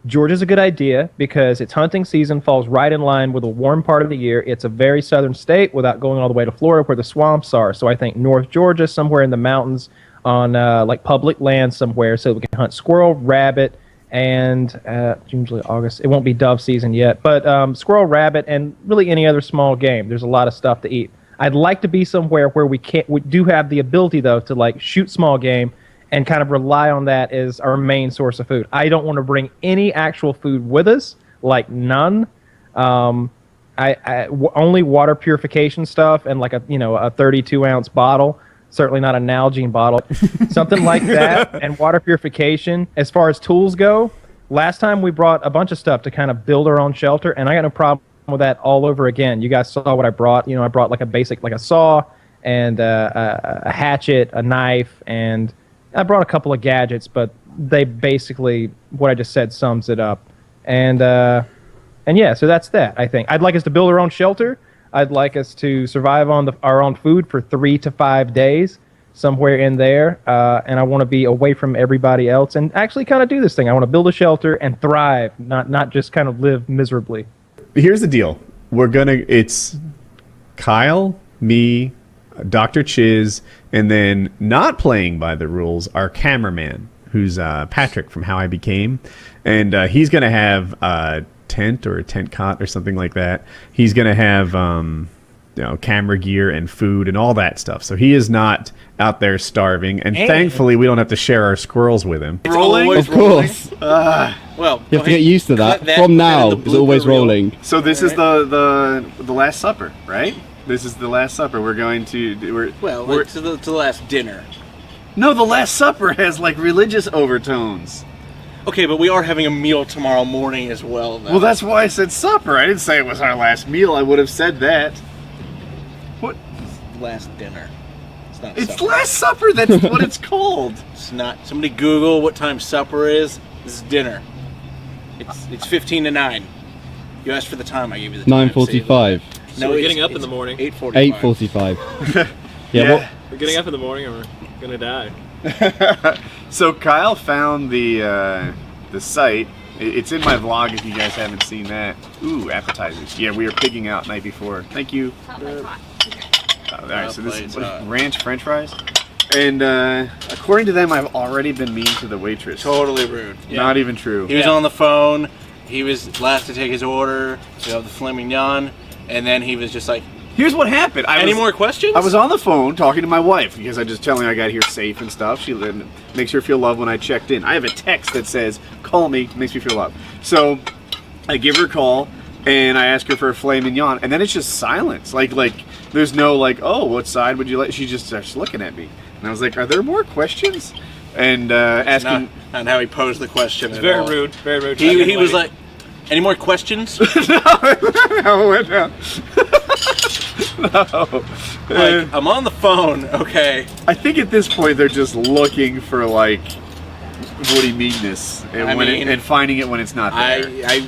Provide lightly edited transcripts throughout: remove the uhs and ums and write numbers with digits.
Georgia's a good idea because its hunting season falls right in line with a warm part of the year. It's a very southern state without going all the way to Florida where the swamps are. So I think North Georgia, somewhere in the mountains on like public land somewhere, so we can hunt squirrel, rabbit, and June, July, August. It won't be dove season yet, but squirrel, rabbit, and really any other small game. There's a lot of stuff to eat. I'd like to be somewhere where we do have the ability though to like shoot small game and kind of rely on that as our main source of food. I don't want to bring any actual food with us, like none. Only water purification stuff and like a 32-ounce bottle. Certainly not a Nalgene bottle, something like that. And water purification. As far as tools go, last time we brought a bunch of stuff to kind of build our own shelter, and I got no problem with that all over again. You guys saw what I brought. I brought like a basic, like a saw and a hatchet, a knife, and I brought a couple of gadgets, but they basically, what I just said sums it up. And yeah, so that's that, I think. I'd like us to build our own shelter. I'd like us to survive on our own food for 3 to 5 days, somewhere in there. And I want to be away from everybody else and actually kind of do this thing. I want to build a shelter and thrive, not just kind of live miserably. Here's the deal. It's Kyle, me, Dr. Chiz, and then not playing by the rules, our cameraman, who's Patrick from How I Became. And he's going to have a tent or a tent cot or something like that. He's going to have camera gear and food and all that stuff. So he is not out there starving. And thankfully, we don't have to share our squirrels with him. It's always of course. Well, you have to get used to that. From now, it's always rolling. So this is the Last Supper, right? This is the Last Supper. We're going to... to the last dinner. No, the Last Supper has like religious overtones. Okay, but we are having a meal tomorrow morning as well, though. Well, that's why I said supper. I didn't say it was our last meal. I would have said that. What? Last dinner. It's not It's supper. Last Supper. That's what it's called. It's not. Somebody Google what time supper is. This is dinner. It's 15 to 9. You asked for the time. I gave you the time. 9:45. So we're getting up in the morning. 8:45. 8:45. Yeah. We're getting up in the morning and we're gonna die. So Kyle found the site. It's in my vlog if you guys haven't seen that. Ooh, appetizers. Yeah, we were pigging out night before. Thank you. All right, so this is ranch French fries. And according to them, I've already been mean to the waitress. Totally rude. Yeah. Not even true. He was on the phone. He was last to take his order. We have the filet mignon, and then he was just like, Here's what happened. Any more questions? I was on the phone talking to my wife because I just telling her I got here safe and stuff. She makes her feel loved when I checked in. I have a text that says, call me, makes me feel loved. So I give her a call and I ask her for a filet mignon, and then it's just silence. Like there's no like, oh, what side would you like? She just starts looking at me. And I was like, are there more questions? And asking... Not how he posed the question. It's very rude. Very rude. He was like, any more questions? No. Like, I'm on the phone, okay. I think at this point they're just looking for like Woody meanness and finding it when it's not there.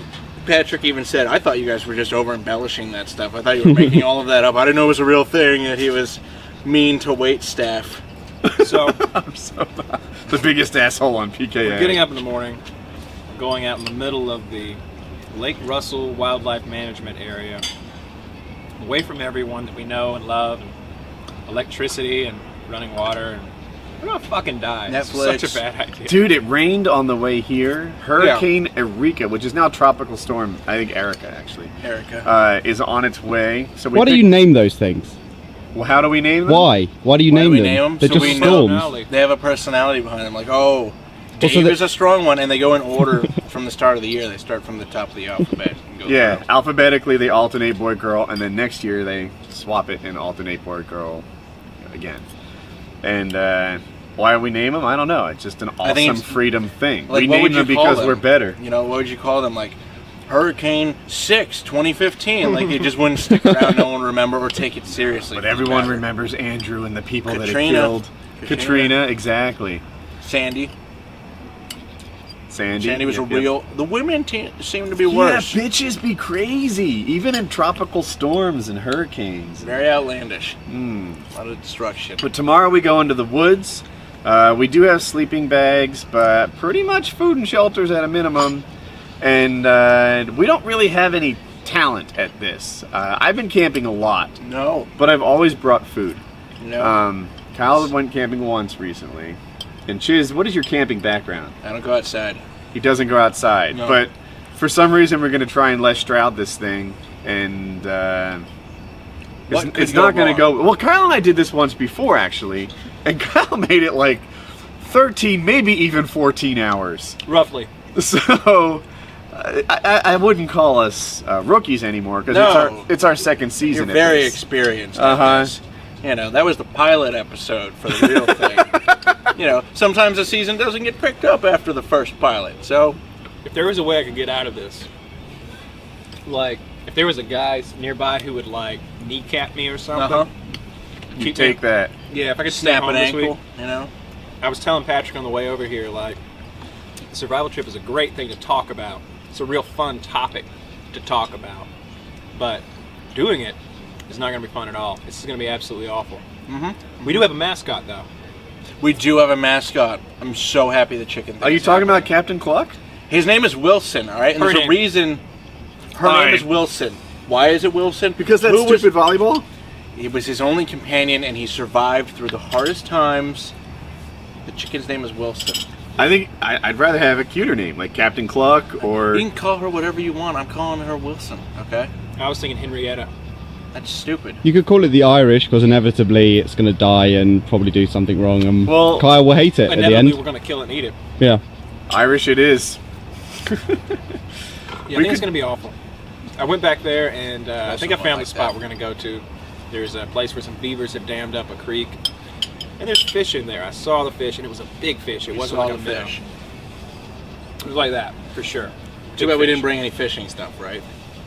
Patrick even said, I thought you guys were just over embellishing that stuff. I thought you were making all of that up. I didn't know it was a real thing that he was mean to wait staff. So I'm the biggest asshole on PKA. We're getting up in the morning, going out in the middle of the Lake Russell Wildlife Management Area, away from everyone that we know and love, and electricity and running water, and we're gonna fucking die. Netflix. It's such a bad idea. Dude, it rained on the way here. Hurricane Eureka, which is now Tropical Storm, I think Erica actually. Is on its way. So Why do you name those things? Well, how do we name them? Why? Why do you name them? They're so just storms. They have a personality behind them. Like, oh, Dave is a strong one, and they go in order from the start of the year. They start from the top of the alphabet. And go alphabetically they alternate boy girl, and then next year they swap it and alternate boy girl again. And why we name them, I don't know. It's just an awesome freedom thing. Like, we name them because we're better. You know, what would you call them? Like Hurricane 6, 2015. Like, it just wouldn't stick around. No one would remember or take it seriously. But everyone remembers Andrew and the people that it killed. Katrina, exactly. Sandy Sandy was real. The women seem to be worse. Yeah, bitches be crazy, even in tropical storms and hurricanes. Very outlandish. A lot of destruction. But tomorrow we go into the woods. We do have sleeping bags, but pretty much food and shelters at a minimum. and we don't really have any talent at this. I've been camping a lot. No. But I've always brought food. No. Kyle went camping once recently. And Chiz, what is your camping background? I don't go outside. He doesn't go outside. No. But for some reason, we're going to try and Les Stroud this thing. And it's not going to go... Well, Kyle and I did this once before, actually. And Kyle made it like 13, maybe even 14 hours. Roughly. So... I wouldn't call us rookies anymore because it's our second season. You're very experienced. You know, that was the pilot episode for the real thing. You know, sometimes a season doesn't get picked up after the first pilot. So, if there was a way I could get out of this, like if there was a guy nearby who would like kneecap me or something, you take that. Yeah, if I could snap an ankle, week, you know. I was telling Patrick on the way over here, like, the survival trip is a great thing to talk about. It's a real fun topic to talk about, but doing it is not going to be fun at all. This is going to be absolutely awful. We do have a mascot, though. We do have a mascot. I'm so happy the chicken. Are you talking about Captain Cluck? His name is Wilson, all right? And there's a reason her name is Wilson. Why is it Wilson? Because that's stupid volleyball? He was his only companion, and he survived through the hardest times. The chicken's name is Wilson. I think I'd rather have a cuter name, like Captain Cluck or... You can call her whatever you want. I'm calling her Wilson, okay? I was thinking Henrietta. That's stupid. You could call it the Irish, because inevitably it's going to die and probably do something wrong, and well, Kyle will hate it at the end. We're going to kill it and eat it. Yeah. Irish it is. Yeah, I think it's going to be awful. I went back there, and I think I found the spot we're going to go to. There's a place where some beavers have dammed up a creek. And there's fish in there. I saw the fish, and it was a big fish. It wasn't like a fish. It was like that, for sure. Too bad we didn't bring any fishing stuff, right?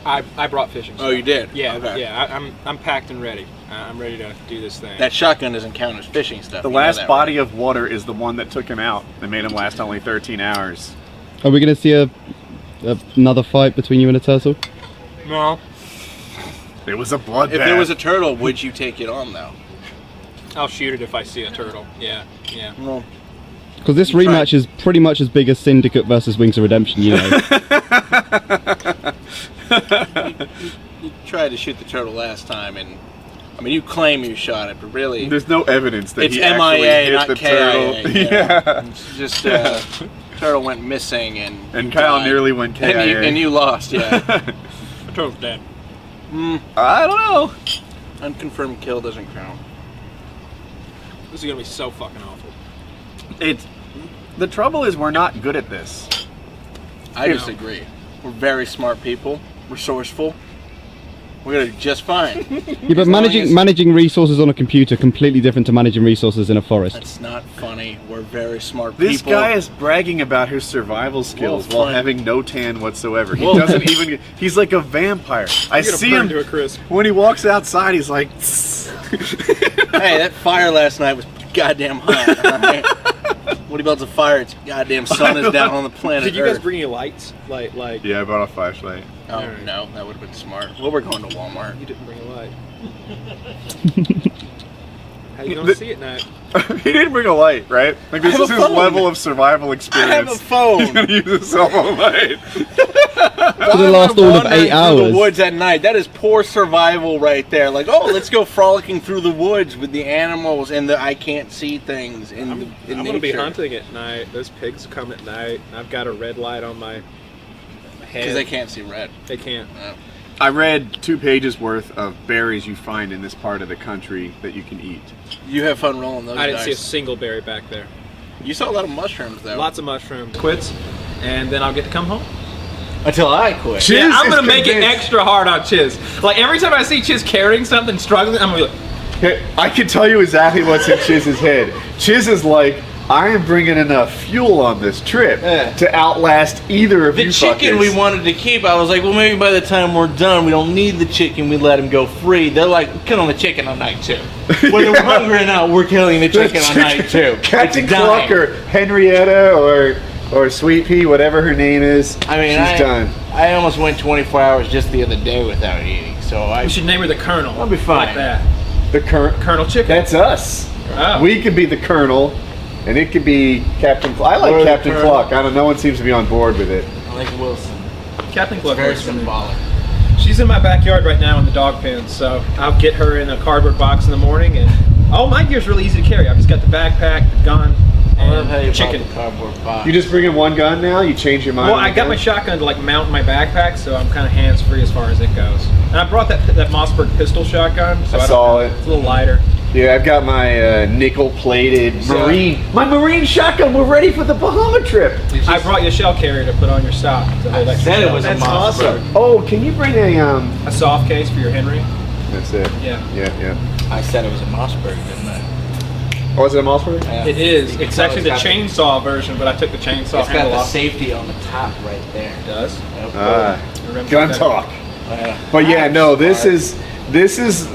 I brought fishing stuff. Oh, you did? Yeah, okay. yeah. I'm packed and ready. I'm ready to do this thing. That shotgun doesn't count as fishing stuff. The last body of water is the one that took him out. That made him last only 13 hours. Are we going to see another fight between you and a turtle? No. It was a bloodbath. If there was a turtle, would you take it on, though? I'll shoot it if I see a turtle. Yeah, yeah. Well, because this rematch is pretty much as big as Syndicate versus Wings of Redemption, you know. you tried to shoot the turtle last time, and I mean, you claim you shot it, but really, there's no evidence that it's he actually MIA, hit not the KIA. turtle. Yeah, it's just turtle went missing, and Kyle nearly went KIA, and you lost. Yeah, The turtle's dead. I don't know. Unconfirmed kill doesn't count. This is gonna be so fucking awful. The trouble is we're not good at this. I disagree. We're very smart people. Resourceful. We're gonna do just fine. Yeah, but managing resources on a computer completely different to managing resources in a forest. That's not funny. We're very smart people. This guy is bragging about his survival skills while having no tan whatsoever. He doesn't even. He's like a vampire. I see him to a crisp. when he walks outside. He's like. Hey, that fire last night was goddamn hot. All right? When he builds a fire, it's goddamn sun is down on the planet. Did you guys Earth. bring any lights? Like? Yeah, I brought a flashlight. Oh no, that would have been smart. Well, we're going to Walmart. You didn't bring a light. How you gonna see at night? He didn't bring a light, right? Like this is his level of survival experience. I have a phone. He's gonna use a cell phone light. For the last all of 8 hours. Through the woods at night. That is poor survival right there. Like, oh, let's go frolicking through the woods with the animals and the I can't see things in nature. I'm gonna be hunting at night. Those pigs come at night. I've got a red light on my head. Because they can't see red. They can't. No. I read 2 pages worth of berries you find in this part of the country that you can eat. You have fun rolling those I didn't dice. see a single berry back there. You saw a lot of mushrooms, though. Lots of mushrooms. Quits, and then I'll get to come home. Until I quit. Chiz Yeah, I'm is gonna make it convinced. extra hard on Chiz. Like every time I see Chiz carrying something, struggling, I'm gonna be like, Hey, I can tell you exactly what's in Chiz's head. Chiz is like, I am bringing enough fuel on this trip to outlast either of you The chicken fuckers. we wanted to keep, I was like, well, maybe by the time we're done, we don't need the chicken. We let him go free. They're like, killing the chicken on night 2. Whether we're hungry or not, we're killing the chicken on night 2. Captain It's dying. Cluck or Henrietta or Sweet Pea, whatever her name is. I mean, she's done. I almost went 24 hours just the other day without eating. So we should name her the Colonel. I'll be fine. Like that. The Colonel Chicken. That's us. Oh. We could be the Colonel, and it could be Captain Cluck. I like Or the Captain Colonel. Cluck. I don't know. No one seems to be on board with it. I like Wilson. Captain Club Very works for me. symbolic. She's in my backyard right now in the dog pen, so I'll get her in a cardboard box in the morning, and all my gear's really easy to carry. I've just got the backpack, the gun, I love how and you chicken. bought the cardboard box. You just bring in one gun now? You change your mind? Well, on I the got gun? my shotgun to like mount my backpack, so I'm kind of hands-free as far as it goes. And I brought that Mossberg pistol shotgun, so I don't saw know. it. It's a little lighter. Yeah, I've got my nickel-plated my marine shotgun. We're ready for the Bahama trip. I brought you a shell carrier to put on your stock. To hold extra said it shells. was a That's Mossberg. awesome. Oh, can you bring A soft case for your Henry. That's it. Yeah. Yeah. I said it was a Mossberg, didn't I? Oh, is it a Mossberg? Yeah. It is. You It's can actually the tell chainsaw version, but I took the chainsaw It's got handle the off. safety on the top right there. It does. Gun talk. Yeah. But yeah, no, this is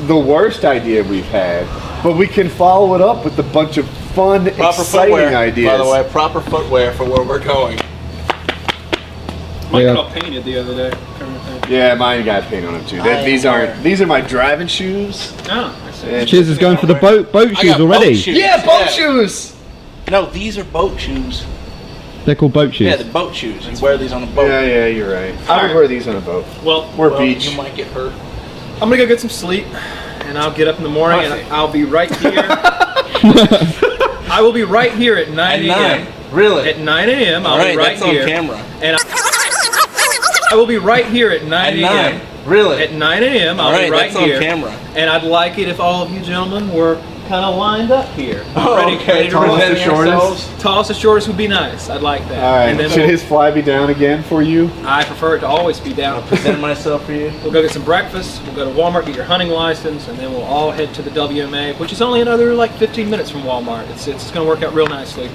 the worst idea we've had. But we can follow it up with a bunch of fun, Proper exciting footwear, ideas. by the way. Proper footwear for where we're going. Mine Yeah. got all painted the other day. Yeah, mine got paint on them too. These are my driving shoes. Oh, I see. And- Chiz is going for the boat I shoes got already. boat shoes. Yeah, boat shoes. No, these are boat shoes. They're called boat shoes. Yeah, the boat shoes. You wear these on a boat. Yeah, you're right. I Alright. would wear these on a boat. Well, Or Well, beach. You might get hurt. I'm gonna go get some sleep, and I'll get up in the morning, and I'll be right here. I will be right here at 9 At a.m. 9. Really? At 9 a.m. I'll All right, be right that's here. on camera. And I will be right here at 9 At a.m. 9. Really? At 9 a.m. I'll All right, be right that's here. on camera. And I'd like it if all of you gentlemen were kind of lined up here. Oh, ready to roll. Tallest to shortest? Tallest to shortest would be nice. I'd like that. All right. And then Should his fly be down again for you? I prefer it to always be down. Present myself for you. We'll go get some breakfast, we'll go to Walmart, get your hunting license, and then we'll all head to the WMA, which is only another like 15 minutes from Walmart. It's going to work out real nicely.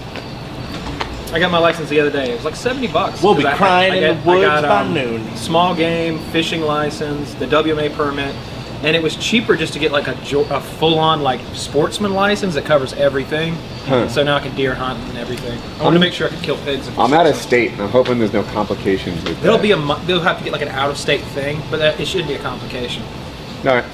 I got my license the other day. It was like $70. We'll be 'Cause crying in the woods by got, noon. Small game, fishing license, the WMA permit, and it was cheaper just to get like a full-on like sportsman license that covers everything. Huh. So now I can deer hunt and everything. I want to make sure I can kill pigs. if I'm it's out of something. state, and I'm hoping there's no complications with There'll that. be they'll have to get like an out-of-state thing, but it shouldn't be a complication. All right.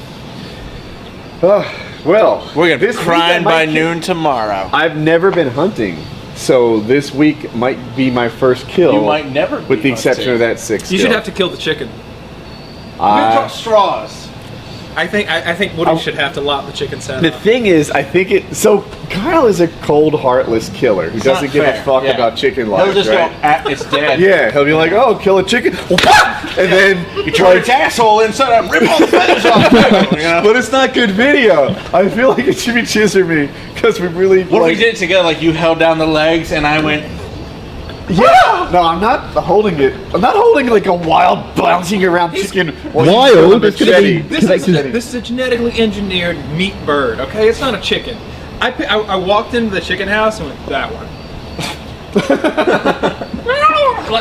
Oh, well, We're going to be this week crying I by might- noon tomorrow. I've never been hunting, so this week might be my first kill. You might never with the be exception hunting. of that 6. You should have to kill the chicken. We're going to talk straws. I think Woody should have to lop the chicken's head The off. thing is, I think so Kyle is a cold, heartless killer who doesn't not give a fair. fuck Yeah. about chicken He'll lives, just right? go, it's dead. Yeah, he'll be like, "Oh, kill a chicken," and then You turn its asshole inside out, rip all the feathers off. You know? But it's not good video. I feel like it should be Chiz or me because we really. What if we did it together? Like you held down the legs and I went, Yeah. No, I'm not holding it. I'm not holding like a wild bouncing around chicken. while you Wild? throw a It's gonna machete. be- This is a genetically engineered meat bird. Okay, it's not a chicken. I walked into the chicken house and went that one.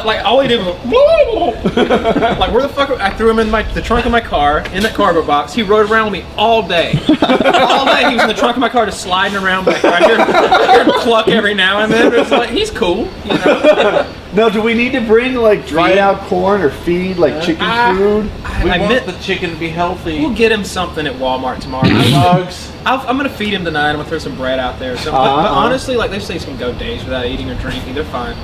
like all he did was like where the fuck? I threw him in the trunk of my car in that cargo box. He rode around with me all day. All day he was in the trunk of my car just sliding around back there. I hear him cluck every now and then. But it's like he's cool, you know. Now, do we need to bring like dried out corn or feed like chicken food? we I want meant the chicken to be healthy. we'll get him something at Walmart tomorrow. Bugs. I'm gonna feed him tonight. I'm gonna throw some bread out there. So, but honestly, like they say, he's gonna go days without eating or drinking. They're fine.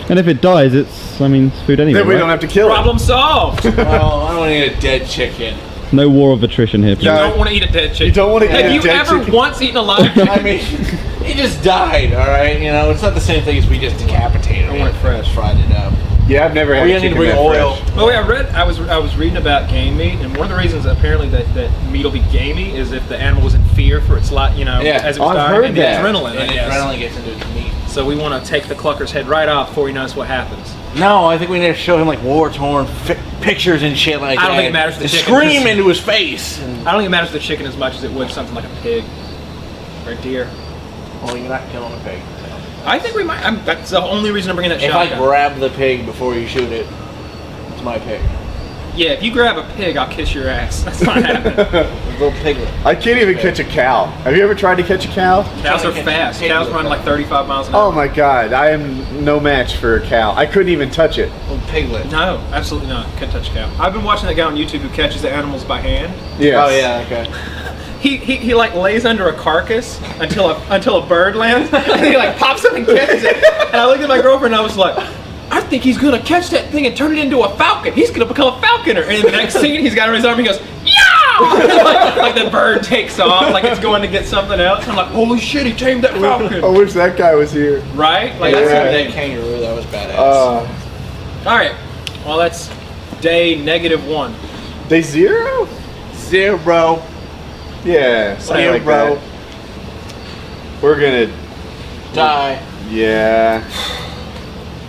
And if it dies, it's food anyway. Then we right? don't have to kill it. Problem solved. You Oh, I don't want to eat a dead chicken. No war of attrition here, please. don't want to eat a dead chicken. You don't want to eat Have a you dead ever chicken. once eaten a live chicken? I mean, he just died, all right? You know, it's not the same thing as we just decapitated I him. want it fresh. Fried it up. Yeah, I've never had We're gonna need chicken to bring that oil. fresh. Oh yeah, I was reading about game meat, and one of the reasons apparently that meat will be gamey is if the animal was in fear for its life, Yeah. as it was I've dying, heard and that. the adrenaline. I And guess. adrenaline gets into his meat. So we want to take the clucker's head right off before he knows what happens. No, I think we need to show him like war-torn pictures and shit like that. I don't think it matters to the And chicken. scream into his face. I don't think it matters to the chicken as much as it would something like a pig or a deer. Well, you're not killing a pig. I think we might. That's the only reason I'm bringing that If I shotgun. grab the pig before you shoot it, it's my pig. Yeah, if you grab a pig, I'll kiss your ass. That's not happening. A little piglet. I can't even catch a cow. Have you ever tried to catch a cow? Cows are fast. Cows run like 35 miles an hour. Oh my god, I am no match for a cow. I couldn't even touch it. Little piglet. No, absolutely not. Can't touch a cow. I've been watching that guy on YouTube who catches the animals by hand. Yes. Oh yeah, okay. He like lays under a carcass until a bird lands, and he like pops up and catches it. And I looked at my girlfriend and I was like, I think he's gonna catch that thing and turn it into a falcon. He's gonna become a falconer. And in the next scene, he's got it on his arm. He goes, yeah! like the bird takes off, like it's going to get something else. I'm like, holy shit, he tamed that falcon. I wish that guy was here. Right? Like That's that's that kangaroo. That was badass. all right. Well, that's day -1. Day 0? 0. Yeah, something like Bro. that. We're gonna. Die. Yeah.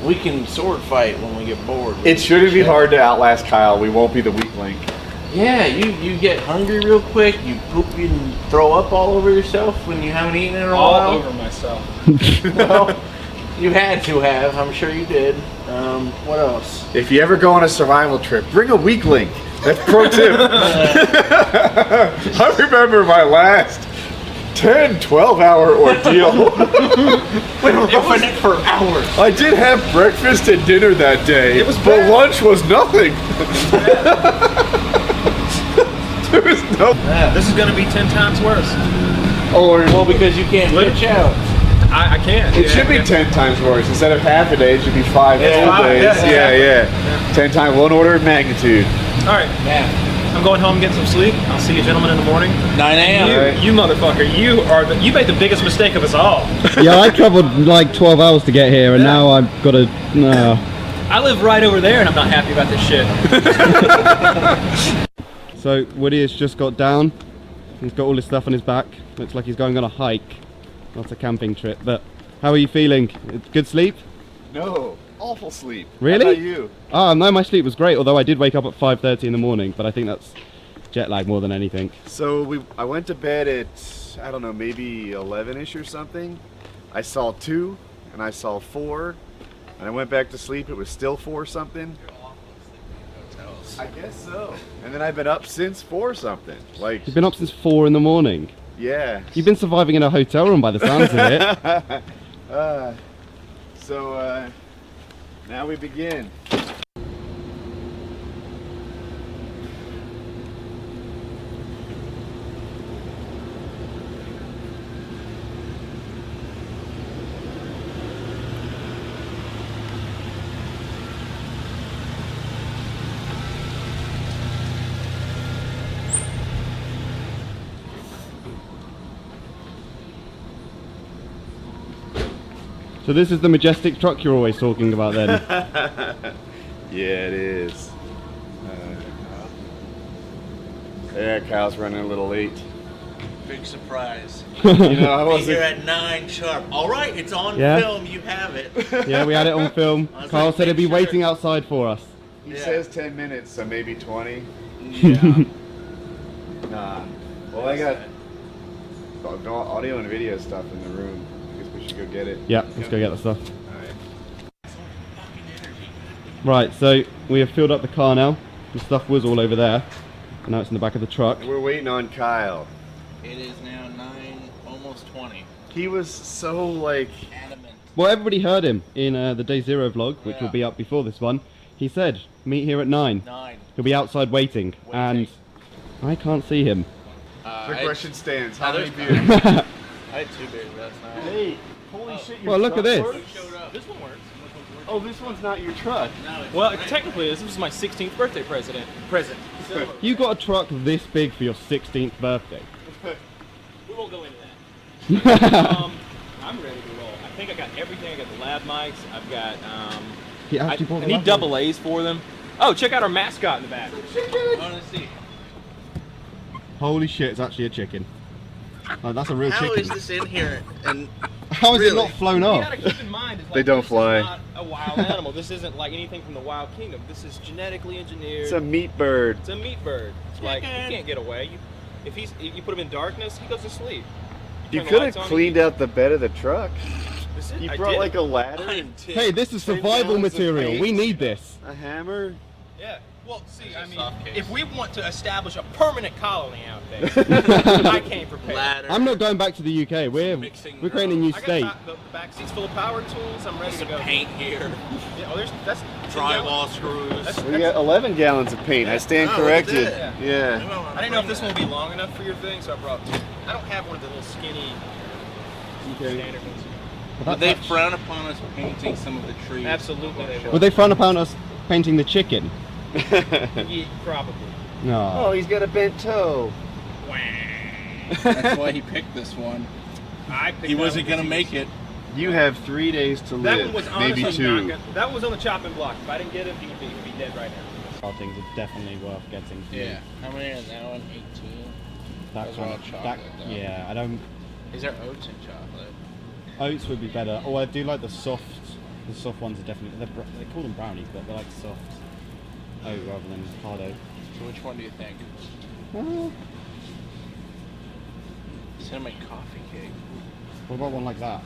We can sword fight when we get bored. It shouldn't be hard to outlast Kyle. We won't be the weak link. Yeah, you get hungry real quick. You poop and throw up all over yourself when you haven't eaten in a All while. over myself. Well, you had to have. I'm sure you did. What else? If you ever go on a survival trip, bring a weak link. That's pro tip. I remember my last 10, 12-hour ordeal. We were roughing it for hours. I did have breakfast and dinner that day, but lunch was nothing. There was no. This is gonna be 10 times worse. Well, because you can't pitch out. I can't. It should be 10 times worse. Instead of half a day, it should be 5 Yeah, full 5, days. yeah. Yeah. 10 times, 1 order of magnitude. All right. Yeah. I'm going home and getting some sleep. I'll see you gentlemen in the morning. 9 a.m. You motherfucker, you made the biggest mistake of us all. Yeah, I traveled like 12 hours to get here, and now I've got to. I live right over there and I'm not happy about this shit. So Woody has just got down. He's got all his stuff on his back. Looks like he's going on a hike, not a camping trip. But how are you feeling? Good sleep? No, awful sleep. Really? How about you? Oh no, my sleep was great. Although I did wake up at 5:30 in the morning, but I think that's jet lag more than anything. So I went to bed at, I don't know, maybe 11ish or something. I saw 2 and I saw 4 and I went back to sleep. It was still 4 something. I guess so. And then I've been up since 4 something. Like, You've been up since 4 in the morning. yeah. You've been surviving in a hotel room by the sounds of it. So now we begin. So this is the majestic truck you're always talking about then? Yeah, it is. Yeah, Kyle's running a little late. Big surprise. You know, I Be wasn't. here at 9 sharp. All right, it's on Yeah. film. You have it. Yeah, we had it on film. I was Carl like, said he'd be make sure. waiting outside for us. He Yeah. says 10 minutes, so maybe 20. Yeah. Nah. Well, I got audio and video stuff in the room. I guess we should go get it. Yeah, let's go get that stuff. Alright. Right, so we have filled up the car now. The stuff was all over there, and now it's in the back of the truck. And we're waiting on Kyle. It is now 9, almost 20. He was so like. Adamant. Well, everybody heard him in the Day Zero vlog, which will be up before this one. He said, meet here at 9. 9. He'll be outside waiting, and I can't see him. The question stands. How many there's- beers? I had 2 beers last night. Hey, holy shit! Well, look at this. Showed up. This one works. Oh, this one's not your truck. Now it's Well, ready. technically, this was my 16th birthday present. You got a truck this big for your 16th birthday. We won't go into that. I'm ready to roll. I think I got everything. I got the lab mics. I've got. He I actually bought the need lap double A's for them. Oh, check out our mascot in the back. I want to see. Holy shit, it's actually a chicken. Oh, that's a real How chicken. is this in here? And How is it really? not flown You off? gotta keep in mind, is like, They don't this fly. Is not a wild animal. This isn't like anything from the wild kingdom. This is genetically engineered. It's a meat bird. It's a meat bird. It's like he Chicken. can't get away. If you put him in darkness, he goes to sleep. You turn the could have lights on, cleaned out the bed of the truck. This is, You I brought did. like a ladder, I and did. Hey, this is 10 survival gallons of material. paint. We need this. a hammer. Yeah. Well, see, I mean, soft case. if we want to establish a permanent colony out there, I came prepared. Ladder. I'm not going back to the UK. We're Mixing creating a new I got state. the back seats full of power tools. I'm ready to Some go. paint here. Yeah, oh, that's Drywall screws. That's- We got 11 gallons of paint. I stand Oh, look at corrected. that. Yeah. I didn't know if this one would be long enough for your thing, so I brought. I don't have one of the little skinny standard ones. Would they frown upon us painting some of the trees? Absolutely they Would they frown upon us painting the chicken? Yeah, probably. No. Oh, he's got a bent toe. That's why he picked this one. He wasn't gonna make it. You have 3 days to That live, one was honestly maybe 2. not good. That one was on the chopping block. If I didn't get him, he'd be dead right now. All things are definitely worth getting. Yeah. How many are that one? 18. That Those are kind all of, chocolate, that, though. yeah, I don't. Is there oats in chocolate? Oats would be better. Oh, I do like the soft. The soft ones are definitely. They call them brownies, but they're like soft oat rather than hard oat. So which one do you think? Cinnamon coffee cake. What about one like that?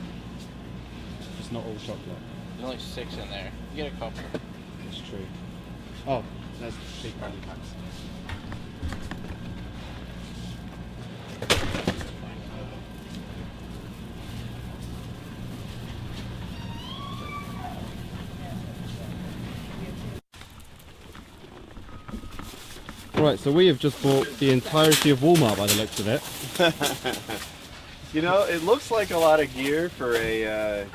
It's not all chocolate. There's only 6 in there. You get a couple. It's true. Oh, there's big brownie packs. Right, so we have just bought the entirety of Walmart by the looks of it. You know, it looks like a lot of gear for a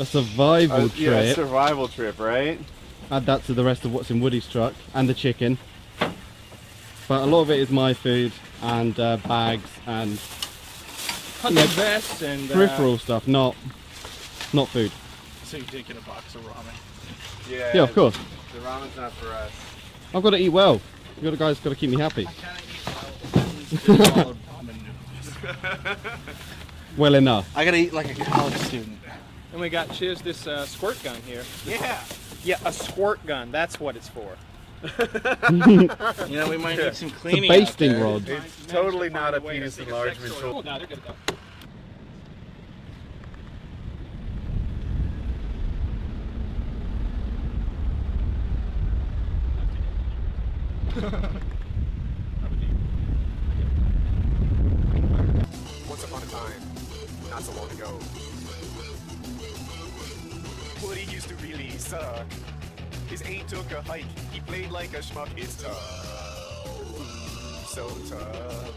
survival trip. Yeah, survival trip, right? Add that to the rest of what's in Woody's truck and the chicken. But a lot of it is my food and bags and Hunting vests and peripheral stuff, not food. So you did get a box of ramen. Yeah, of course. The ramen's not for us. I've got to eat well. You guys got to keep me happy. Well enough. I gotta eat like a college student. And we got Chiz this squirt gun here. Yeah. Yeah, a squirt gun. That's what it's for. You know, we might need some It's a cleaning. basting out there. rod. It's totally not a penis enlargement tool. Oh, no, they're good to go. Once upon a time, not so long ago, Woody used to really suck. His aide took a hike, he played like a schmuck, it's tough. So tough.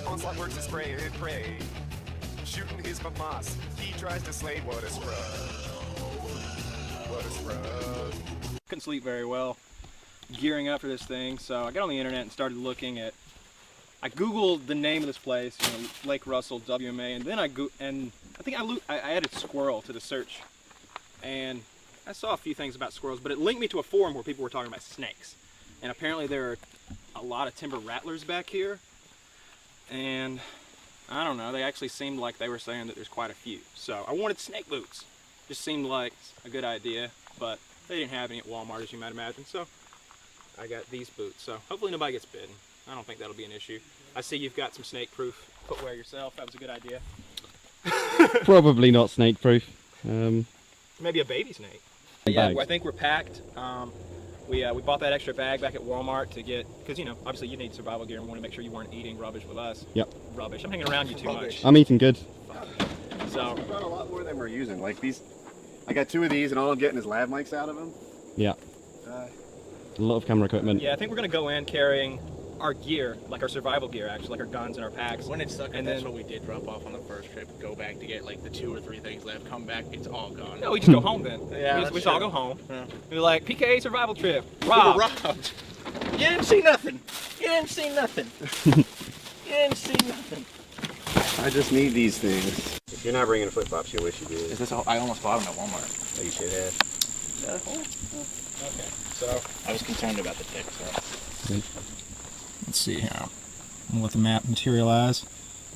Onslaught works his prey and prey. Shooting his mamas, he tries to slay what a scrub. What a scrub. Couldn't sleep very well, gearing up for this thing, so I got on the internet and started looking at. I googled the name of this place, you know, Lake Russell WMA, and then I added squirrel to the search, and I saw a few things about squirrels, but it linked me to a forum where people were talking about snakes, and apparently there are a lot of timber rattlers back here, and I don't know, they actually seemed like they were saying that there's quite a few. So I wanted snake boots. Just seemed like a good idea, but they didn't have any at Walmart, as you might imagine, so I got these boots. So hopefully nobody gets bitten. I don't think that'll be an issue. I see you've got some snake-proof footwear yourself. That was a good idea. Probably not snake proof. Maybe a baby snake. Bags. Yeah, I think we're packed. We bought that extra bag back at Walmart to get, because, you know, obviously you need survival gear and we want to make sure you weren't eating rubbish with us. Yep. Rubbish. I'm hanging around you too much. I'm eating good. So, We brought a lot more than we're using. Like these, I got 2 of these, and all I'm getting is lav mics out of them. Yeah. A lot of camera equipment. yeah, I think we're going to go in carrying our gear, like our survival gear, actually, like our guns and our packs. When it's stuck, And that's then- what we did drop off on the first trip. Go back to get like the 2 or 3 things left. Come back, it's all gone. No, we just go home then. Yeah, we that's just all true. go home. Yeah. We're like, PKA survival trip. We were Rob. robbed. You didn't see nothing. You didn't see nothing. You didn't see nothing. I just need these things. If you're not bringing flip flops, you wish you did. Is this all? I almost bought them at Walmart. Oh, you should have. Okay, so I was concerned about the tick. So. let's see here. I'll let the map materialize.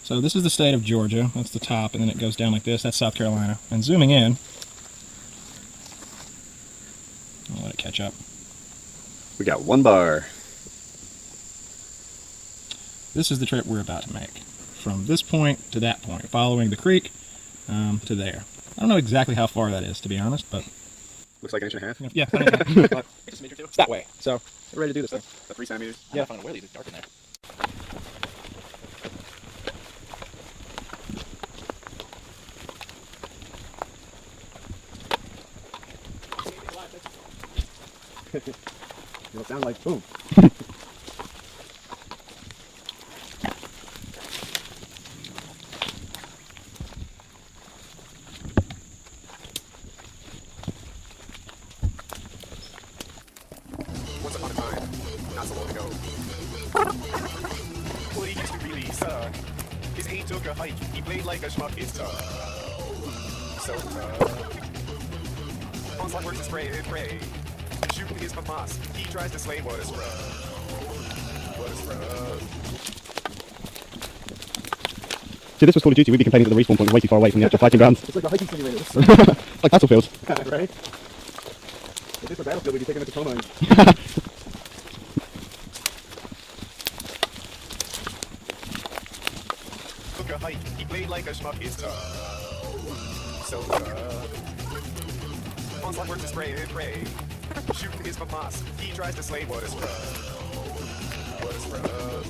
So this is the state of Georgia. That's the top, and then it goes down like this. That's South Carolina. And zooming in, I'll let it catch up. We got 1 bar. This is the trip we're about to make. From this point to that point, following the creek to there. I don't know exactly how far that is, to be honest, but Looks like an inch and a half. yeah, but it's that way. So we're ready to do this thing. About 3 centimeters. Yeah. I found a wheelie. It's dark in there. It'll sound like boom. not so long ago. Well, he used to really suck. His aim took a hike. He played like a schmuck. It's tough. So tough. Onslaught works to spray and pray. Shooting his mamas. He tries to slay what a scrub. What a scrub. See, this was Call of Duty. We'd be complaining that the respawn point was way too far away from the actual fighting grounds. It's like a hiking simulator. Like Battlefield. Right? If this were Battlefield, we'd be taking it to Tacoma. Took a hike. He played like a schmuck. It's tough. So tough. Onslaught works to spray and pray. Shooting his mamas. He tries to slay what a scrub. What a scrub.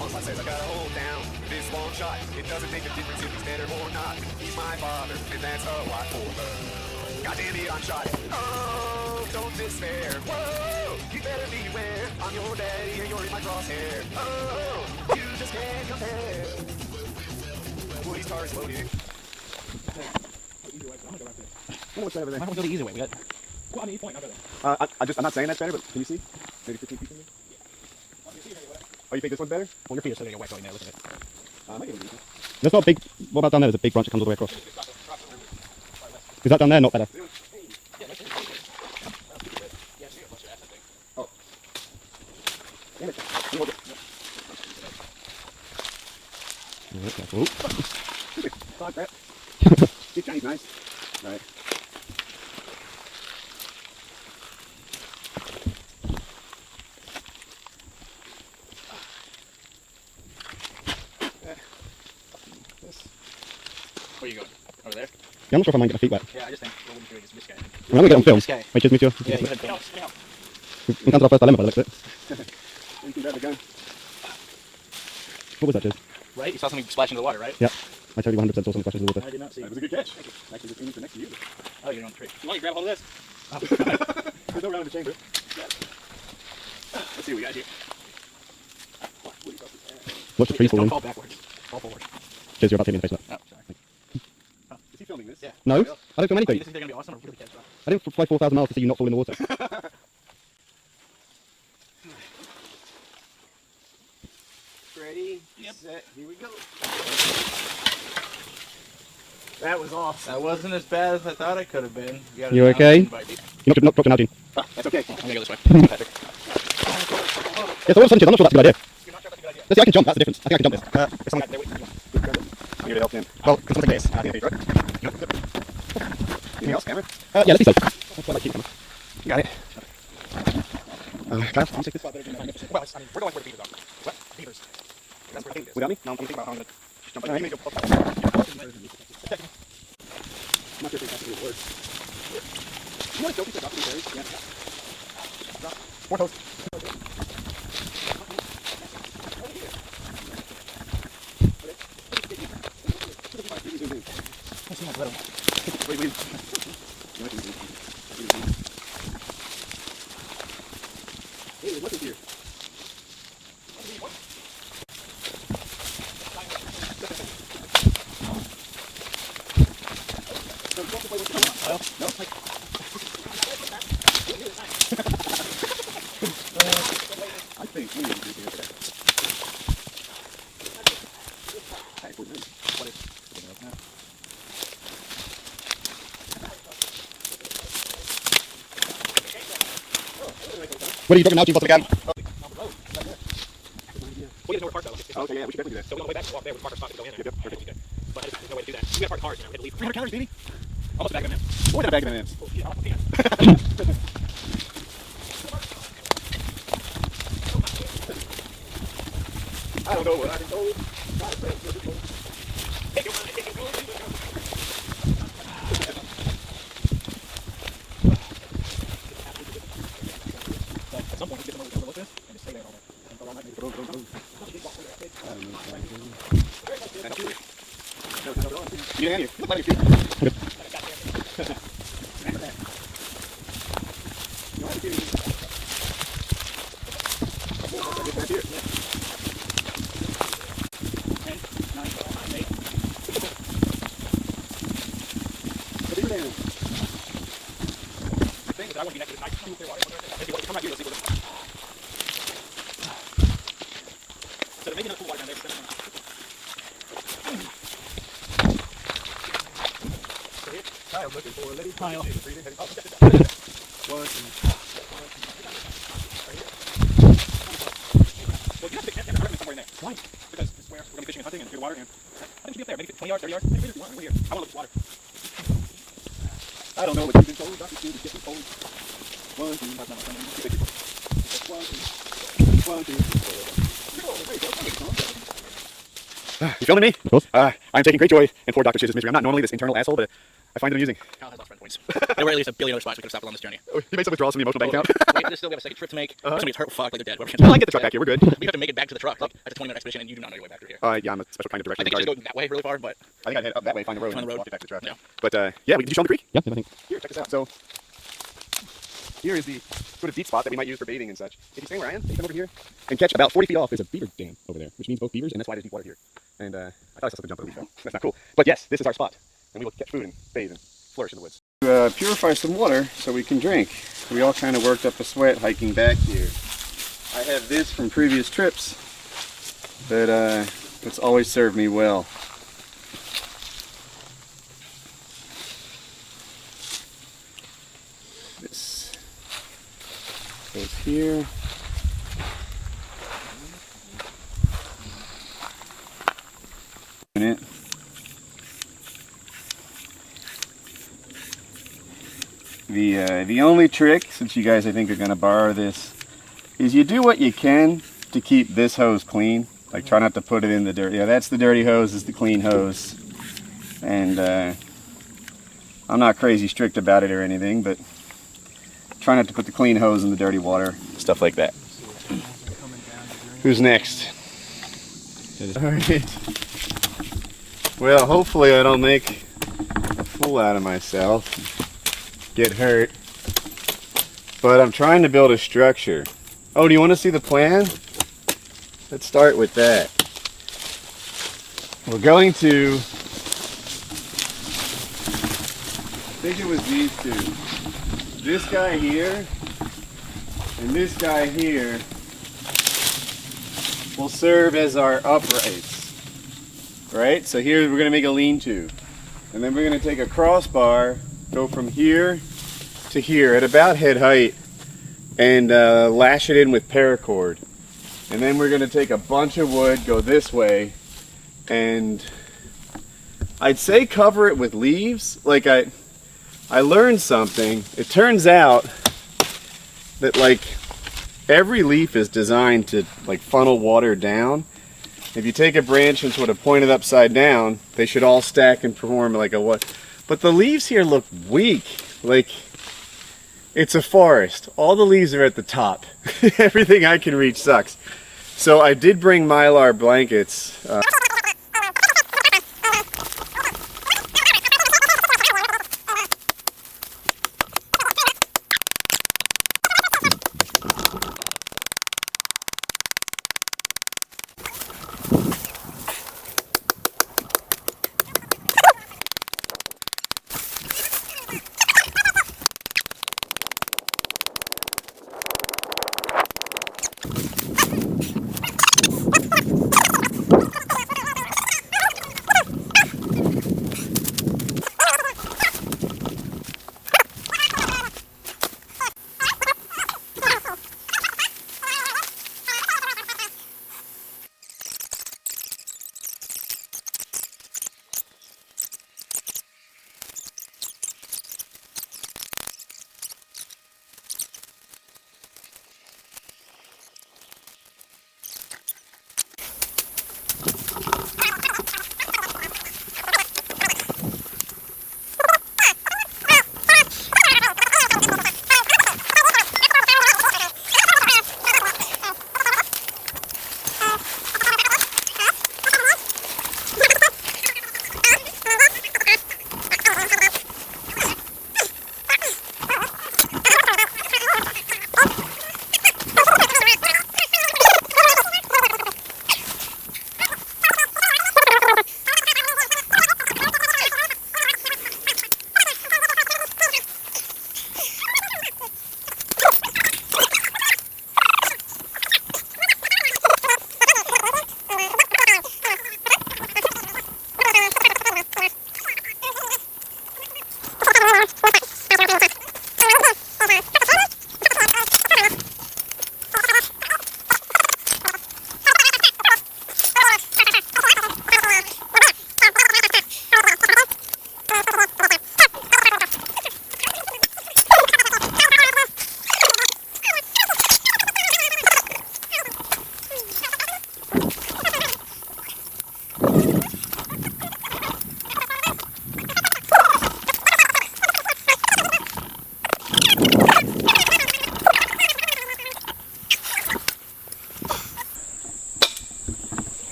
Onslaught says I gotta hold down this long shot. It doesn't make a difference if he's dead or not. He's my father, and that's a lot for her. God damn it, I'm shot. Oh, don't despair. Whoa, you better beware. I'm your daddy and you're in my crosshair. Oh, you just can't compare. Woody's car is loaded. What's that over there? Why don't we go the easy way? We got. Well, I mean, you point. I'll go there. I'm not saying that's better, but can you see? Maybe 15 feet from me? Oh, you think this one's better? Well, your feet are still getting wet going there. Look at it. There's not a big... What about down there? There's a big branch that comes all the way across. Is that down there not better? Damn it. Oh. Stop, crap. Keep Chinese nice. All right. Where are you going? Over there? Yeah, I'm not sure if I mind getting my feet wet. Yeah, I just think what we're doing is this guy. Well, I'm going to get on film. This guy. Wait, cheers, meet you. Yeah, you had film. We've come to our first dilemma by the looks of it. You can grab the gun. What was that, Cheers? Right? You saw something splash into the water, right? Yeah. I totally 100% saw something splash into the water. I did not see. That was a good catch. Actually, just aiming for next to you. Oh, you're on the tree. Why don't you grab hold of this? There's no round in the chamber. Let's see what we got here. Watch the tree Don't falling. fall backwards. Fall forward. Cheers, you're about to hit me in the face with that. Oh, sorry. Is he filming this? Yeah. No, I don't film You anything. just think they're going to be awesome or really catch up? I didn't fly 4,000 miles to see you not fall in the water. Ready? Yep. Set. Here we go. That was awesome. That wasn't as bad as I thought it could have been. You okay? You knocked an Algin. That's okay. I'm going to go this way. Patrick. Yeah, so all of a sudden, Cheers, I'm not sure that's a good idea. Let's see, I can jump, that's the difference. I think I can jump this. I'm here to help him. Well, can someone take this? Anything else, Cameron? Yeah, let's be safe. That's what I like keeping them. Got it. Kyle, can you take this? Well, I mean, we're going where the beavers are. What? Beavers. That's where the beavers. Without me? No, I'm thinking about how I'm going to jump. All right. You may go up. I'm not sure if that's going to work. You want to go pick up the berries? Yeah. More toast. Hey, what's in here? I think we need to do here. What are you talking now, Chief? What's the gun? We didn't know where to park though. Okay, yeah, we should definitely do that. So we on the way back, walk there with the parker spot to go in there. Yep, perfect. Okay. But there's no way to do that. We gotta park cars now. We had to leave. 300 calories, baby. Almost a bag of them. More than a bag of M&Ms. Oh, yeah, almost, yeah. I don't know what I've been told. At some point, we get them over to look at this and just stay there all day. And go all night, maybe go over. You hand here. Let me feet. Kyle. Why? Because this is where we're going to be fishing and hunting and clear water. And I think it should be up there, maybe 20 yards, 30 yards. Maybe if you want, we're here. I want to look at the water. I don't know what you've been told, Dr. Stu, to get me told. 1, 2, 3, 4. 1, 2, 3, 4. You filming me? Of course. I'm taking great joy in poor Dr. Chiz's misery. I'm not normally this internal asshole, but I find it amusing. Kyle has lost friend points. There were at least a billion other spots we could have stopped along this journey. He made some withdrawals from the emotional bank account. Wait, still we have a second trip to make. Somebody gets hurt, fuck, like they're dead. Well, I get the truck back here. We're good. We have to make it back to the truck. Like, that's a 20-minute expedition, and you do not know your way back through here. Yeah, I'm a special kind of direction. I think it's just go that way really far, but I think I'd head up that way, find the road, Find the and road. walk it back to the truck. Yeah. But yeah, did you show him the creek? Yeah, I think. Here, check this out. So here is the sort of deep spot that we might use for baiting and such. If you stay where I am, you come over here and catch about 40 feet off. There's a beaver dam over there, which means both beavers, and that's why there's deep water here. And I thought I saw something jump over the leaf. That's not cool. But yes, this is our spot, and we will catch food and bathe and flourish in the woods. To purify some water so we can drink. We all kind of worked up a sweat hiking back here. I have this from previous trips that it's always served me well. This goes here. It. The only trick, since you guys I think are going to borrow this, is you do what you can to keep this hose clean. Like try not to put it in the dirt. Yeah, that's the dirty hose, is the clean hose. And I'm not crazy strict about it or anything, but try not to put the clean hose in the dirty water. Stuff like that. Who's next? Alright. Well, hopefully I don't make a fool out of myself. Get hurt. But I'm trying to build a structure. Oh, do you want to see the plan? Let's start with that. We're going to, I think it was these two. This guy here and this guy here will serve as our uprights. Right? So here we're going to make a lean-to. And then we're going to take a crossbar, go from here to here at about head height, and lash it in with paracord. And then we're going to take a bunch of wood, go this way, and I'd say cover it with leaves. Like I learned something. It turns out that like every leaf is designed to like funnel water down. If you take a branch and sort of point it upside down, they should all stack and form like a what. But the leaves here look weak. Like it's a forest. All the leaves are at the top. Everything I can reach sucks. So I did bring Mylar blankets.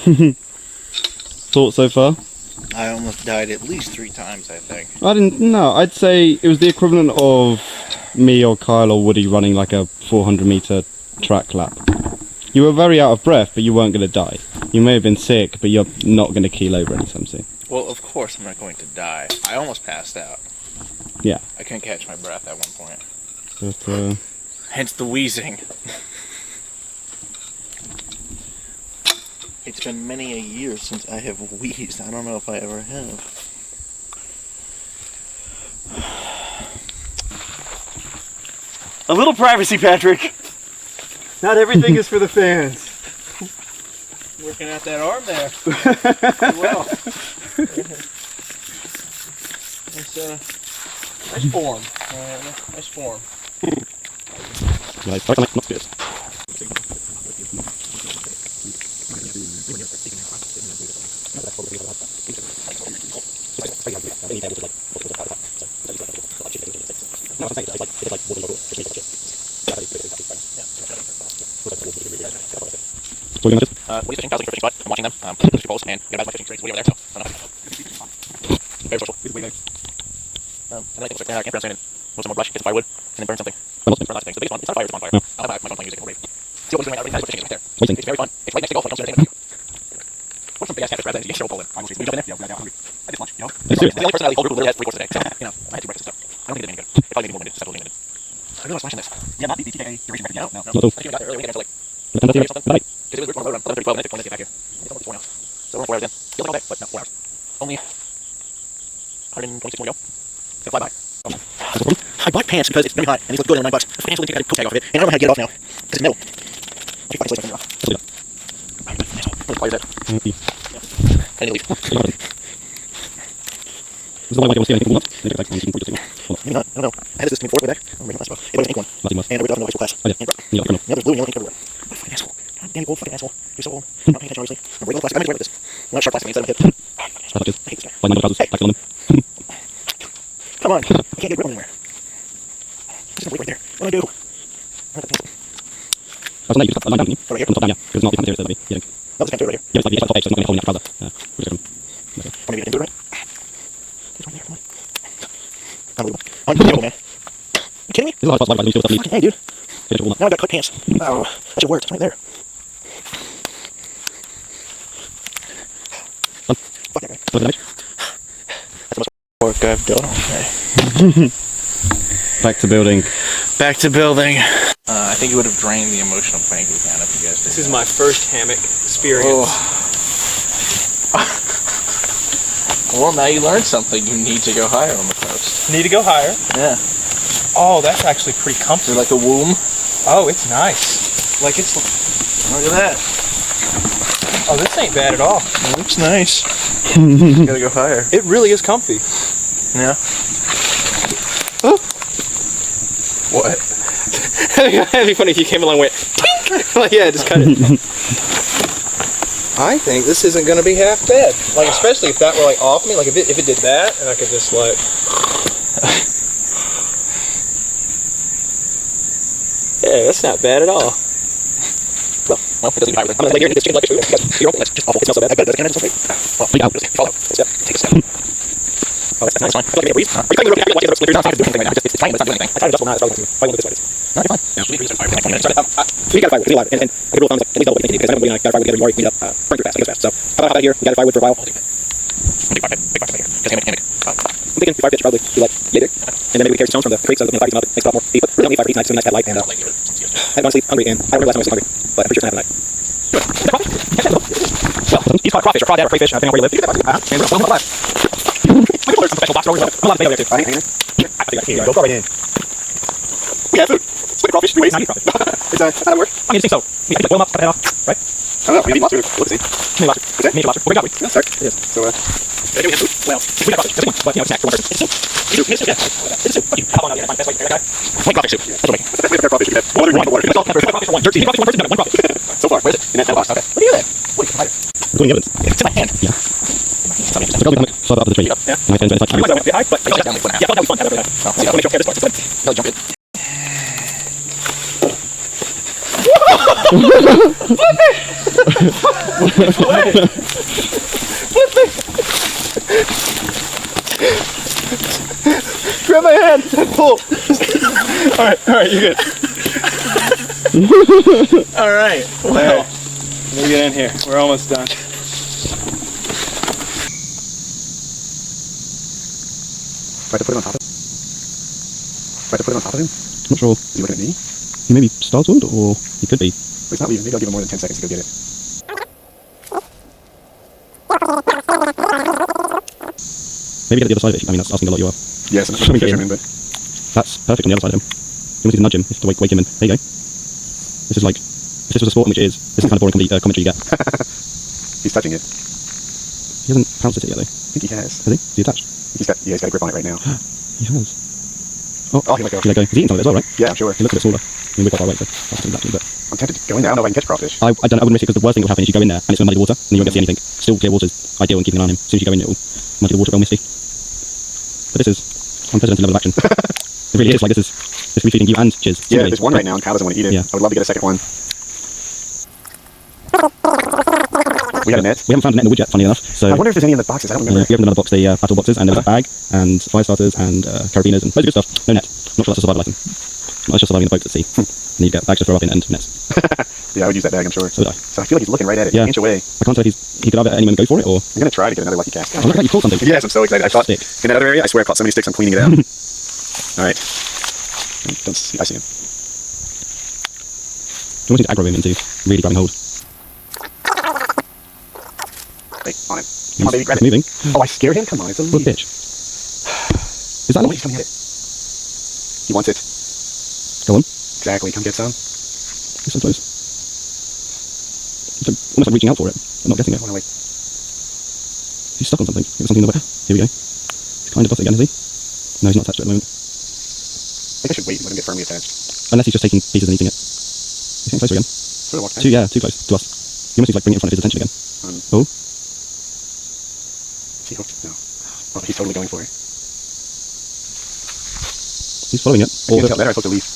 Thoughts so far? I almost died at least 3 times, I think. I didn't know. I'd say it was the equivalent of me or Kyle or Woody running like a 400-meter track lap. You were very out of breath, but you weren't going to die. You may have been sick, but you're not going to keel over anytime soon. Well, of course I'm not going to die. I almost passed out. Yeah. I couldn't catch my breath at one point. But, Hence the wheezing. It's been many a year since I have wheezed. I don't know if I ever have. A little privacy, Patrick. Not everything is for the fans. Working out that arm there. Well. It's nice form. Nice form. Woody's fishing, Kyle's looking for fishing spot. I'm watching them. There's 2 poles, and we got my fishing experience Woody over there, so I don't know. Very social. And then I think we'll camp around soon and move some more brush, get some firewood, and then burn something. Burn lots of things. The biggest one, it's not a fire, it's a bonfire. I'll have my phone playing music and we'll rave. See what Woody's doing right now, fishing is right there. It's very fun. It's right next to golf, and I'm entertainment. What's some big ass catfish rather than you get several pole in? Will you jump in there? Yeah, I'm hungry. I did lunch, you know? It's the only person out of the whole group who literally has 3 courses a day, so, you know, I had 2 breakfasts and stuff. I don't think it did any good. It probably made me more minutes, just have to limited. I really was flashing this. Yeah, not the PKA duration record. No. I think we got there early. We got there like something. Because it was around 11:30, 12 minutes, 4 minutes to get back here. It's almost 4 hours. So we're 4 hours in. Feels like all day, but no, 4 hours. Only 126 more to go. It's gonna fly by. I bought pants because it's very hot and these look good and $9. I financially think I got a coat tag off of it, and I don't know how to get it off now because it's metal. If I can slip it off. Why is that? I need to leave. This is the only way I can see anything. Maybe not. I don't know. I had this to me before, way back. I don't remember last one. It was an ink one. And I ripped it off in the high school class. Oh, yeah. Now there's blue and yellow ink everywhere. What a fucking asshole. God damn you old fucking asshole. You're so old. I'm not paying attention, obviously. I'm regular plastic. I'm going to wear with this. I'm not sharp plastic instead of hip. I hate this guy. Hey. Come on. I can't get grip on anywhere. There's no weight right there. What do I do? I don't have the pencil. Oh, right here? No, this is pen right here. Yeah, it's like the top page, so it's not going to hold me out or maybe I didn't do it right. It's right there, come on. Unbelievable. Unbelievable, man. You kidding me? Fucking hey, dude. Now I got cut pants. Oh, that should work. It's right there. Fuck that guy. That's the most work I've done all day. Back to building. Back to building. I think it would have drained the emotional bank we had if you guys did. This is my first hammock experience. Well, now you learned something. You need to go higher on the coast. Need to go higher. Yeah. Oh, that's actually pretty comfy. Is it like a womb? Oh, it's nice. Like it's. Look at that. Oh, this ain't bad at all. It looks nice. You gotta go higher. It really is comfy. Yeah. What? It'd be funny if you came along and went, tink! Like, yeah, just cut it. I think this isn't going to be half bad. Like, especially if that were, like, off me. Like, if it did that, and I could just, like... Yeah, that's not bad at all. Well, it doesn't even higher. I'm gonna lay here and eat this chicken like food. You're open. That's just awful. It smells so bad. I bet it does. Can I just well, just fall out. Step. Take a step. Oh, that's nice. Fine. I feel like I made a breeze. Are you trying to look at it? You're not trying to do anything right now. It's fine, but it's not doing anything. I tried to adjust now. It's probably going to fine with this way. No, you're fine. Yeah, we freeze in fire for like 20 minutes. We got a firewood. And I could rule of thumb like at least double what they need because I don't believe I got a firewood together. We already burn through fast. It goes fast. So how about out here? We got a firewood for a while. Big fire pit right here. Just hammock. I'm thinking fire pit should probably be like yay big. And then maybe we carry stones from the creek so the fire can up. Makes a lot more heat. But really don't need fire for heat tonight. So nice to have light. And I'm honestly hungry and I don't remember last time I was hungry. But I'm pretty sure it's gonna happen tonight. Well, you call it crawfish or crawdad or crayfish, depending on where you live. And we're well, some special box roll. A lot of mayo there too. I think go right in. We have food. Split crawfish, 3 ways. Not eat crawfish. That's how it works. I mean, I think so. We have to boil them up, cut the head off, right? I don't know. We have lobster. Let's see. Mini lobster. What's that? Mini lobster. Well, we got we. Yeah, start. It is. So, we have food. Well, we got crawfish. That's a big one. But, you know, it's snack for one person. It's soup. It's soup. Yeah. It's soup. Fuck you. How long are you going to find the best way to prepare that guy? White crawfish soup. That's what we make. That's the best way to prepare crawfish. You have water. That's all pepper. White crawfish for one. Dirt. One crawfish, one crawfish. So far. Where is it? In that box. Okay. What do you do there? What do you hide it? Doing evidence. It's in my hand. Yeah. So go up to the tree. Yeah. My friend's like, I went a bit high, but I got down before now. Yeah, I thought that was fun. I want to make sure I this part. I'll jump in. Grab my hand and pull. Alright, you're good. Alright, well, let me get in here. We're almost done. Try to put it on top of him. Try to put it on top of him. Not sure. Is he looking at me? He may be startled, or he could be. Well, he's not leaving. Maybe I'll give him more than 10 seconds to go get it. Maybe get the other side of it. I mean, that's asking a lot. You are. Yes, I'm not a fisherman, but That's perfect on the other side of him. You want to nudge him, if to wake him in. There you go. This is like, if this was a sport, which it is, this is the kind of boring commentary you get. he's touching it. He hasn't pounced at it yet, though. I think he has. Has he? Is he attached? He's got a grip on it right now. He has. Oh, he let go. He let go. He's eating some of it as well, right? Yeah, I'm sure. He looks a bit smaller. I mean, we're quite far away, so that's exactly, but I'm tempted to go in there. I don't know if I can catch crawfish. I wouldn't risk it, because the worst thing that will happen is you go in there and it's going to muddy the water, and you won't get to see anything. Still, clear water's ideal in keeping an eye on him. As soon as you go in, it will muddy the water real misty. But this is unprecedented level of action. It really is. Like, this could be feeding you and Chiz. Yeah, there's one right now, and Kyle doesn't want to eat it. Yeah. I would love to get a second one. We had a net. We haven't found a net in the wood yet, funny enough. So I wonder if there's any in the boxes. I don't remember. we opened another box, the battle boxes, and there was a bag, and Firestarters, and carabiners, and loads of good stuff. No net. Not sure that's a survival item. That's just surviving the boats at sea. And you get bags to throw up in and nets. Yeah, I would use that bag, I'm sure. So would I. So I feel like he's looking right at it, Yeah. an inch away. I can't tell if he could either at any moment go for it, or... I'm going to try to get another lucky cast. Oh, look at that, you caught something. Yes, I'm so excited. I caught Stick. in that other area. I swear I caught so many sticks. I'm cleaning it out. All right. Don't see. I see him. You want to aggro him into really grabbing hold. Wait, on him. Come on, baby, grab He's it. moving. Oh, I scared him? Come on, it's a What lead. bitch. Is that Oh, a he's coming at it. He wants it. Go on. Exactly. Come get some. He's so close. He's almost like reaching out for it, but not getting it. I want to wait. He's stuck on something. It was something in the way. Here we go. He's kind of got it again, is he? No, he's not attached to it at the moment. I think I should wait and let him get firmly attached. Unless he's just taking pieces and eating it. He's getting closer again. Sort of walk Too close to us. He almost needs to like bring it in front of his attention again. Oh, Is he hooked? No. Oh, he's totally going for it. he's following it. I can't tell. Better, I hooked a leaf.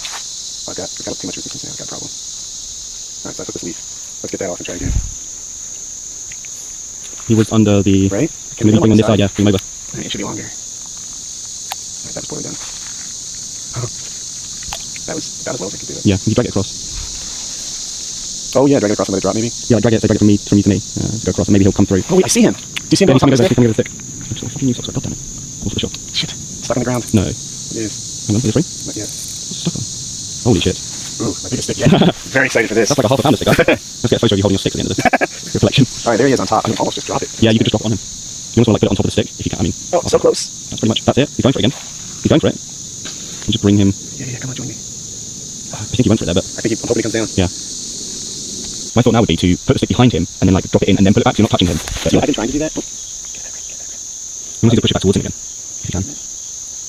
Oh, I've got too much resistance now. I've got a problem. All right, so I hooked this leaf. Let's get that off and try again. He was under the... Right? Can we bring on this side? Yeah, bring him over. All right, it should be longer. All right, that was poorly done. Oh. That was about as well as I could do it. Yeah, you drag it across. Oh yeah, drag it across and let it drop maybe? Yeah, like drag it from me to me. Go across, and maybe he'll come through. Oh wait, I see him. Do you see him? Yeah, he's on coming top over of the the stick. stick? He's coming over the stick. Actually, fucking use socks, God damn it. Oh, for sure. Shit. Stuck on the ground. No. It is. Hang on, is it free? Not yet. What's it stuck on? Holy shit. Ooh, my biggest stick yet. Very excited for this. That's like a half a pound of stick, guys. Let's get a photo of you holding your stick at the end of this. Your collection. Alright, there he is on top. I can almost just drop it. Yeah, you could just drop it on him. You almost want to like put it on top of the stick, if you can. I mean, Oh, so close. that's pretty much, that's it. He's going for it again. He's going for it. You just bring him. Yeah, come on, join me. I think he went for it there, but I'm hoping he comes down. yeah. My thought now would be to put the stick behind him and then like drop it in and then pull it back so you're not touching him. But Yeah, yeah, I've been trying to do that. Oh, you want to push it back towards him again. If you can. I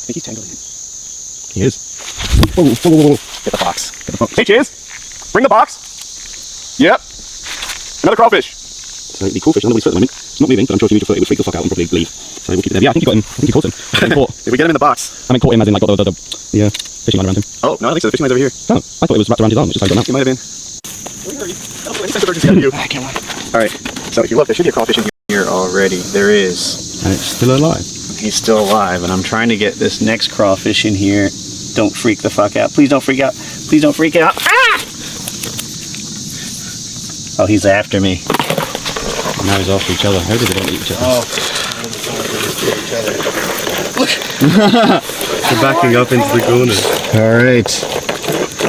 think he's tangled in. He is. Whoa, whoa, whoa, whoa. Get the box. Get the box. Hey, Chiz! Bring the box! Yep. Another crawfish. So the crawfish is under his foot at the moment. It's not moving, but I'm sure if you moved your foot, it would freak the fuck out and probably leave. So we'll keep it there. Yeah, I think you got him. I think you caught him. I think caught. Did we get him in the box? I mean, caught him as in like got the fishing line around him. Oh, no, I think so. The fishing line's over here. No, I thought it was wrapped around his arm, which is how he got It might have been. I can't wait. Alright, so if you look, there should be a crawfish in here already. There is. And it's still alive. He's still alive, and I'm trying to get this next crawfish in here. Don't freak the fuck out. Please don't freak out. Please don't freak out. Ah! Oh, he's after me. Now he's after each other. How did they don't eat each other? They're backing up into the corner. All right.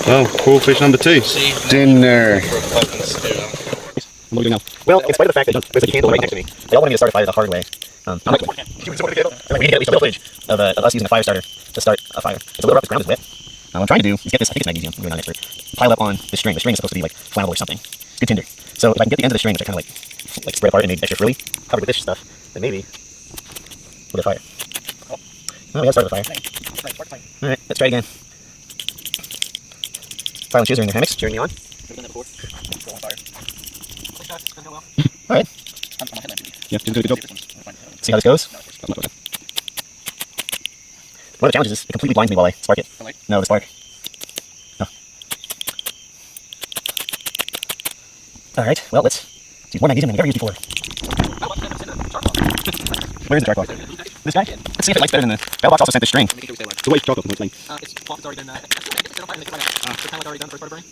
Oh, crawfish number 2. Dinner. What are we doing now? Well, in spite of the fact that there's a candle right next to me, they all wanted me to start a fire the hard way. I'm like, we need to get at least a little footage of us using a Firestarter to start a fire. It's a little rough, the ground is wet. What I'm trying to do is get this, I think it's magnesium, I'm really not an expert, pile up on the string. The string is supposed to be like flammable or something. Good tinder. So if I can get the end of the string, which are kind of like spread apart and made extra frilly, covered with this stuff, then maybe we'll get fire. Oh, we gotta start with fire. Alright, let's try again. Kyle and Chiz are in their hammocks, cheering me on. Alright. Yeah, he's doing a good job. See how this goes? That's not good. One of the challenges is it completely blinds me while I spark it. No, the spark. Oh. Alright, well, let's He's more magnesium than we've ever used before. Where is the charcoal? This guy? Let's see if it lights better than the bell box. Also sent the string. So wait, chocolate from It's it's already been. It's already done for burning.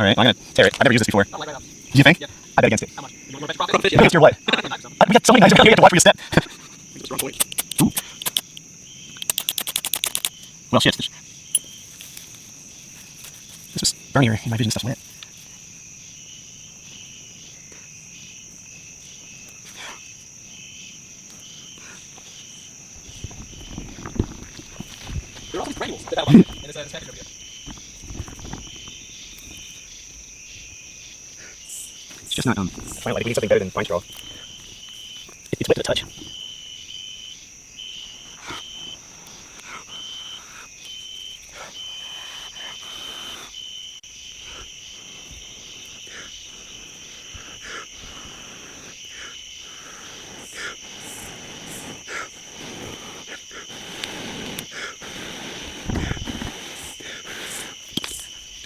All right, I'm gonna tear it. I've never used this before. I'll light right up. Do you think? Yep. I bet against it. How much? You want to bet profit? Against your what? We got so many knives. You have to watch for your step. Ooh. Well, shit. This was burnier. My vision stuff's lit. There are all these granules that have in this package over here. It's just not finally, we need something better than pine straw. It's wet to the touch.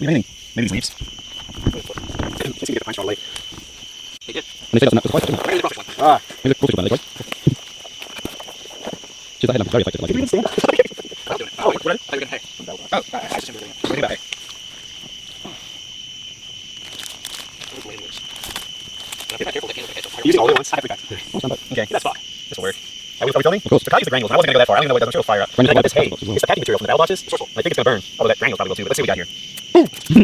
Anything? Maybe these leaves. Let's see if we get the pine straw light. They did. And they say that's not quite. Where's the crawfish one? Ah. Maybe the crawfish one, right? Just that headlamp is very effective. Did we even stand? I'm doing it. Oh, what? I thought you were going to hay. Oh, I just assumed you were doing it. What do you think about it? Those lasers. Be careful, they can't catch on fire. Using all the ones? I forgot. Okay, That's fine. this will work. Are we filming? Of course. But I use the granules. I wasn't gonna go that far. I don't even know what it does. I'm sure it'll fire up. Granules And I got this are hay. like as well. It's the packing material from the battle boxes. And I think it's gonna burn. Although that granule's probably will too. But let's see what we got here.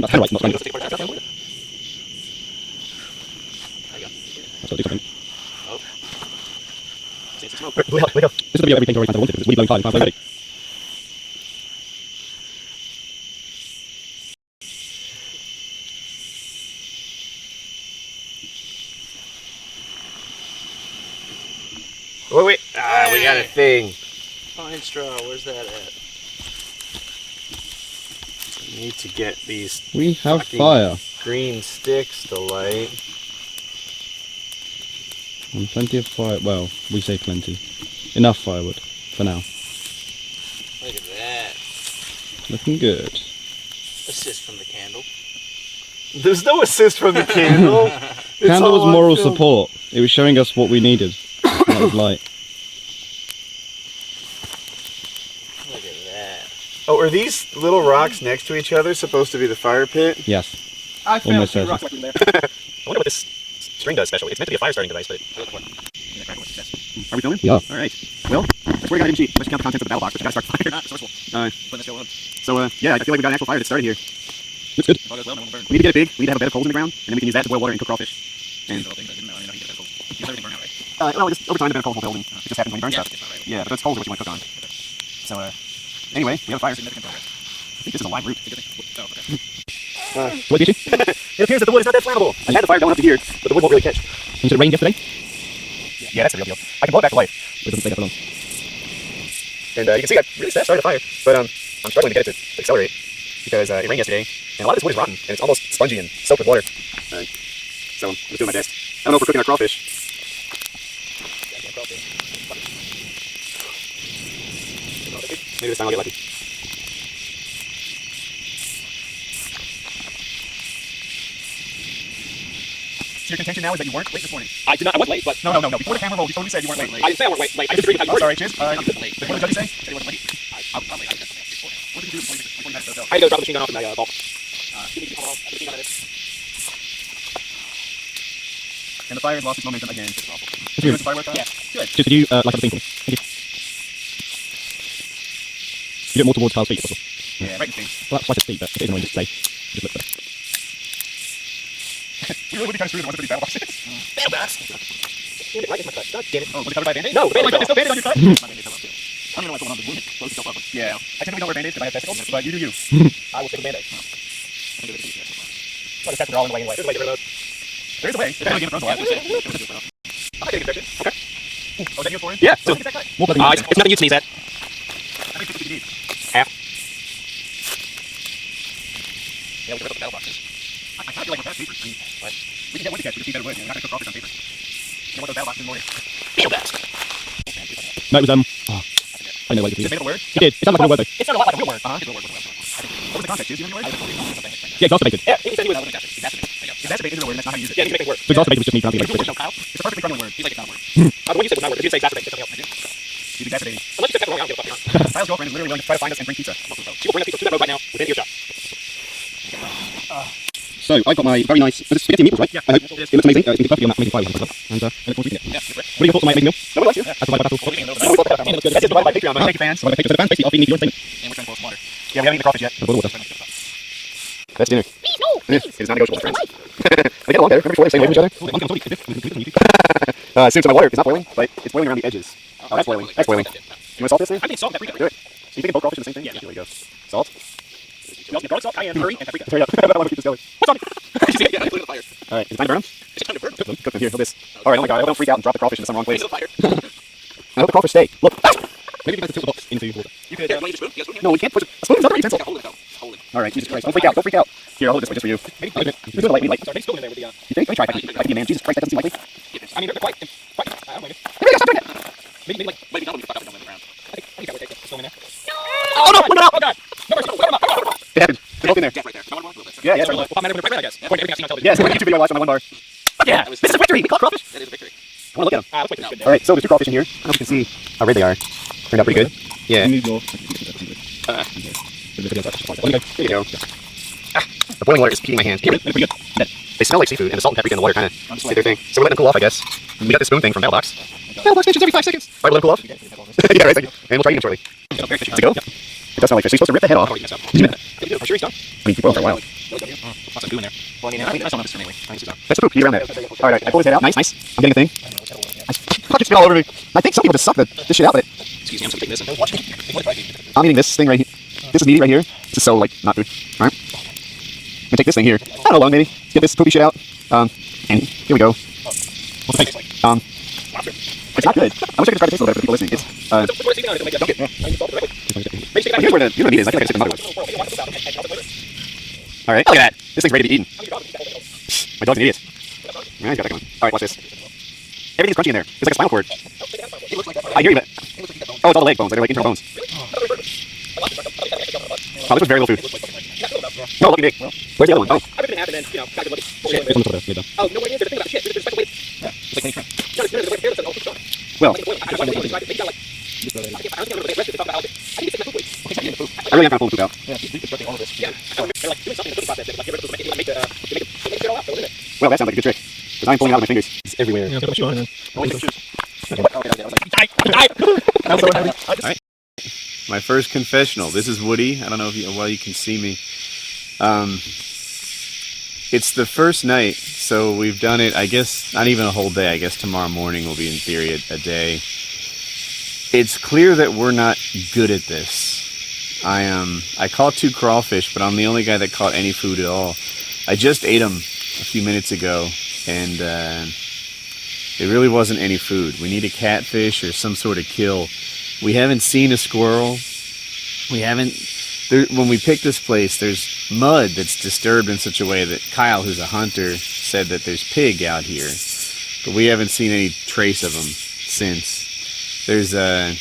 That's headlight, not granules. Let's take a picture of that. There you go. Let's go do something. Oh. See some smoke. Wait up. This is the video everything already I wanted because it's really blowing fire and fire already. Wait. Ah, we got a thing. Pine straw, where's that at? We need to get these We have fucking fire. green sticks to light. And plenty of fire. Well, we say plenty. Enough firewood for now. Look at that. Looking good. Assist from the candle. There's no assist from the candle. It's Candle was all on moral film. support. It was showing us what we needed. That was light. Look at that. Oh, are these little rocks next to each other supposed to be the fire pit? Yes. I found Almost two certain. rocks like in there. I wonder what this string does special. It's meant to be a fire starting device, but. Are we filming? Yeah. All right. Well, that's where I got hidden sheet. Let's count the contents of the battle box, but you gotta start fire. Not resourceful. So, yeah, I feel like we got an actual fire that started here. Looks good. If all goes well, no one will burn. We need to get it big. We need to have a bed of coals in the ground, and then we can use that to boil water and cook crawfish. And Little things I didn't know. I didn't know you get that cold. You everything burn out, right? well, just over time, the bed of coals will build, and it just happens when you burn Yeah, stuff. it's not right. Yeah, but those coals are what you want to cook on. So, anyway, we have a fire. Significant progress. I think this is a live root. Oh, okay. What did you? It appears that the wood is not that flammable. I had the fire going up to here, but the wood won't really catch. And it rained yesterday? Yeah, that's the real deal. I can blow it back to life. It doesn't stay that for long. And you can see I really started a fire, but I'm struggling to get it to accelerate because it rained yesterday, and a lot of this wood is rotten, and it's almost spongy and soaked with water. So I'm just doing my best. I don't know if we're cooking our crawfish. Maybe this time I'll get lucky. So your contention now is that you weren't late this morning? I did not. I was late, but No. Before the camera rolled, you totally said you weren't late. I didn't say I wasn't late. I disagree with how you I'm sorry, worded it. Chiz. I'm late. What did the judges say? Said he wasn't late. I was late. I was definitely late before. What did you do in 20 minutes ago? I had to go drop the machine gun off in my vault. Give me the machine gun at it. And the fire has lost its momentum again. That's You good. the firework on? Yeah. Good. Just could you light up the thing for me? Thank you. You get more towards Kyle's feet, if possible. Yeah, right in the face. Well, that's quite a steep, but if it is annoying, just stay. Just look better. We really would be kind of screwed if it wasn't for these battle boxes. Battle box. Damn it, right in my cut. God damn it. Oh, was it covered by a band-aid? No, the Oh my band-aid God, fell there's still off. band-aids on your cut? My band-aid fell off, too. I don't even know what's going on with the wound. It closed itself up. Yeah. I typically don't wear band-aids because I have testicles, but you do you. I will take a band-aid. Well, the tests are all in the way anyway. There's a way to get rid of those. There is a way. It's kind of Game of Thrones a lot. I'm not getting infection. Okay. Oh, is that you for it? Yeah. So, get that cut. More blood than It's nothing you'd sneeze at. I think 50 PPDs. Half. Yeah, we can rip up the battle boxes. I kind of feel like we're past paper. I mean, what? We can get wood to catch. We just need better wood. We're not going to cook crawfish on paper. You don't want those battle boxes in the morning. Field desk. No, it was, oh, I know what it Is it is. made of a word? It did. It sounded like a real word, though. It sounded a lot like a real word. Uh-huh. It's a real word. What was the context? Do you remember? Yeah, exacerbated. Yeah, he said he was. Exacerbate isn't a word, and that's not how you use it. Yeah, he's making words. So exacerbated was just me pronouncing it like No, Kyle. It's a perfectly friendly word. He's like, it's not a word. The one you said was not a word. If you say exacerbate, it's something else. He's exacerbating. Unless you said that wrong, I don't give a fuck. Kyle's girlfriend is literally going to try to find us and bring pizza. She will bring us pizza to that road right now within earshot. So I got my very nice spaghetti meatballs, right? Yeah. I hope it looks amazing. It's perfectly on that amazing fire we have, and I look forward to eating it. Yeah, What are your thoughts on my amazing meal? nobody likes you. As provided by Battle. That's just provided by Patreon. Thank you, fans. So the fans basically offering me your entertainment. And we're trying to pull some water. Yeah, we haven't eaten the crawfish yet. And boil water. That's dinner. It is not negotiable, friends. They get along better. Remember before they stay away from each other? As soon as my water is not boiling, but it's boiling around the edges. Oh, that's boiling. That's boiling. You want to salt this then? I think salt and paprika. Do it. So you thinking both crawfish are the same thing? Yeah. Here we go. Salt. We also get garlic salt, cayenne, curry, and paprika. Hurry up. I want to keep this going. What's on it? Yeah, I put it in the fire. All right. Is it time to burn them? It's time to burn. Cook them here. Hold this. All right. Oh my god. I hope I don't freak out and drop the crawfish into some wrong place. Into the fire. I hope the crawfish stay. Look. Maybe you guys tilt the box into water. You could, want to use a spoon? You got a spoon? No, we can't push it. A spoon's not a utensil. Hold it, though. Hold it. All right. Jesus Christ. Don't freak out. Don't freak out. Here, I'll hold this way just for you. Maybe We're doing a light. We light. Sorry, maybe spoon in there with the, You think? Let me try. If I can be a man. Jesus Christ. That doesn't seem likely. I mean, they're quite, I don't know. Here we go. Stop doing it. Maybe like, maybe not when you fuck up and don't land around. I think that would take it. Spoon in there. Oh no! Put it out. Oh god! No, no, It happened. They're both in there. Death right there. No, one more, a little bit. Yeah, yeah. Well, pop matter with a right, I guess. Point everything I've seen on television. Yes. YouTube video I watched on my one bar. Fuck yeah! This is victory. We caught crawfish. That is a victory. I want to look at them. Let's wait for this good. All right. So there's two crawfish in here. I don't know if you can see how red they are. Turned out pretty good. Yeah. You need your. There you go. The boiling water is peeing my hands. Pretty good. They smell like seafood, and the salt and paprika in the water kind of did their thing. So we're letting them cool off, I guess. We got this spoon thing from Mailbox. Mailbox stations every 5 seconds. All right, we'll let them cool off. Yeah, right. Thank you. And we'll try eating them shortly. To go? It does smell like fish. So you're supposed to rip the head off. Did you do it? I'm sure he's done. I mean, keep boiling for a while. Lots of goo in there. Well, I mean, I think that's not this anyway. I think it's done. That's the poop. Eat around there. All right, I pull his head out. Nice, nice. I'm getting a thing. Fuck, it's all over me. I think some people just suck this shit out, but Excuse me, I'm taking this and watch it. I'm eating this thing right here. This is meaty right here. This is so, like, not food. All right. I'm gonna take this thing here. I don't know how long, maybe. Let's get this poopy shit out. And here we go. It's not good. I wish I could try to taste a little better for people listening. It's, What is he doing? It'll make it dunk it. but here's where the meat is. I think I can stick another one. All right, look at that. This thing's ready to be eaten. My dog's an idiot. Yeah, he's got that going. All right, watch this. Everything's crunchy in there. It's like a spinal cord. I hear you, but... Oh, it's all the leg bones. They're like internal bones. Oh, this was very little food. No, look big. Where's the other one? Oh. I ripped it in half and then, you know, got good It's on the top of it. Oh, no, what it is, there's a thing about shit. There's a special weight. It's like any shrimp. No, there's a weight here that says, oh, it's done. Well, I really am trying to pull the poop out. Well, that sounds like a good trick. Because I'm pulling it out with my fingers. It's everywhere. Alright. My first confessional. This is Woody. I don't know if you can see me. It's the first night, so we've done it, I guess, not even a whole day. I guess tomorrow morning will be, in theory, a day. It's clear that we're not good at this. I caught 2 crawfish, but I'm the only guy that caught any food at all. I just ate them a few minutes ago, and it really wasn't any food. We need a catfish or some sort of kill. We haven't seen a squirrel. We haven't... when we picked this place, there's mud that's disturbed in such a way that Kyle, who's a hunter, said that there's pig out here. But we haven't seen any trace of them since. There's I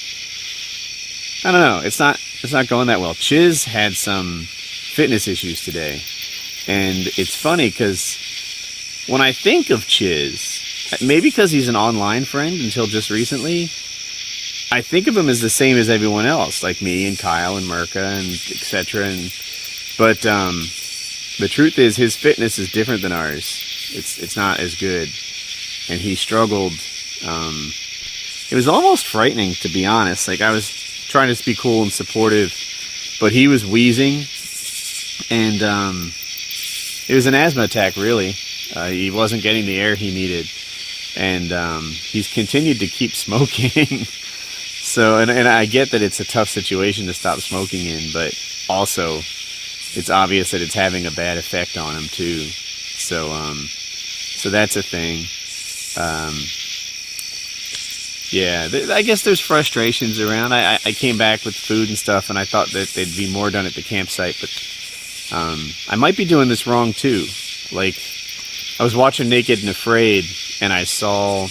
don't know. It's not going that well. Chiz had some fitness issues today. And it's funny because when I think of Chiz, maybe because he's an online friend until just recently, I think of him as the same as everyone else, like me and Kyle and Merca and etc. But the truth is, his fitness is different than ours. It's not as good, and he struggled. It was almost frightening, to be honest. Like, I was trying to be cool and supportive, but he was wheezing, and it was an asthma attack, really. He wasn't getting the air he needed, and he's continued to keep smoking. So, and I get that it's a tough situation to stop smoking in, but also it's obvious that it's having a bad effect on him too. So that's a thing. Yeah, I guess there's frustrations around. I came back with food and stuff, and I thought that there'd be more done at the campsite, but I might be doing this wrong too. Like, I was watching Naked and Afraid, and I saw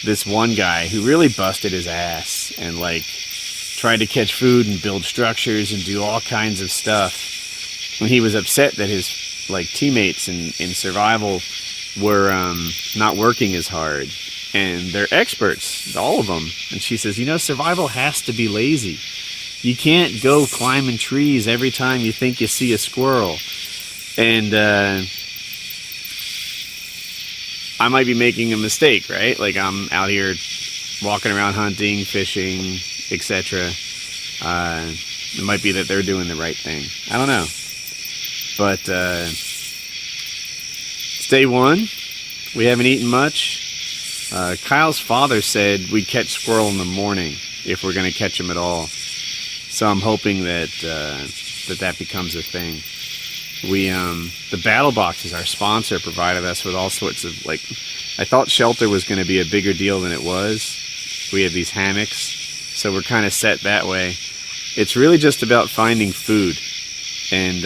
this one guy who really busted his ass and, like, tried to catch food and build structures and do all kinds of stuff. And he was upset that his teammates in survival were not working as hard. And they're experts, all of them. And she says, survival has to be lazy. You can't go climbing trees every time you think you see a squirrel. And I might be making a mistake, right? Like, I'm out here walking around hunting, fishing, etc. It might be that they're doing the right thing. I don't know. But it's day one. We haven't eaten much. Kyle's father said we'd catch squirrel in the morning if we're going to catch them at all. So I'm hoping that that becomes a thing. The Battle Boxes, our sponsor, provided us with all sorts of, I thought shelter was going to be a bigger deal than it was. We have these hammocks, so we're kind of set that way. It's really just about finding food. And,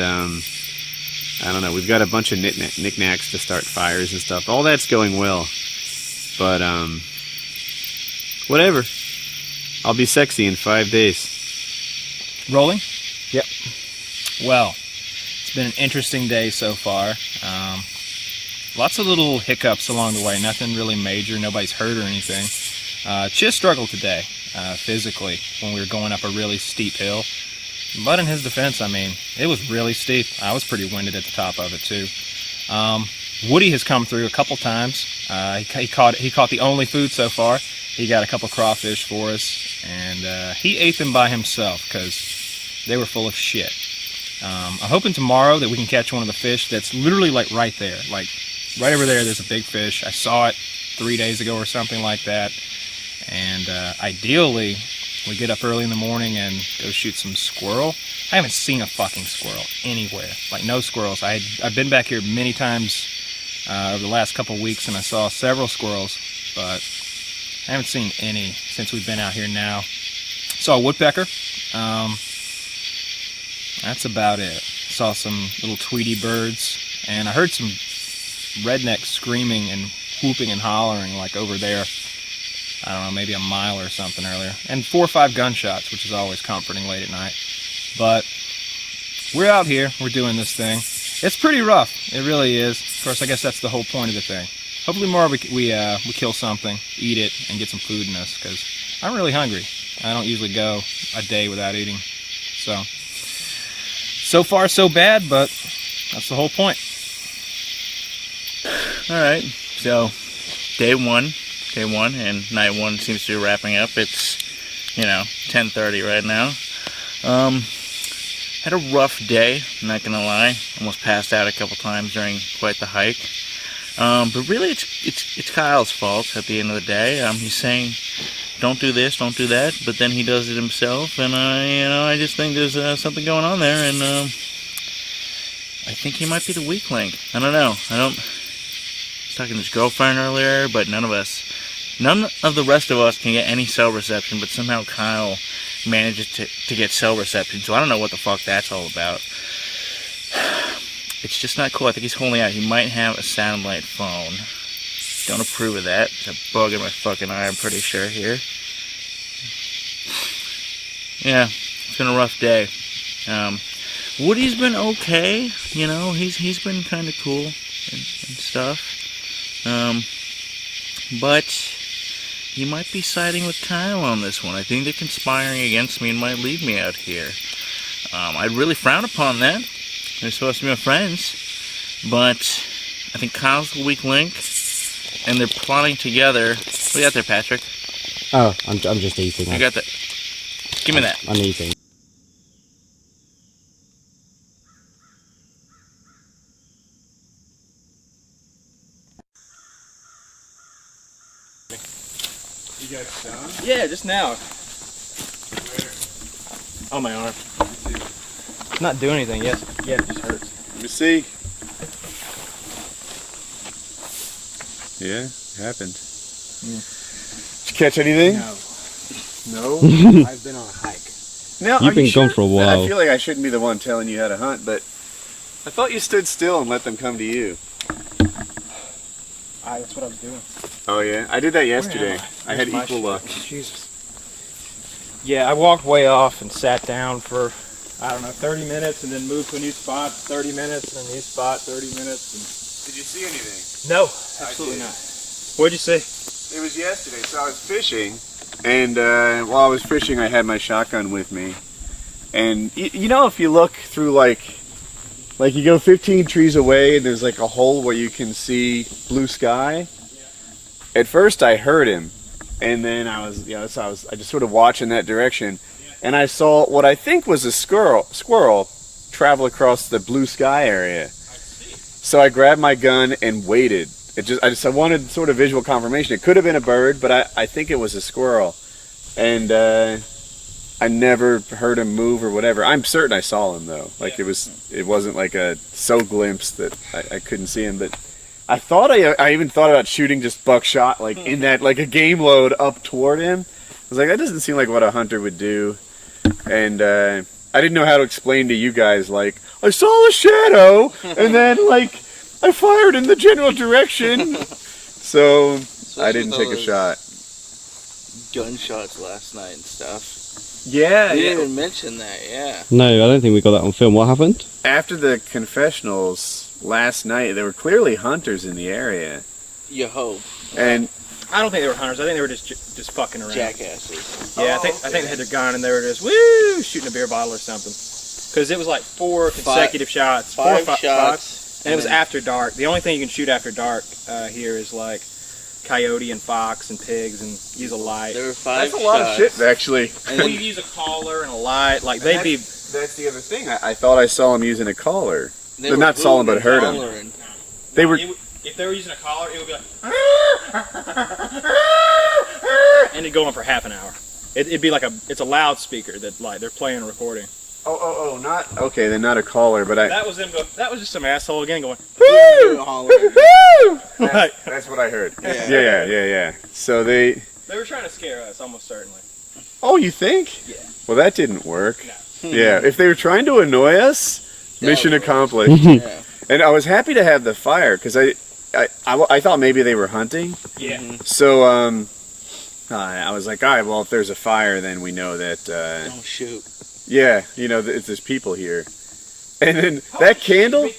I don't know, we've got a bunch of knickknacks to start fires and stuff. All that's going well. But, whatever. I'll be sexy in 5 days. Rolling? Yep. Well, it's been an interesting day so far. Lots of little hiccups along the way. Nothing really major. Nobody's hurt or anything. Chiz struggled today, physically, when we were going up a really steep hill. But in his defense, I mean, it was really steep. I was pretty winded at the top of it, too. Woody has come through a couple times. He caught the only food so far. He got a couple crawfish for us, and he ate them by himself because they were full of shit. I'm hoping tomorrow that we can catch one of the fish that's literally right there. Right over there, there's a big fish. I saw it 3 days ago or something like that. And ideally, we get up early in the morning and go shoot some squirrel. I haven't seen a fucking squirrel anywhere. No squirrels. I've been back here many times over the last couple weeks, and I saw several squirrels, but I haven't seen any since we've been out here now. Saw a woodpecker. That's about it. Saw some little Tweety birds, and I heard some rednecks screaming and whooping and hollering over there. I don't know, maybe a mile or something earlier. And 4 or 5 gunshots, which is always comforting late at night. But we're out here. We're doing this thing. It's pretty rough. It really is. Of course, I guess that's the whole point of the thing. Hopefully tomorrow we kill something, eat it, and get some food in us, because I'm really hungry. I don't usually go a day without eating. So far so bad, but that's the whole point. Alright, so day one, and night one seems to be wrapping up. It's, 10:30 right now. Had a rough day, I'm not gonna lie. Almost passed out a couple times during quite the hike. But really, it's Kyle's fault at the end of the day. He's saying, don't do this, don't do that, but then he does it himself, and I just think there's something going on there, and I think he might be the weak link. I don't know. I was talking to his girlfriend earlier, but none of the rest of us can get any cell reception, but somehow Kyle manages to get cell reception, so I don't know what the fuck that's all about. It's just not cool. I think he's holding out. He might have a satellite phone. Don't approve of that. It's a bug in my fucking eye, I'm pretty sure here. Yeah, it's been a rough day. Woody's been okay. He's been kind of cool and stuff. But he might be siding with Kyle on this one. I think they're conspiring against me and might leave me out here. I'd really frown upon that. They're supposed to be my friends. But I think Kyle's the weak link, and they're plotting together. What do you got there, Patrick? Oh, I'm just eating. I got that. Give me that. I'm eating. You got some? Yeah, just now. On my arm. It's not doing anything. Yes, yeah, it just hurts. Let me see. Yeah, happened. Yeah. Did you catch anything? No, I've been on a hike. Now, You've been gone for a while. I feel like I shouldn't be the one telling you how to hunt, but I thought you stood still and let them come to you. That's what I was doing. Oh yeah, I did that yesterday. I had Where's my equal luck. Jesus. Yeah, I walked way off and sat down for, I don't know, 30 minutes and then moved to a new spot, 30 minutes, and a new spot, 30 minutes. And... Did you see anything? No, absolutely not. What'd you see? It was yesterday, so I was fishing, and while I was fishing, I had my shotgun with me. And you know, if you look through like you go 15 trees away, and there's like a hole where you can see blue sky. At first, I heard him, and then I was just sort of watching that direction, and I saw what I think was a squirrel travel across the blue sky area. So I grabbed my gun and waited. I wanted sort of visual confirmation. It could have been a bird, but I think it was a squirrel. And I never heard him move or whatever. I'm certain I saw him though. Like it wasn't like a glimpse that I couldn't see him. But I thought I even thought about shooting just buckshot like in that like a game load up toward him. I was like, that doesn't seem like what a hunter would do. And I didn't know how to explain to you guys like I saw a shadow and then like I fired in the general direction. So I didn't take a shot. Gunshots last night and stuff. Yeah, You didn't even mention that, yeah. No, I don't think we got that on film. What happened? After the confessionals last night, there were clearly hunters in the area. You hope. And I don't think they were hunters. I think they were just fucking around. Jackasses. Yeah, I think they had their gun and they were just woo shooting a beer bottle or something. Because it was like 4 consecutive shots. 4 or 5 shots. And it was after dark. The only thing you can shoot after dark here is like coyote and fox and pigs and use a light. There were 5 that's a lot of shit, actually. And then you use a collar and a light. Like they'd be. That's the other thing. I thought I saw him using a collar. They're not saw him, but heard him. They were. If they were using a collar, it would be like. And it'd go on for half an hour. It'd be like it's a loudspeaker that like they're playing a recording. Oh, not okay. Then not a collar, but That was them. That was just some asshole again going. That's what I heard. Yeah. So they were trying to scare us, almost certainly. Oh, you think? Yeah. Well, that didn't work. No. Yeah. If they were trying to annoy us, mission accomplished. Yeah. And I was happy to have the fire because I thought maybe they were hunting. Yeah. So I was like, all right, well, if there's a fire, then we know that. Don't shoot. Yeah, there's people here. And then that candle.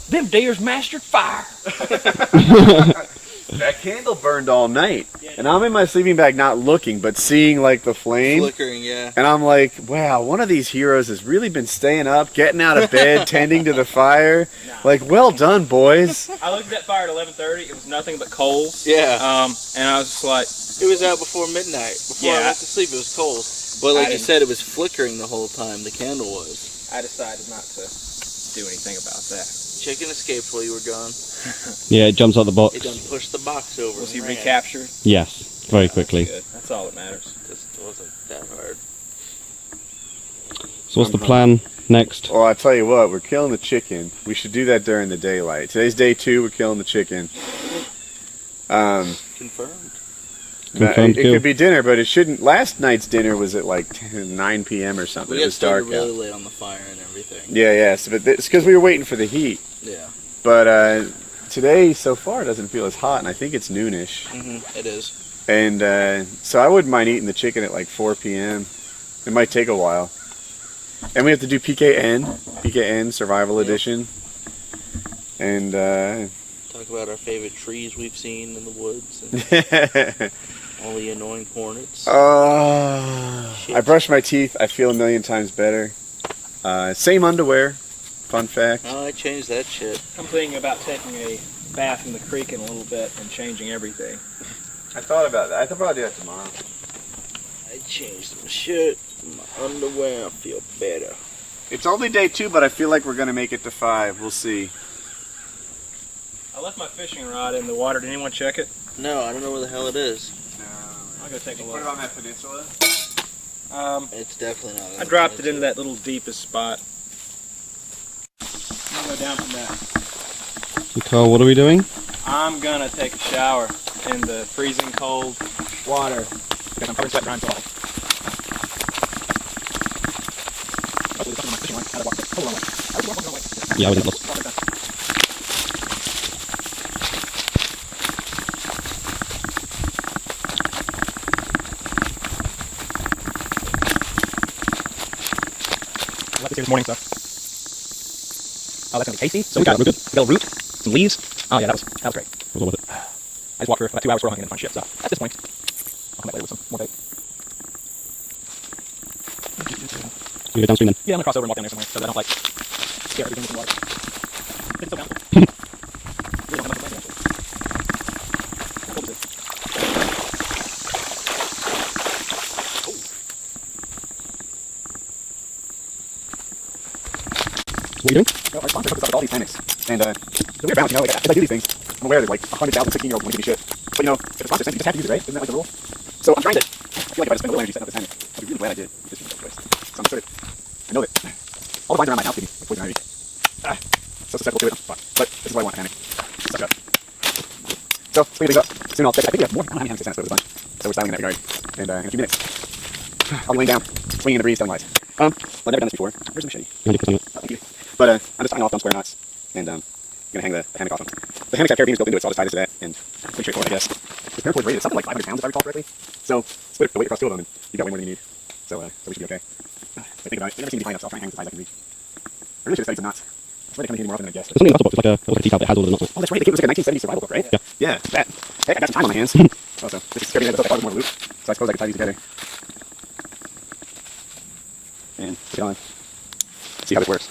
Them deers mastered fire. That candle burned all night. And I'm in my sleeping bag not looking, but seeing like the flame. Flickering, yeah. And I'm like, wow, one of these heroes has really been staying up, getting out of bed, tending to the fire. Like, well done, boys. I looked at that fire at 11:30. It was nothing but coals. Yeah. And I was just like, it was out before midnight. Before I went to sleep, it was cold. But like you said, it was flickering the whole time. The candle was. I decided not to do anything about that. Chicken escaped while you were gone. Yeah, it jumps out the box. It done pushed the box over. Was he recaptured? Yes, very quickly. That's all that matters. Just wasn't that hard. So what's the plan next? Well, I tell you what, we're killing the chicken. We should do that during the daylight. Today's day 2. We're killing the chicken. Confirmed. Confirmed it kill. could be dinner, but it shouldn't. Last night's dinner was at like 9 p.m. or something. We It was dark started really out. late on the fire and everything. Yeah. So, but it's because we were waiting for the heat. Yeah. But today, so far, doesn't feel as hot, and I think it's noonish. It is. And so I wouldn't mind eating the chicken at like 4 p.m. It might take a while. And we have to do PKN Survival Edition. And Talk about our favorite trees we've seen in the woods. And all the annoying hornets. I brush my teeth. I feel a million times better. Same underwear. Fun fact. Oh, I changed that shit. I'm thinking about taking a bath in the creek in a little bit and changing everything. I thought about that. I thought I'll do that tomorrow. I changed my shirt, my underwear. I feel better. It's only day 2, but I feel like we're gonna make it to 5. We'll see. I left my fishing rod in the water. Did anyone check it? No, I don't know where the hell it is. I'll go take a look. Put it on that peninsula. It's definitely not. I dropped it into that little deepest spot. I'm gonna go down from that. Carl, what are we doing? I'm gonna take a shower in the freezing cold water because I'm covered in sweat drying salt. Yeah, I was lost. here this morning, so. Oh, that's gonna be tasty. So we got a little root, some leaves. Oh yeah, that was great. What was all worth it? I just walked for about 2 hours squirrel hunting and fun shit, so that's disappointing. I'll come back later with some more bait. You go downstream then. Yeah, I'm gonna cross over and walk down there somewhere so that I don't like scare everything with the water. It's still down. Really don't have much land, actually. How cold is it? What are you doing? Well, our sponsor hooks us up with all these hammocks. And it's a weird balance, you know, like, as I do these things, I'm aware there's like 100,000 16-year-olds wanting to give me shit. But you know, if the sponsor says you just have to use it, right? Isn't that like the rule? So I'm trying to, I feel like if I just spend a little energy setting up this hammock, I'd be really glad I did. This is the place. So I'm sort of, I know that all the vines around my house give me like poison ivy. So susceptible to it. Fuck. But this is what I want, a hammock. Suck up. So, speeding things up. Soon I'll check. I think we have more. I don't know how many hammocks they sent us, but it was a bunch. So we're styling in that regard. And in a few minutes, I'll be laying down, swinging in the breeze, telling lies. I've never done this before. Where's the machete? Yeah, you put it. Thank you. But I'm just tying off dumb square knots, and I'm gonna hang the hammock off them. The hammocks have carabiners built into it, so I'll just tie this to that, and pretty straightforward, I guess. The paracord weight is something like 500 pounds, if I recall correctly. So split the weight across 2 of them, and you've got way more than you need. So we should be okay. But think about it. They never seem to be high enough, so I'll try and hang as high as I can reach. I really should have studied some knots. I'm ready to come in here more often than I guessed. There's something in the box. It's like a teacup that has all the knots. Oh, that's right. It was like a 1970s survival book, right? Yeah. Yeah, that. Heck, I got some time on my hands. Also, this is carabiner that built like more loop, so I suppose I could tie these together. And put it on. See how this works.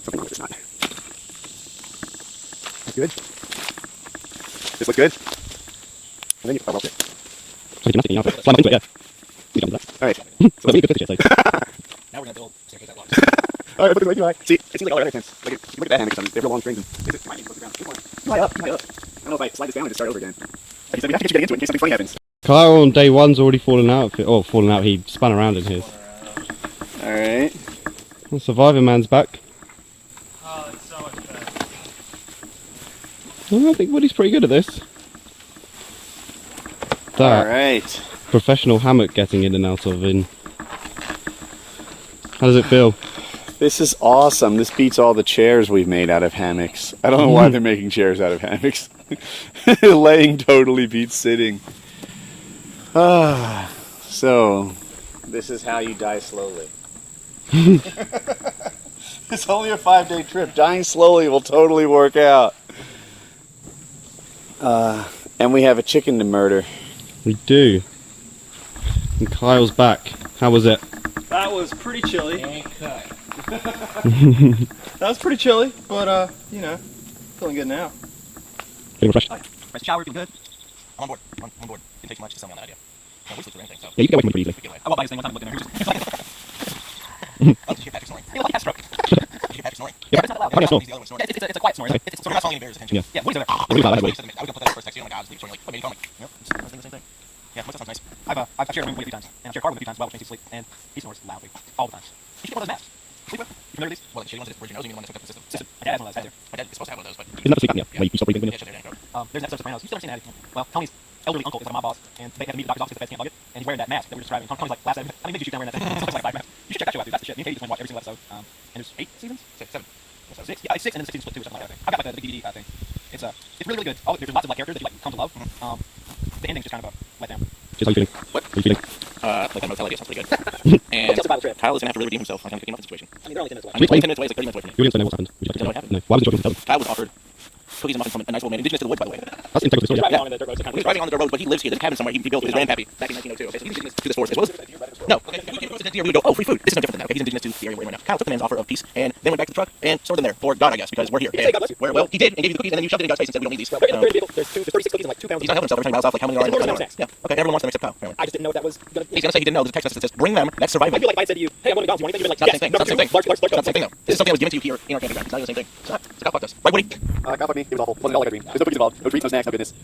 Something wrong with this knot. That's good. This looks good. And then you can it. So gymnastic, you know, slime up into it, yeah. You can do that. Alright. So we need good fidget, so. Now we're gonna build staircase that blocks. Alright, look at the way. See, it seems like all the other tents. Like, if you look at that hammock, they have real long strings, and it might be close to the ground. You high up, you high up. I don't know if I slide this down and just start over again. Like he said, we have to get you getting into it in case something funny happens. Kyle on day one's already fallen out of it. Oh, fallen out. He spun around in his. Alright. Well, Survivor Man's back. Oh, it's so much better. Well, I think Woody's pretty good at this. That Alright. professional hammock getting in and out of in. How does it feel? This is awesome. This beats all the chairs we've made out of hammocks. I don't know why they're making chairs out of hammocks. Laying totally beats sitting. So, this is how you die slowly. It's only a 5-day trip. Dying slowly will totally work out. And we have a chicken to murder. We do. And Kyle's back. How was it? That was pretty chilly. That was pretty chilly, but you know, feeling good now. Feeling refreshed? Rest shower, feeling good. I'm on board. I'm on board. Didn't take too much to sell me on that idea. No, we sleep through anything, so. Yeah, you can get away from it pretty easily. I walked by this thing one time looking at her. Oh, did you hear Patrick snoring? He had stroke. Did you hear Patrick snoring? Yeah, it's not loud. how do you snore? The other one snoring. It's a quiet snore. Okay. It's sort of not calling any bears' attention. Yeah. Yeah, Woody's over there. Yeah, Woody's loud, I was gonna put that first text to you. Oh my god, sleep snoring. Like, what made you call me? Yep, it's the same thing. Yeah, that sounds nice. I've shared a room with Woody a few times, and I've shared a car with him a few times while we're changing sleep, and he snores loudly all the time. You should get one of those masks. Sleep with. You familiar with these? Well, the shitty ones that where's your nose? You mean the one that's hooked up to the system? My dad has one of those. My dad is supposed to have one of those, but Isn't that for sleep apnea? Where you stop breathing when yeah, there's an episode of Sopranos. You've never seen that. Well, Tony's elderly uncle is like a mob boss, and they have to meet the doctor's office because the feds can't lug it, and he's wearing that mask that we were describing. Tony's like, last time, how many did you shoot down wearing that thing? It's like 5 masks. You should check that show out, dude. That's the shit. Me and Katie just went and watched every single episode. And there's 8 seasons? 7. 6? Yeah, it's 6, and then the 6 season split 2 or something like that. I think. I've got like the big DVD thing. It's really, really good. There's lots of like characters that you like come to love. The ending's just kind of a letdown. Just how you feeling? What? How you feeling? Like that motel idea sounds pretty good. And Kyle is gonna have to really redeem himself on kind of kicking up the situation. I mean, they're only 10 minutes away. I mean, 10 minutes away is like 30 minutes away from You didn't say no, what's happened? Would you like to know know? what happened? No. Why was you tell them? Kyle was offered cookies and muffins from a nice old man indigenous to the woods, by the way. That's integral to the story. Yeah. He's driving on the dirt road, but he lives here. There's a cabin somewhere he built with his grandpappy back in 1902. Okay, so he's indigenous to this forest as well as... No. Okay, if we came across a deer, we would go, oh, free food. This is no different than that. Okay, he's indigenous to the area we're in right now. Kyle took the man's offer of peace and then went back to the truck and stored them there for God, I guess, because we're here. Well, he did and gave you the cookies and then you shoved it in God's face and said we don't need these. There's 36 cookies and like 2 pounds. He's not helping himself. Every time he rattles off like how many are in there. Yeah. Okay, everyone wants them except Kyle. Apparently. I just didn't know if that was gonna. He's gonna say he didn't know. There's a text message that says bring them. That's surviving. I feel like if I said to you, hey, I'm going to McDonald's, you want anything? You'd be like, Not yes, the same thing. number Not the same 2, thing. large. Not the same thing though. This is something that was given to you here in our camping ground. It's not even the same thing. It's not. So Kyle fucked us. Right, Woody? Kyle fucked me. It was awful. Wasn't at all like a dream. There's no cookies involved. No treats, no snacks, no goodness.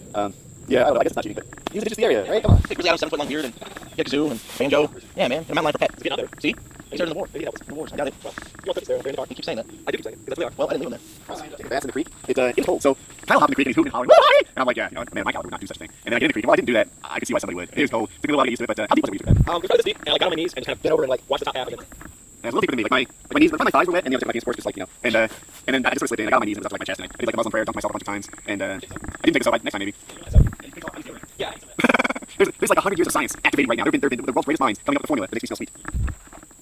Yeah, I don't know. I guess it's not cheating, but he was just the area, right? Come on. Hey, Grizzly Adams, 7 foot long beard and he had kazoo and banjo. Yeah, man. The mountain line for pet. It's getting out there. See? He started in the war. Maybe that was The wars. I doubt it. well, you want cookies there, they're in the car. He keeps saying that. I do keep saying it, because that's what we are. Well, I didn't leave him there. Taking a bath in the creek. It was cold, so Kyle hopped in the creek and he's hooting and hollering, "Why?" And I'm like, yeah, you know, man, my caliber would not do such a thing. And then I get in the creek. Well, I didn't do that. I could see why somebody would. It was cold. Took me a little while to get used to it, but how deep was it we used to that? We started this deep, and I got on my knees and just kind of bent over and like watched the top half of it. And it was a little deeper than me. Like my knees, my thighs were wet, and the other side of my pants were just like, you know. And then I just sort of slipped in. I got on my knees and it was up to like my chest, and I did like a Muslim prayer, dunked myself a bunch of times, and I didn't take it so next time maybe. Yeah. There's like 100 years of science activating right now. There have been the world's greatest minds coming up with a formula that makes me smell sweet.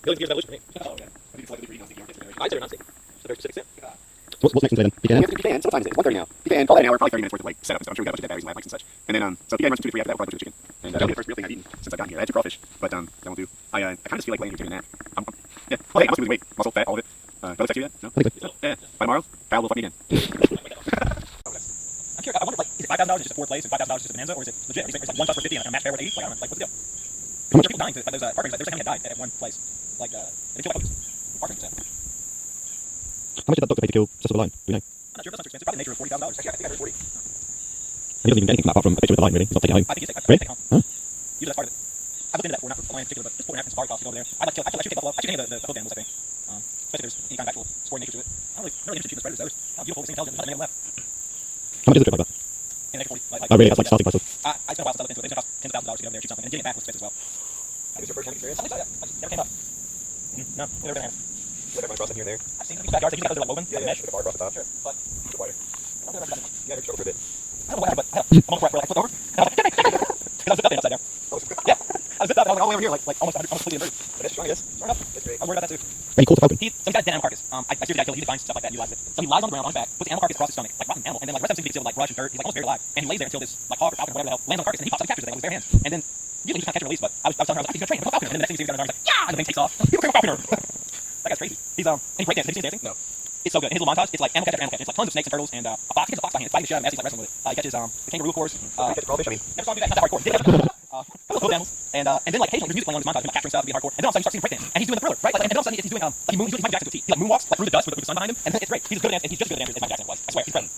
Millions of years of evolution for me. Oh, okay. I think it's like the ingredients. I'd say they're not safe. So they're specific. What's next today then? PKA? PKA, so what time is it? It's 1:30 now. PKA, all that an hour, probably 30 minutes worth of like setup and stuff. I'm sure we got a bunch of dead batteries and live mics and such. And then, so PKA runs from 2 to 3 after that. We'll probably butcher the chicken. And that'll be the first real thing I've eaten since I've gotten here. I had 2 crawfish, but that won't do. I kind of just feel like laying here taking a nap. Yeah. Well, hey, I must lose weight. Muscle, fat, all of it. Does it affect you yet? No? Yeah. By tomorrow, Kyle will fuck me again. I'm curious. I wonder, like, is it $5,000 just a 4th place and $5,000 just a bonanza, or is it legit? It's like 1 plus for 50 and like a match fair with 80. Like, I don't know. Like, what's the deal? How much are people dying to those park rangers? Like, there's a family that died at one place. Like, they feel like park rangers. How much did that doctor pay to kill just for the lion? Do we know? I'm not sure if that's too expensive. Probably the nature of $40,000. Actually, I think I heard 40. He doesn't even get anything from that apart from a picture with the lion, really. He's not taking it home. I think it's like, Really? take home. Huh? Usually that's part of it. I looked into that for not for lion in particular, but just 4 African safari costs to go over there. I should take buffalo. I should take the hook animals, I think. Especially if there's any kind of actual sporting nature to it. I'm really interested in shooting the predators. How beautiful, this intelligent. There's nothing left. How much is a trip like that? In the next 40. Oh, really? That's like starting price of... I spent a while to look into it. It's going to cost $10,000 to get over there and shoot something. And getting it back was expensive as well. I think it's your first time experience. I think so, yeah. I just never came up. No, never been here. Like everyone across up here and there. I've seen people's backyards. They usually they're like woven, like mesh. With a bar across the top. Sure, but It's wider. I don't know about that. Yeah, struggle for a bit. I don't know what happened, but I'm on the where I flipped over. And I was like, because I was zipped up in upside down. Yeah, I was zipped up and I was like all the way over here, like almost completely inverted. But that's strong, I guess. Sure enough. That's great. I was worried about that too. Any caught a falcon? So he's got a dead animal carcass. I seriously got killed. He finds stuff like that and utilizes it. So he lies on the ground on his back, puts the animal carcass across his stomach, like rotten animal, and then like the rest of him seems to be filled with like brush and dirt. He's like almost buried alive, and he lays there until this like hog or falcon or whatever the hell lands on the carcass, and he pops up and captures it like, with his bare hands. And then usually he just kind of catch and release, but I was telling her I was like, he's gonna train him, a falconer. And then the next thing you see, he's got his arms like, yeah, and the thing takes off. He's a falconer. That guy's crazy. He's and he breakdances. Have you seen his dancing? No. It's so good. His little montage, it's like animal catch after animal catch. It's like tons of snakes and turtles and a fox. He gets a fox by hand, fighting the shit out of him as he's like wrestling with it. He catches the kangaroo, of course. Catch a crawfish, I mean. Never saw him do that. Not that hardcore. Did couple of animals, and then like occasionally there's music playing on his montage, like capturing stuff, being hardcore. And then all of a sudden you start seeing breakdance, and he's doing the thriller, right? Like, and then all of a sudden he's doing like he's doing Michael Jackson to a T. He like moonwalks like through the dust with the sun behind him, and it's great. He's as good a dancer, he's just as good a dancer as Michael Jackson was. I swear, he's brilliant.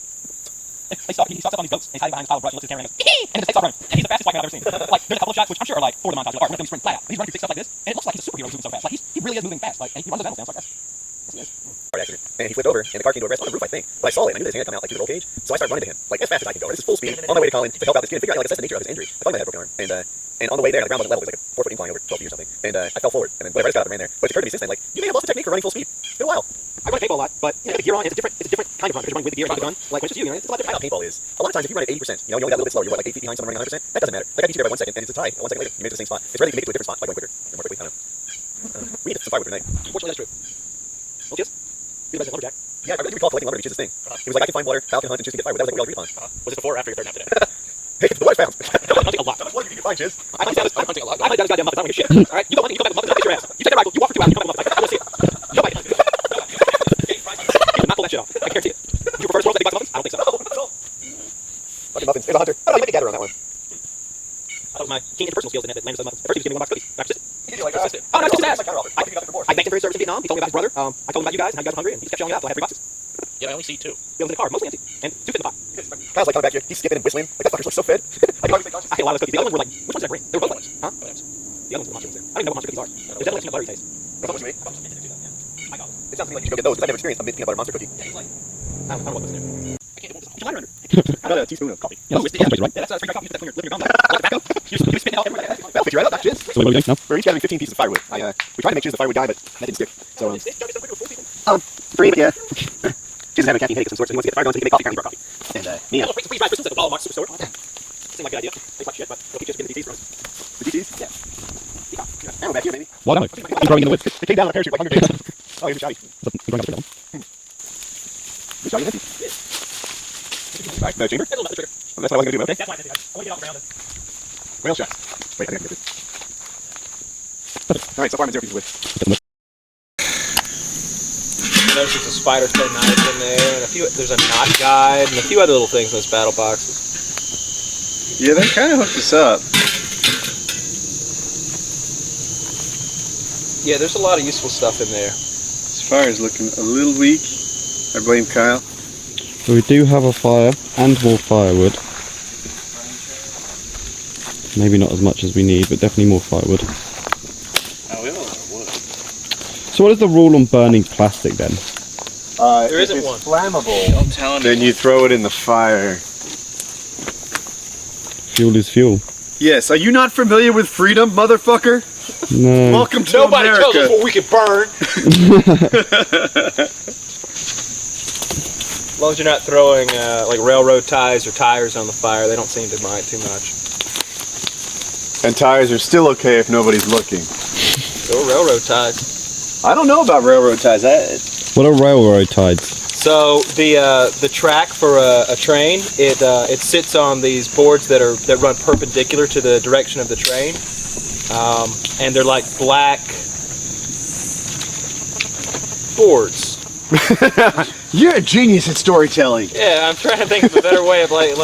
He stalks up on these goats, and he's hiding behind his pile of brush, and looks at his camera and goes, hee! And just takes off running. And he's the fastest bike I've ever seen. Like, there's a couple of shots which I'm sure are like for the montage apart. One of them he's running flat out. But he's running through thick stuff like this, and it looks like he's a superhero moving so fast. Like he really is moving fast. Like, and he runs those animals down. So like, Car accident. And he flipped over, and the car came to a rest on the roof, I think. But I saw it, and I knew that his hand had come out like through the roll cage. So I started running to him, like as fast as I could go. And this is full speed, on my way to Colin to help out this kid and figure out like assess the nature of his injury. I thought he might have a broken arm. And on the way there, the ground wasn't level. It was like a 4-foot incline over 12 feet or something. And I fell forward, and then whatever, I just got up and ran there. But it occurred to me since then, like, you may have lost the technique for running full speed. It's been a while. I run a paintball a lot, but you know, the gear on, it's a different kind of run. Because you're running with the gear and the gun. Like, when it's just you know, it's a lot different. How paintball is. A lot of times, if you run at 80%, you know, you only got a little bit slower. You're what, like 8 feet behind someone running 100%. That doesn't matter. Like I beat you there by 1 second, and it's a tie. 1 second later, you made it to the same spot. It's rare that you can make it to a different spot by going quicker and more quickly. I don't know. We need some firewood tonight. unfortunately, that's true. Well, cheers. You're the best lumberjack. Yeah, I really recall collecting lumber to choose this thing. He was like, I can find water, Falcon hunt, and choose to get firewood. That was like we all agreed upon. Was it before or after your third nap today? Hey, the water's found. I'm hunting a lot. How much water do you find, Chiz? I'm hunting a lot. I laid down this goddamn muffin. I don't give a shit. All right, you go hunting. You come back with muffins. I'll kiss your ass. You take that rifle. You walk for 2 hours. You come back with muffins. I want to see it. No bite. You will not pull that shit off. I guarantee it. Do you prefer squirrels to big box of muffins? I don't think so. Fucking muffins. There's a hunter. I don't know. You might be gather on that one. I thought my keen interpersonal skills that landed those muffins. At first he was giving me 1 box of cookies. I persisted. You do like Oh, no, it's just ass. I thanked him for his service in Vietnam. He told me about his brother. I told him about you guys and how you guys were hungry, and he just kept showing it out. So I had 3 boxes. Yeah, I only see 2. It was in the car, mostly empty, and 2 fit in the pot. Kyle's like coming back here. He's skipping and whistling. Like that fucker's like so fed. I can always like, I ate a lot of those cookies. The other ones were like, which ones did I bring? They were both ones. Huh? The other ones were the monster ones. I don't even know what monster cookies are. There's definitely some buttery taste. That's what you mean. I got it. It sounds to me like you should go get those. 'Cause I've never experienced a mint peanut butter monster cookie. Yeah, he's like, I don't know what goes in there. I can't. What's your lighter under? I got a teaspoon of coffee. Yeah, that's right. Yeah, that's spring coffee. You put that when you're living your gum. Like tobacco. You're spitting out everywhere. That'll fit you right up, Chiz. So what are we doing now? We're each gathering 15 pieces of firewood. We tried to make Chiz the firewood guy, but that didn't stick. So, free, but yeah. Chiz is having a caffeine headache of some sort, so he wants to get the fire going so he can make coffee, apparently bar coffee. And, me, Oh, freeze fried crystals at the Walmart superstore. Seemed like a good idea. Tastes like shit, but it'll keep just getting the DTs from us. the GTs? Yeah. Ammo back here, maybe. Wild ammo. He's growing in the woods. It came down on a parachute like 100 days. Oh, here's a shotty. He's growing up a tree, that one. This shotty empty. Right, no chamber? That's a little bit trigger. Well, that's what I was going to do, That's why I said I want to get off the ground. Rail shots. Wait, I think I can get this. Alright, so far I'm at 0 pieces of wood. Notice there's a spider throw knife in there, and there's a knot guide, and a few other little things in those battle boxes. Yeah, they kind of hooked us up. Yeah, there's a lot of useful stuff in there. This fire's looking a little weak. I blame Kyle. So we do have a fire and more firewood. Maybe not as much as we need, but definitely more firewood. Oh, we have a lot of wood. So what is the rule on burning plastic then? There isn't one. Flammable. I'm telling you. Then you throw it in the fire. Fuel is fuel. Yes, are you not familiar with freedom, motherfucker? No. Welcome to Nobody tells us America. what we can burn. As long as you're not throwing like railroad ties or tires on the fire, they don't seem to mind too much. And tires are still okay if nobody's looking. Or railroad ties. I don't know about railroad ties. What are railroad ties? So the track for a train, it sits on these boards that run perpendicular to the direction of the train, and they're like black boards. You're a genius at storytelling. Yeah, I'm trying to think of a better way of like.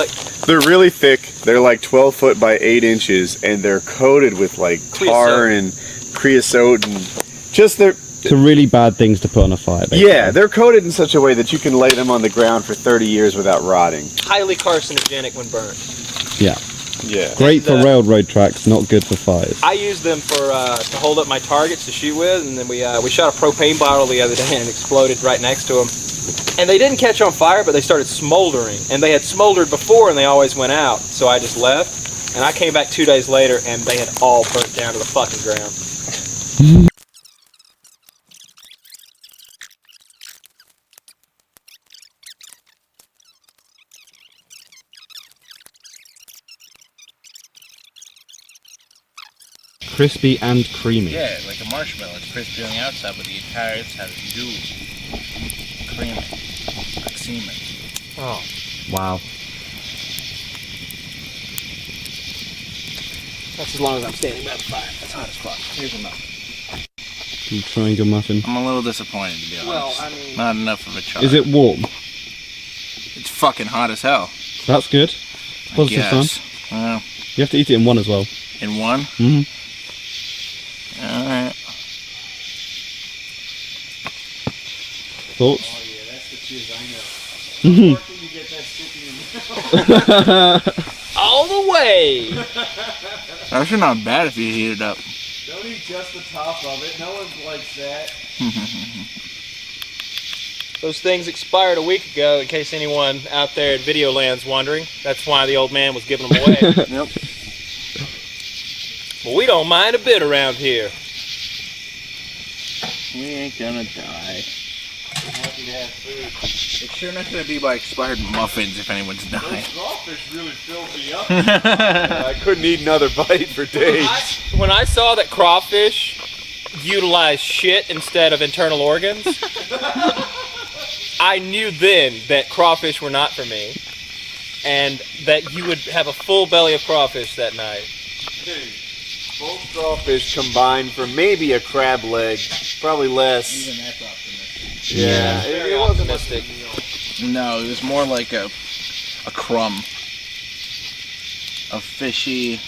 They're really thick. They're like 12 foot by 8 inches, and they're coated with like tar and creosote and just they're. So really bad things to put on a fire, basically. Yeah, they're coated in such a way that you can lay them on the ground for 30 years without rotting. Highly carcinogenic when burnt. Yeah. Yeah. Great for railroad tracks, not good for fires. I use them for to hold up my targets to shoot with, and then we shot a propane bottle the other day and it exploded right next to them. And they didn't catch on fire, but they started smoldering. And they had smoldered before and they always went out. So I just left. And I came back 2 days later and they had all burnt down to the fucking ground. Crispy and creamy. Yeah, like a marshmallow. It's crispy on the outside, but the entire inside is gooey, creamy, like semen. Oh. Wow. That's as long as I'm standing by the fire. That's hot as fuck. Here's enough. Triangle muffin. I'm a little disappointed, to be honest. Well, I mean... Not enough of a charge. Is it warm? It's fucking hot as hell. That's good. Positive sign. Well, You have to eat it in one as well. in one? Mm-hmm. Alright. Thoughts? Oh yeah, that's the chiz I know. Where can you get that sticky in all the way! That's actually not bad if you heat it up. Don't eat just the top of it. No one likes that. Those things expired a week ago, in case anyone out there at Videoland's wondering. That's why the old man was giving them away. Yep. But we don't mind a bit around here. We ain't gonna die. Happy to have food. It's sure not gonna be by expired muffins if anyone's dying. Those crawfish really filled me up. I couldn't eat another bite for days. When I saw that crawfish utilize shit instead of internal organs, I knew then that crawfish were not for me, and that you would have a full belly of crawfish that night. Dude, both crawfish combined for maybe a crab leg, probably less. Even that's optimistic. Yeah, Very it wasn't optimistic. No, it was more like a crumb. A fishy,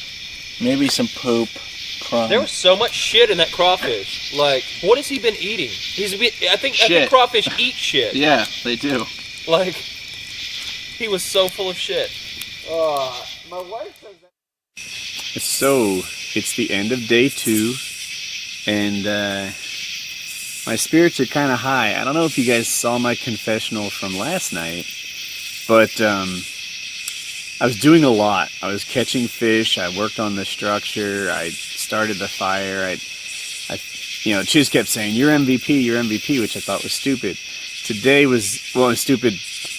maybe some poop, crumb. There was so much shit in that crawfish. Like, what has he been eating? I think crawfish eat shit. Yeah, they do. Like, he was so full of shit. My wife says that. It's the end of day 2, and my spirits are kind of high. I don't know if you guys saw my confessional from last night, but I was doing a lot. I was catching fish. I worked on the structure. I started the fire. Chiz kept saying, "You're MVP," which I thought was stupid. Today was, a stupid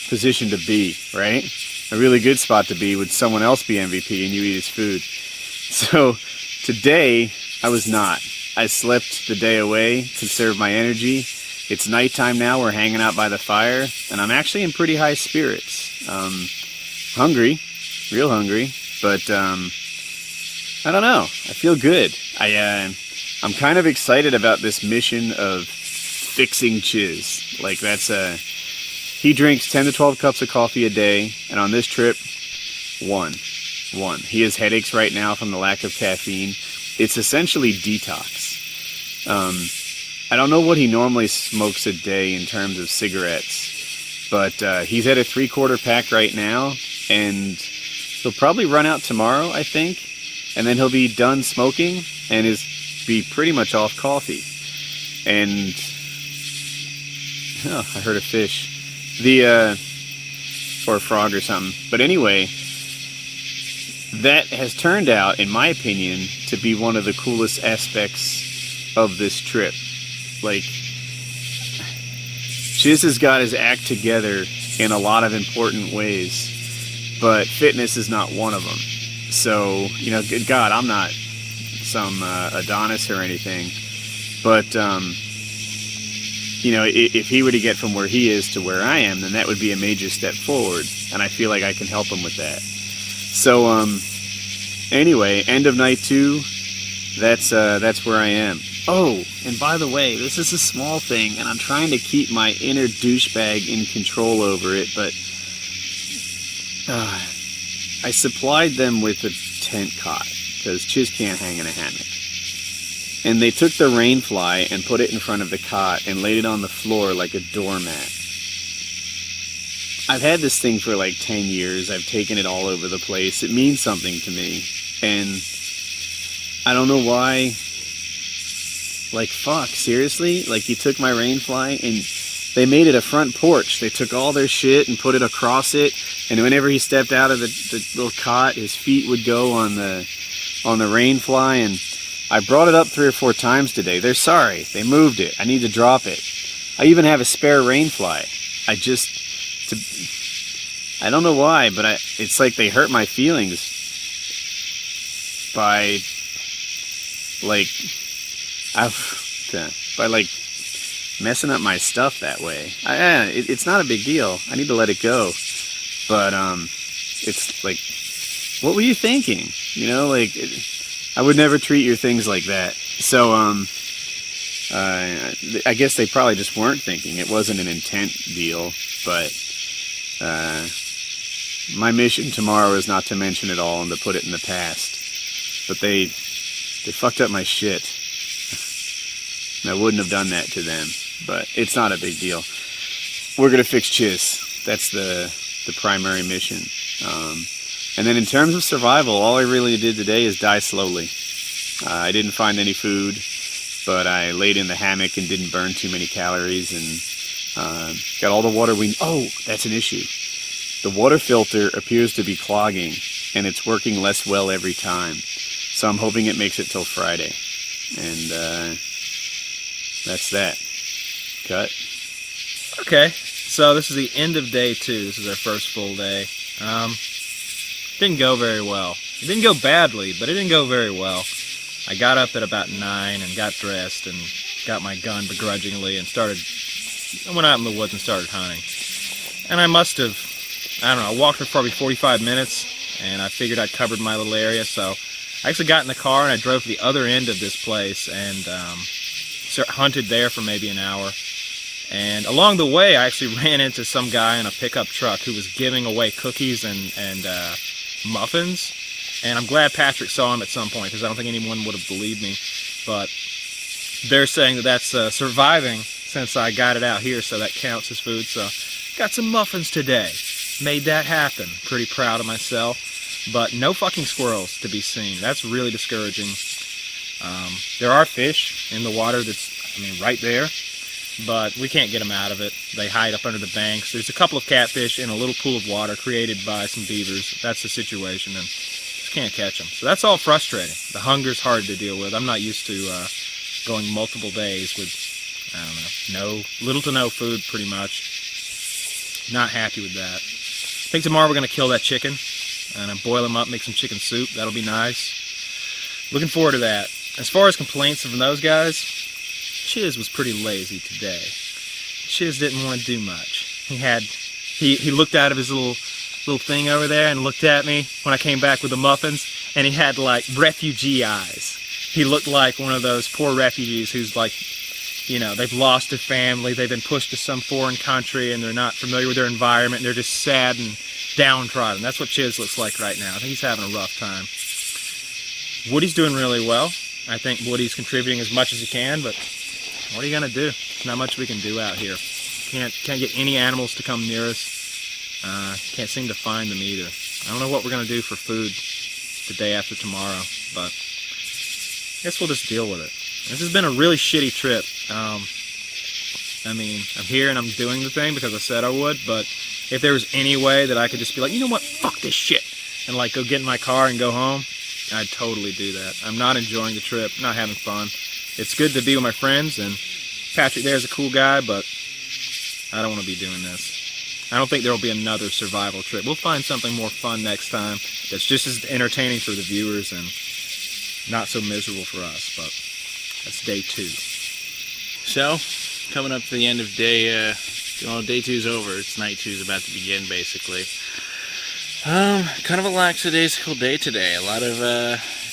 position to be, right? A really good spot to be would someone else be MVP and you eat his food. So today, I was not. I slept the day away, conserved my energy. It's nighttime now, we're hanging out by the fire, and I'm actually in pretty high spirits. Hungry, real hungry, but I don't know. I feel good. I'm kind of excited about this mission of fixing Chiz. Like, he drinks 10 to 12 cups of coffee a day, and on this trip, one. He has headaches right now from the lack of caffeine. It's essentially detox. I don't know what he normally smokes a day in terms of cigarettes, but he's at a 3/4 pack right now, and he'll probably run out tomorrow, I think, and then he'll be done smoking and be pretty much off coffee. And I heard a fish, or a frog or something. But anyway, that has turned out, in my opinion, to be one of the coolest aspects of this trip. Like, Chiz has got his act together in a lot of important ways, but fitness is not one of them. So, God, I'm not some Adonis or anything, but you know, if he were to get from where he is to where I am, then that would be a major step forward, and I feel like I can help him with that. So anyway, end of night 2. That's where I am. Oh, and by the way, this is a small thing, and I'm trying to keep my inner douchebag in control over it, but I supplied them with a tent cot, because Chiz can't hang in a hammock. And they took the rain fly and put it in front of the cot and laid it on the floor like a doormat. I've had this thing for like 10 years. I've taken it all over the place. It means something to me. And I don't know why. Like, fuck, seriously? Like, you took my rain fly and they made it a front porch. They took all their shit and put it across it. And whenever he stepped out of the little cot, his feet would go on the rain fly. And I brought it up 3 or 4 times today. They're sorry. They moved it. I need to drop it. I even have a spare rain fly. I don't know why, but it's like they hurt my feelings by messing up my stuff that way. It's not a big deal. I need to let it go. But it's like, what were you thinking? You know, like, I would never treat your things like that. So I guess they probably just weren't thinking. It wasn't an intent deal, but my mission tomorrow is not to mention it all and to put it in the past. But they fucked up my shit. And I wouldn't have done that to them, but it's not a big deal. We're gonna fix Chiz. That's the primary mission. And then in terms of survival, all I really did today is die slowly. I didn't find any food, but I laid in the hammock and didn't burn too many calories, and got all the water oh, that's an issue. The water filter appears to be clogging, and it's working less well every time. So I'm hoping it makes it till Friday. And that's that. Cut. Okay, so this is the end of day 2. This is our first full day. Didn't go very well. It didn't go badly, but it didn't go very well. I got up at about 9 and got dressed and got my gun begrudgingly and I went out in the woods and started hunting. And I must have, I don't know, I walked for probably 45 minutes and I figured I'd covered my little area, so I actually got in the car and I drove to the other end of this place and hunted there for maybe an hour. And along the way, I actually ran into some guy in a pickup truck who was giving away cookies and muffins. And I'm glad Patrick saw him at some point, because I don't think anyone would have believed me. But they're saying that that's surviving since I got it out here, so that counts as food. So got some muffins today. Made that happen. Pretty proud of myself. But no fucking squirrels to be seen. That's really discouraging. There are fish in the water that's, right there. But we can't get them out of it. They hide up under the banks. There's a couple of catfish in a little pool of water created by some beavers. That's the situation, and just can't catch them. So that's all frustrating. The hunger's hard to deal with. I'm not used to going multiple days with, little to no food, pretty much. Not happy with that. I think tomorrow we're going to kill that chicken, and boil him up, make some chicken soup. That'll be nice. Looking forward to that. As far as complaints from those guys, Chiz was pretty lazy today. Chiz didn't want to do much. He looked out of his little thing over there and looked at me when I came back with the muffins, and he had like refugee eyes. He looked like one of those poor refugees who's like, they've lost their family, they've been pushed to some foreign country, and they're not familiar with their environment, and they're just sad and downtrodden. That's what Chiz looks like right now. I think he's having a rough time. Woody's doing really well. I think Woody's contributing as much as he can, but what are you gonna do? There's not much we can do out here. Can't get any animals to come near us. Can't seem to find them either. I don't know what we're gonna do for food the day after tomorrow, but I guess we'll just deal with it. This has been a really shitty trip. I'm here and I'm doing the thing because I said I would, but if there was any way that I could just be like, you know what, fuck this shit, and like go get in my car and go home, I'd totally do that. I'm not enjoying the trip, not having fun. It's good to be with my friends, and Patrick there's a cool guy, but I don't want to be doing this. I don't think there will be another survival trip. We'll find something more fun next time that's just as entertaining for the viewers, and not so miserable for us, but that's day 2. So, coming up to the end of day 2's over. It's night 2's about to begin, basically. Kind of a lackadaisical day today. A lot of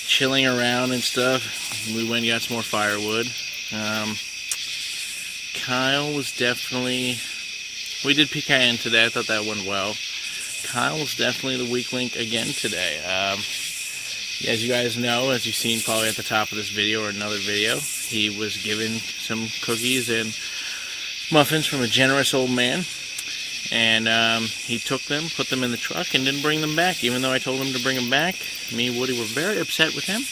chilling around and stuff. We went and got some more firewood. Kyle was definitely... We did PKA today. I thought that went well. Kyle was definitely the weak link again today. As you guys know, as you've seen probably at the top of this video or another video, he was given some cookies and muffins from a generous old man. And he took them, put them in the truck, and didn't bring them back. Even though I told him to bring them back, me and Woody were very upset with him.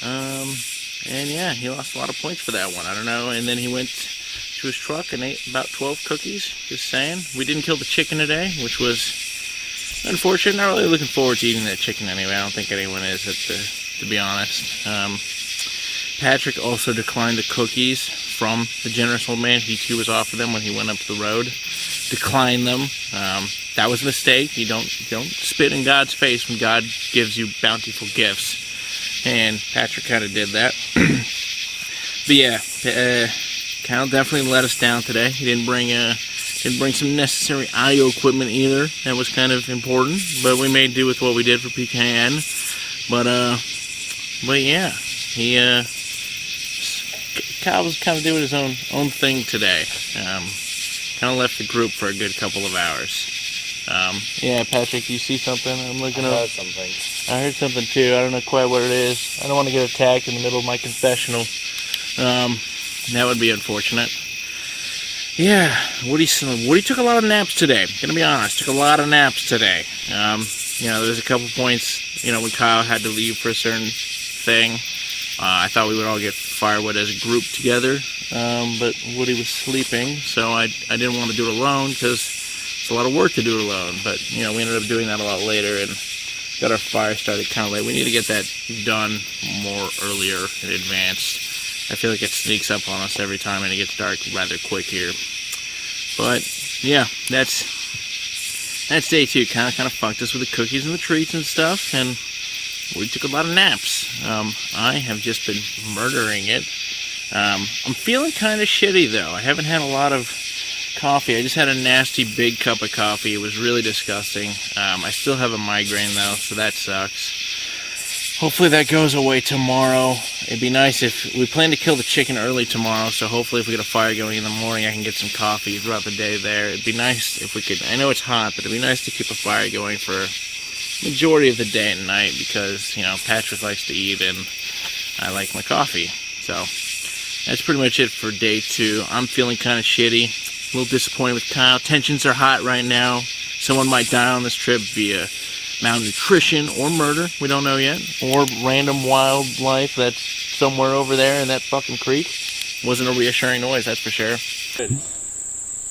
And yeah, he lost a lot of points for that one. I don't know. And then he went to his truck and ate about 12 cookies. Just saying. We didn't kill the chicken today, which was unfortunate. Not really looking forward to eating that chicken anyway. I don't think anyone is, to be honest. Patrick also declined the cookies from the generous old man. He too was offered them when he went up the road. Declined them. That was a mistake. You don't spit in God's face when God gives you bountiful gifts. And Patrick kind of did that. But yeah, Kyle definitely let us down today. He didn't bring some necessary audio equipment either. That was kind of important. But we made do with what we did for PKN. But yeah, Kyle was kind of doing his own thing today. Kind of left the group for a good couple of hours. Yeah, Patrick, you see something? I'm looking up. I heard something too. I don't know quite what it is. I don't want to get attacked in the middle of my confessional. That would be unfortunate. Yeah, Woody took a lot of naps today. Gonna be honest, took a lot of naps today. There's a couple points, when Kyle had to leave for a certain thing. I thought we would all get firewood as a group together, but Woody was sleeping, so I didn't want to do it alone because it's a lot of work to do it alone. But we ended up doing that a lot later and got our fire started kind of late. We need to get that done more earlier in advance. I feel like it sneaks up on us every time and it gets dark rather quick here. But yeah, that's day 2. Kind of fucked us with the cookies and the treats and stuff, and we took a lot of naps. I have just been murdering it. I'm feeling kind of shitty though. I haven't had a lot of coffee. I just had a nasty big cup of coffee. It was really disgusting. I still have a migraine though, so that sucks. Hopefully that goes away tomorrow. It'd be nice if we plan to kill the chicken early tomorrow, so hopefully if we get a fire going in the morning, I can get some coffee throughout the day there. It'd be nice if we could. I know it's hot, but it'd be nice to keep a fire going for majority of the day and night because, Patrick likes to eat and I like my coffee. So that's pretty much it for day 2. I'm feeling kind of shitty, a little disappointed with Kyle. Tensions are hot right now. Someone might die on this trip via malnutrition or murder, we don't know yet, or random wildlife that's somewhere over there in that fucking creek. Wasn't a reassuring noise, that's for sure. Good.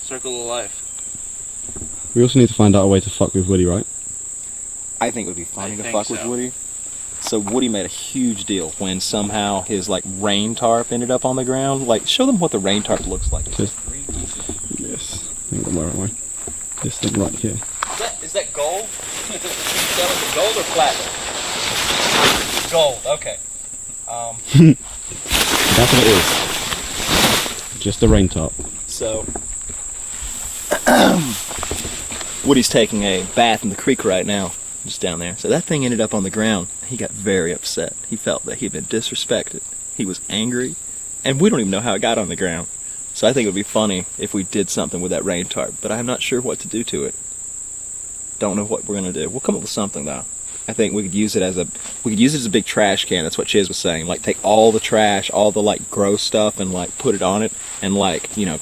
Circle of life. We also need to find out a way to fuck with Woody, right? I think it would be funny to fuck with Woody. So Woody made a huge deal when somehow his rain tarp ended up on the ground. Show them what the rain tarp looks like. Yes. I think where am I? This thing right here. Is that gold? Gold or platinum? Gold. Okay. That's what it is. Just a rain tarp. So Woody's taking a bath in the creek right now. Just down there. So that thing ended up on the ground. He got very upset. He felt that he'd been disrespected. He was angry. And we don't even know how it got on the ground. So I think it would be funny if we did something with that rain tarp. But I'm not sure what to do to it. Don't know what we're going to do. We'll come up with something, though. I think we could use it as a big trash can. That's what Chiz was saying. Take all the trash, all the gross stuff, and put it on it, and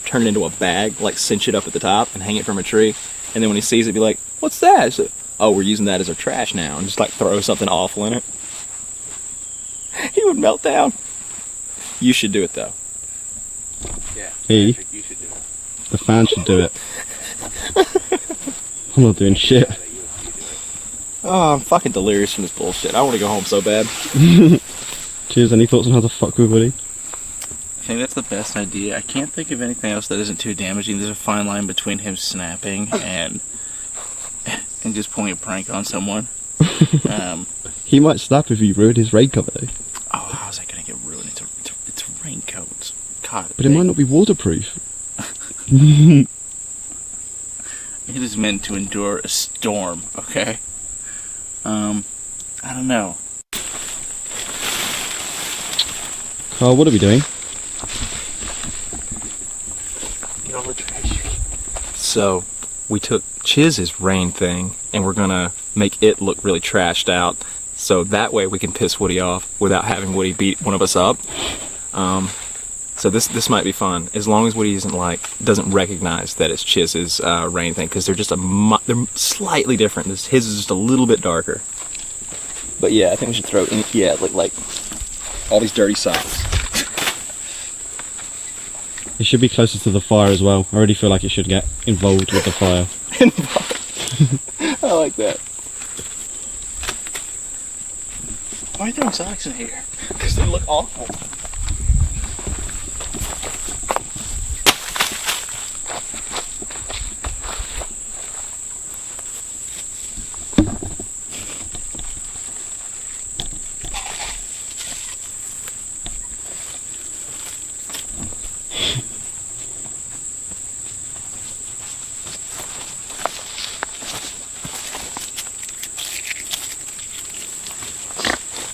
turn it into a bag, cinch it up at the top, and hang it from a tree. And then when he sees it, be like, "What's that?" So, "Oh, we're using that as our trash now," and just throw something awful in it. He would melt down. You should do it though. Yeah. He? Patrick, you should do it. The fan should do it. I'm not doing shit. Oh, I'm fucking delirious from this bullshit. I want to go home so bad. Cheers, any thoughts on how to fuck with Woody? I think that's the best idea. I can't think of anything else that isn't too damaging. There's a fine line between him snapping and just pulling a prank on someone. He might snap if you ruined his raid cover though. Oh, how's that gonna get ruined? It's a raincoat. It's cotton. But it might not be waterproof. It is meant to endure a storm, okay? I don't know. Carl, what are we doing? Get all the trash. So, we took Chiz's rain thing, and we're gonna make it look really trashed out, so that way we can piss Woody off without having Woody beat one of us up. So this might be fun, as long as Woody doesn't recognize that it's Chiz's rain thing, because they're just they're slightly different. His is just a little bit darker. But yeah, I think we should throw in, like all these dirty socks. It should be closer to the fire as well. I already feel like it should get involved with the fire. I like that. Why are you throwing socks in here? Because they look awful.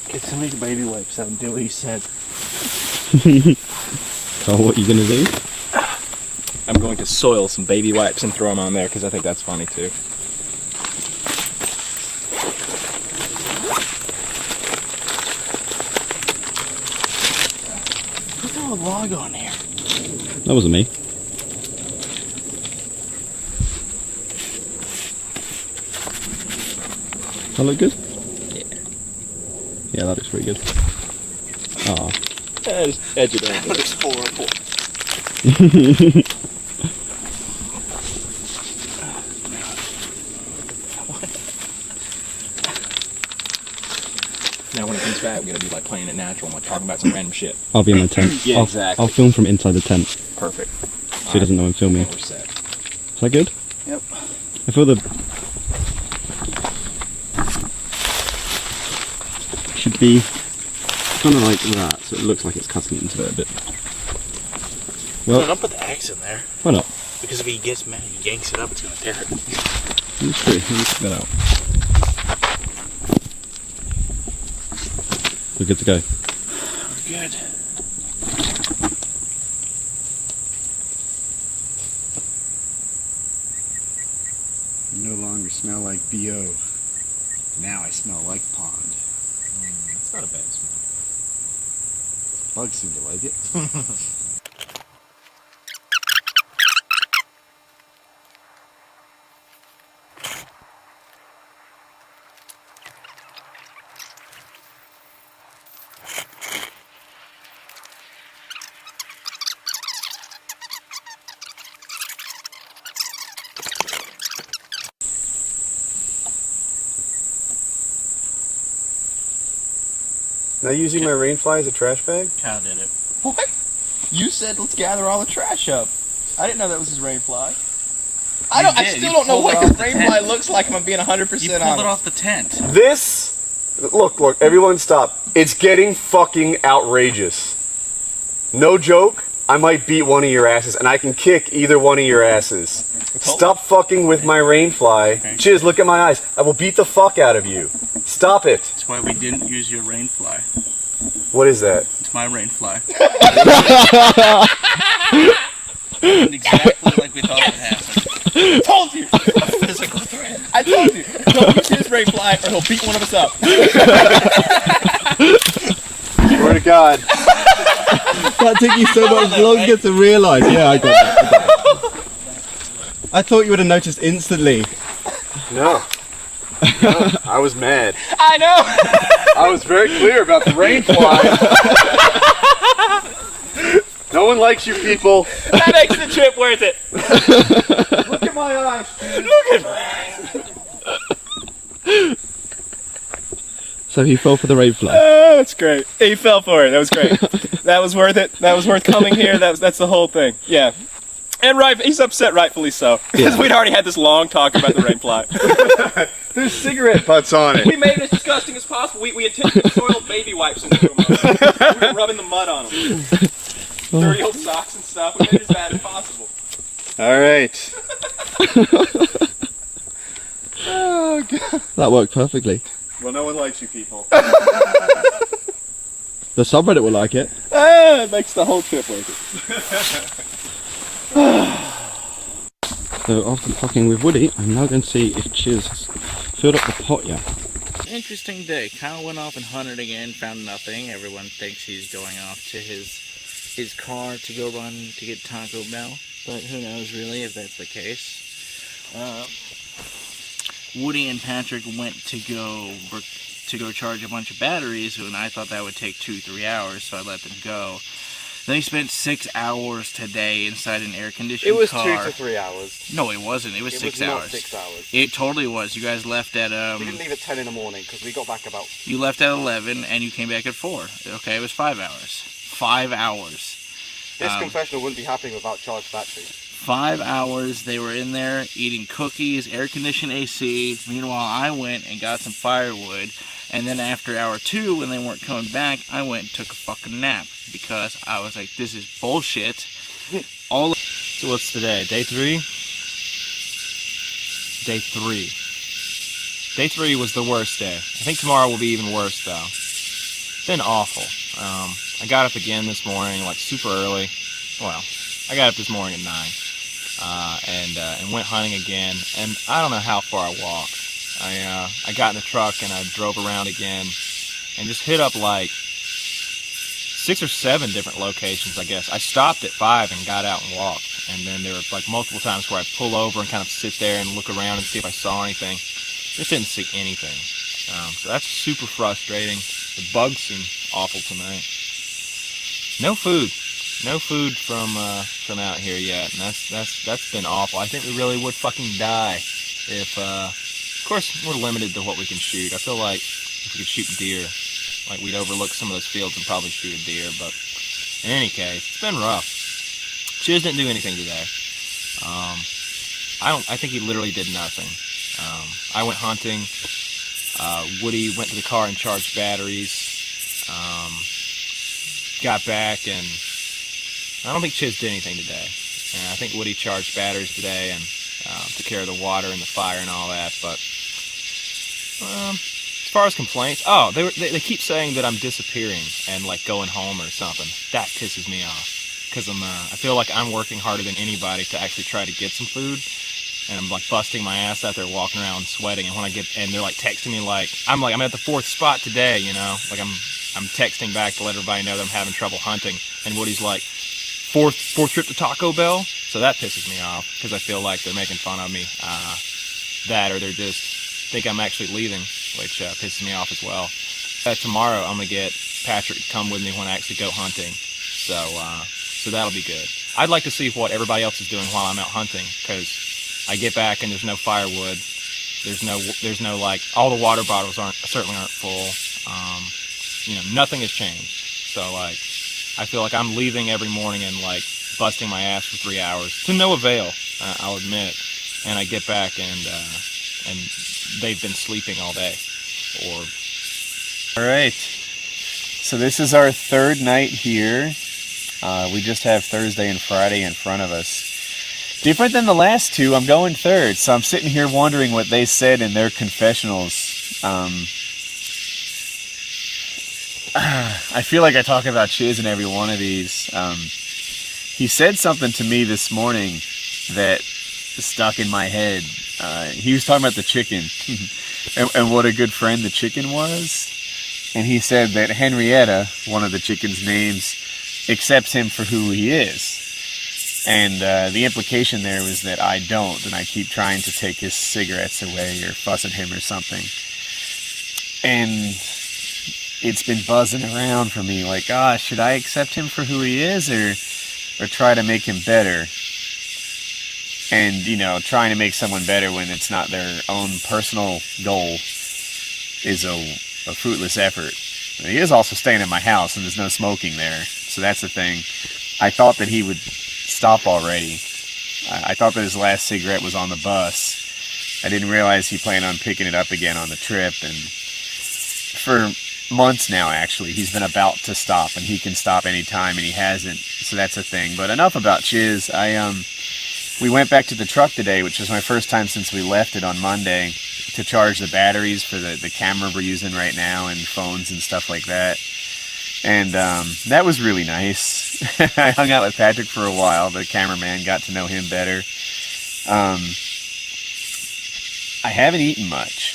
Get some of these baby wipes out and do what he said. Carl, what are you gonna do? I'm going to soil some baby wipes and throw them on there, because I think that's funny too. Who threw a log on here? That wasn't me. That look good? Yeah, that looks pretty good. Ah. Yeah, just edge it on. That looks horrible. Now when it comes back, we're going to be like playing it natural and like talking about some random shit. I'll be in the tent. Yeah, exactly. I'll film from inside the tent. Perfect. So he doesn't know I'm filming. We're set. Is that good? Yep. I feel the... should be kind of like that, so it looks like it's cutting into it a bit. Well, Don't put the axe in there. Why not? Because if he gets mad, he yanks it up, it's gonna tear it. That's true. Let me check that out. We're good to go. We're good. I no longer smell like B.O. Now I smell like pond. That's not a bad smell. Bugs seem to like it. Now using my rainfly as a trash bag? Kyle did it. What? You said let's gather all the trash up. I didn't know that was his rainfly. I still don't know what his rainfly looks like if I'm being 100% honest. You pulled it off the tent. This, look, everyone stop. It's getting fucking outrageous. No joke, I might beat one of your asses, and I can kick either one of your asses. Stop fucking with my rainfly. Okay. Chiz, look at my eyes. I will beat the fuck out of you. Stop it. That's why we didn't use your rainfly. What is that? It's my rainfly. Exactly like we thought would happen. Told you! A physical threat. I told you! Don't use his rainfly or he'll beat one of us up. Swear to God. That took you so much longer to realise. Yeah, I got that. I thought you would have noticed instantly. No, I was mad. I know! I was very clear about the rainfly. No one likes you people. That makes the trip worth it. Look at my eyes, Chiz. Look at my So he fell for the rainfly. Oh, that's great. He fell for it. That was great. That was worth it. That was worth coming here. That's the whole thing. Yeah. And he's upset, rightfully so, because we'd already had this long talk about the rain fly. There's cigarette butts on it. We made it as disgusting as possible. We intended to soil baby wipes into them. We were rubbing the mud on them. Dirty old socks and stuff. We made it as bad as possible. All right. Oh, God. That worked perfectly. Well, no one likes you people. The subreddit will like it. It makes the whole trip worth it. So after fucking with Woody, I'm now going to see if Chiz has filled up the pot yet. Interesting day. Kyle went off and hunted again, found nothing. Everyone thinks he's going off to his car to go run to get Taco Bell, but who knows really if that's the case. Woody and Patrick went to go charge a bunch of batteries, and I thought that would take 2-3 hours, so I let them go. Then he spent 6 hours today inside an air-conditioned car. It was 2 to 3 hours. No, it wasn't. It was 6 hours. It was not 6 hours. It totally was. You guys left at We didn't leave at 10 in the morning because we got back about. You left at 11 and you came back at 4. Okay, it was 5 hours. 5 hours. This confessional wouldn't be happening without charged batteries. 5 hours they were in there eating cookies, air-conditioned AC. Meanwhile, I went and got some firewood. And then after hour 2, when they weren't coming back, I went and took a fucking nap. Because I was like, this is bullshit. So what's today? Day 3? Day 3. Day 3 was the worst day. I think tomorrow will be even worse, though. It's been awful. I got up again this morning, like super early. Well, I got up this morning at 9. And went hunting again. And I don't know how far I walked. I got in the truck and I drove around again and just hit up like 6 or 7 different locations, I guess. I stopped at 5 and got out and walked. And then there were like multiple times where I'd pull over and kind of sit there and look around and see if I saw anything. Just didn't see anything. So that's super frustrating. The bugs seem awful tonight. No food. No food from out here yet, and that's been awful. I think we really would fucking die if of course we're limited to what we can shoot. I feel like if we could shoot deer, like we'd overlook some of those fields and probably shoot a deer, but in any case, it's been rough. Chiz didn't do anything today. I think he literally did nothing. I went hunting. Woody went to the car and charged batteries. Got back, and I don't think Chiz did anything today. And I think Woody charged batteries today and took care of the water and the fire and all that. But as far as complaints, they keep saying that I'm disappearing and like going home or something. That pisses me off because I feel like I'm working harder than anybody to actually try to get some food. And I'm like busting my ass out there walking around sweating, and when I get, and they're like texting me like I'm at the 4th spot today, you know, like I'm texting back to let everybody know that I'm having trouble hunting, and Woody's like fourth trip to Taco Bell, so that pisses me off because I feel like they're making fun of me, that or they're just think I'm actually leaving, which pisses me off as well. Tomorrow I'm gonna get Patrick to come with me when I actually go hunting, so that'll be good. I'd like to see what everybody else is doing while I'm out hunting because I get back and there's no firewood. There's no like all the water bottles certainly aren't full. You know, nothing has changed. So like, I feel like I'm leaving every morning and like busting my ass for 3 hours to no avail. I'll admit. And I get back and they've been sleeping all day. All right. So this is our 3rd night here. We just have Thursday and Friday in front of us. Different than the last 2, I'm going 3rd, so I'm sitting here wondering what they said in their confessionals. I feel like I talk about Chiz in every one of these. He said something to me this morning that stuck in my head. He was talking about the chicken and what a good friend the chicken was. And he said that Henrietta, one of the chicken's names, accepts him for who he is. And the implication there was that I don't, and I keep trying to take his cigarettes away or fuss at him or something. And it's been buzzing around for me, like, should I accept him for who he is or try to make him better? And, you know, trying to make someone better when it's not their own personal goal is a fruitless effort. But he is also staying in my house, and there's no smoking there, so that's the thing. I thought that he would stop already, I thought that his last cigarette was on the bus. I didn't realize he planned on picking it up again on the trip, and for months now, actually, he's been about to stop, and he can stop anytime, and he hasn't, so that's a thing. But enough about Chiz. We went back to the truck today, which was my first time since we left it on Monday, to charge the batteries for the camera we're using right now, and phones and stuff like that. And that was really nice. I hung out with Patrick for a while, the cameraman, got to know him better. I haven't eaten much.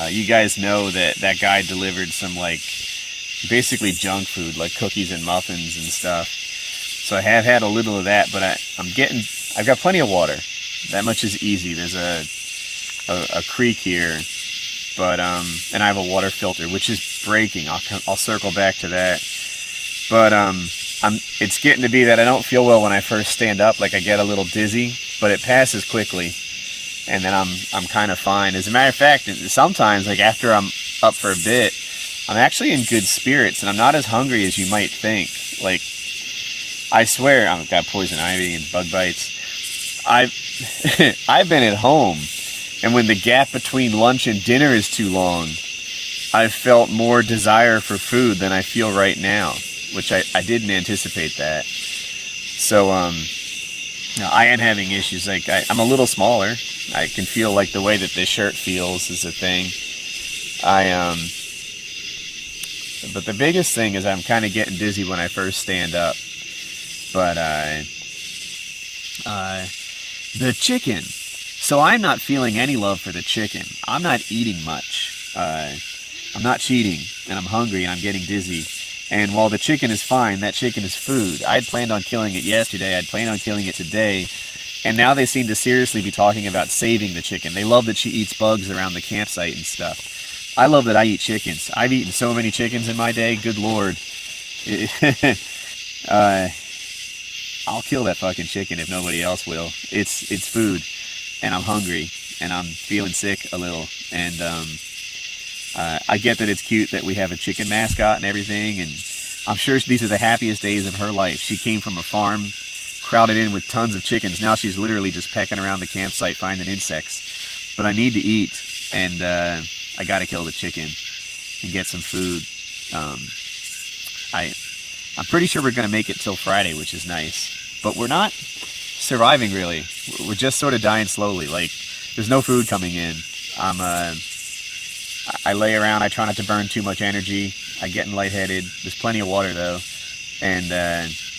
You guys know that guy delivered some, like, basically junk food, like cookies and muffins and stuff. So I have had a little of that, but I've got plenty of water. That much is easy. There's a creek here, but and I have a water filter, which is breaking. I'll circle back to that. But it's getting to be that I don't feel well when I first stand up. Like, I get a little dizzy, but it passes quickly. And then I'm kind of fine. As a matter of fact, sometimes, like, after I'm up for a bit, I'm actually in good spirits, and I'm not as hungry as you might think. Like, I swear, I've got poison ivy and bug bites. I've been at home, and when the gap between lunch and dinner is too long, I've felt more desire for food than I feel right now, which I didn't anticipate that. So, I am having issues. Like, I'm a little smaller. I can feel, like, the way that this shirt feels is a thing. But the biggest thing is I'm kind of getting dizzy when I first stand up. But, the chicken. So I'm not feeling any love for the chicken. I'm not eating much. I'm not cheating, and I'm hungry, and I'm getting dizzy. And while the chicken is fine, that chicken is food. I'd planned on killing it yesterday. I'd planned on killing it today. And now they seem to seriously be talking about saving the chicken. They love that she eats bugs around the campsite and stuff. I love that I eat chickens. I've eaten so many chickens in my day. Good Lord. I'll kill that fucking chicken if nobody else will. It's food. And I'm hungry. And I'm feeling sick a little. And I get that it's cute that we have a chicken mascot and everything, and I'm sure these are the happiest days of her life. She came from a farm, crowded in with tons of chickens. Now she's literally just pecking around the campsite finding insects. But I need to eat, and I gotta kill the chicken and get some food. I'm pretty sure we're gonna make it till Friday, which is nice. But we're not surviving, really. We're just sort of dying slowly. Like, there's no food coming in. I lay around, I try not to burn too much energy. I'm getting lightheaded. There's plenty of water, though. And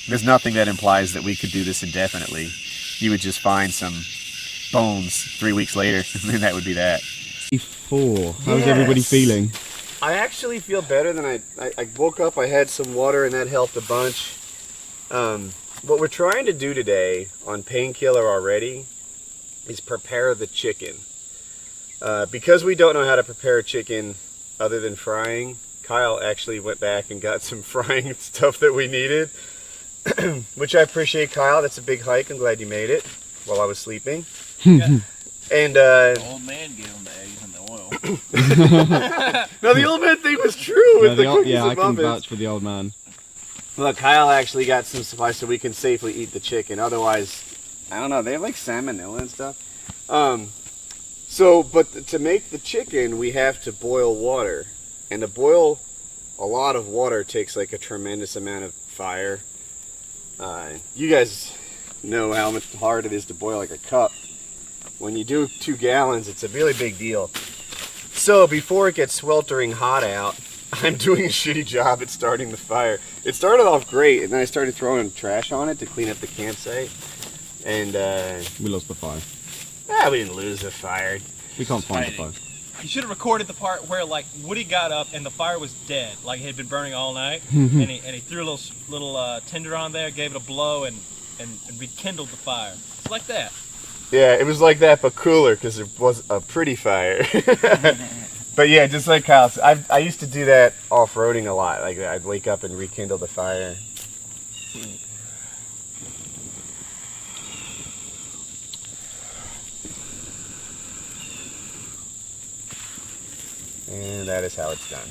there's nothing that implies that we could do this indefinitely. You would just find some bones 3 weeks later, and that would be that. How's everybody feeling? I actually feel better than I woke up, I had some water, and that helped a bunch. What we're trying to do today on Painkiller already is prepare the chicken. Because we don't know how to prepare chicken other than frying, Kyle actually went back and got some frying stuff that we needed, which I appreciate, Kyle. That's a big hike. I'm glad you made it while I was sleeping. Yeah. And the old man gave him the eggs and the oil. No, the old man thing was true with the cookies and I can muffins. vouch for the old man. Look, Kyle actually got some supplies so we can safely eat the chicken. Otherwise, I don't know. They have like salmonella and stuff. But to make the chicken, we have to boil water. And to boil a lot of water takes like a tremendous amount of fire. You guys know how much hard it is to boil like a cup. When you do 2 gallons, it's a really big deal. So before it gets sweltering hot out, I'm doing a shitty job at starting the fire. It started off great, and then I started throwing trash on it to clean up the campsite. And we lost the fire. We didn't lose the fire. We can't find the fire. You should have recorded the part where, like, Woody got up and the fire was dead, like it had been burning all night, and he threw a little tinder on there, gave it a blow, and rekindled the fire. It's like that. Yeah, it was like that, but cooler, because it was a pretty fire. But yeah, just like Kyle, I used to do that off-roading a lot. Like, I'd wake up and rekindle the fire. And that is how it's done.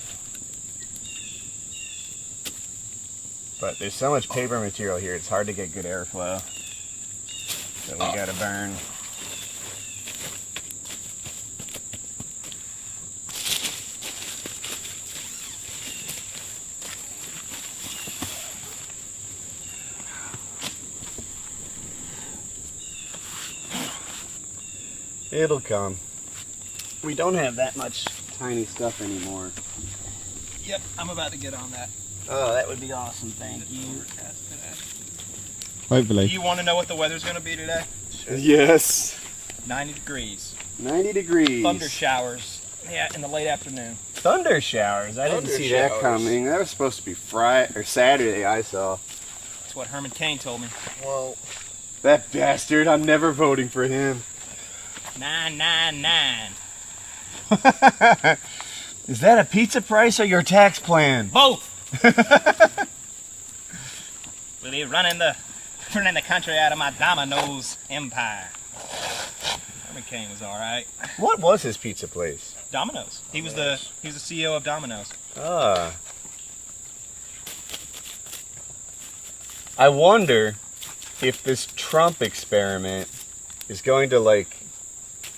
But there's so much paper material here, it's hard to get good airflow. that we gotta burn. It'll come. We don't have that much tiny stuff anymore. Yep, I'm about to get on that. Oh, that would be awesome. Thank you. Do Hopefully. you want to know what the weather's going to be today? Yes. 90 degrees. 90 degrees. Thunder showers. Yeah, in the late afternoon. Thunder showers. I didn't Thunder see that showers. coming. That was supposed to be Friday or Saturday. I saw. That's what Herman Cain told me. Well, that bastard. I'm never voting for him. 999. Is that a pizza price or your tax plan? Both. We'll be running the country out of my Domino's empire. Herman Cain was all right. What was his pizza place? Domino's. He was the CEO of Domino's. Ah. I wonder if this Trump experiment is going to, like,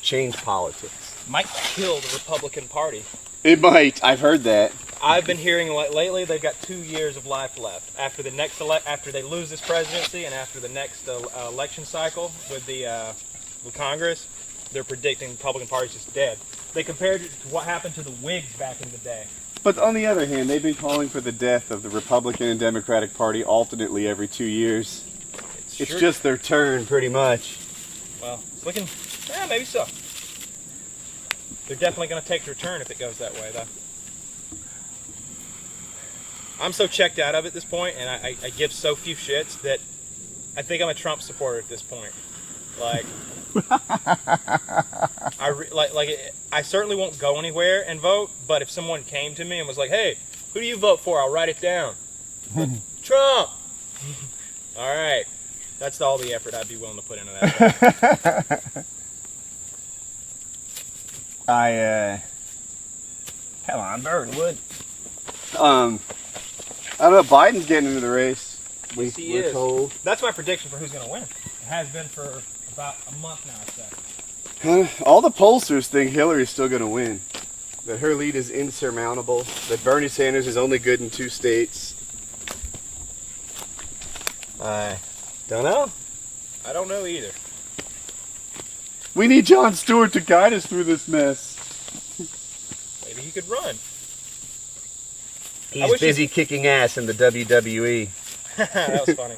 change politics. Might kill the Republican Party. It might. I've heard that. I've been hearing lately they've got 2 years of life left after the next after they lose this presidency and after the next election cycle with Congress. They're predicting the Republican Party's just dead. They compared it to what happened to the Whigs back in the day. But on the other hand, they've been calling for the death of the Republican and Democratic Party alternately every 2 years. It's sure, just their turn, pretty much. well, it's looking, yeah, maybe so. They're definitely going to take their turn if it goes that way, though. I'm so checked out of it at this point, and I give so few shits that I think I'm a Trump supporter at this point. Like, I certainly won't go anywhere and vote, but if someone came to me and was like, hey, who do you vote for? I'll write it down. Trump! All right. That's all the effort I'd be willing to put into that. Come on, Birdwood. I don't know, Biden's getting into the race. We're told. That's my prediction for who's going to win. It has been for about a month now, I'd say. All the pollsters think Hillary's still going to win. That her lead is insurmountable. That Bernie Sanders is only good in 2 states. I don't know. I don't know either. We need Jon Stewart to guide us through this mess. Maybe he could run. He's busy kicking ass in the WWE. That was funny.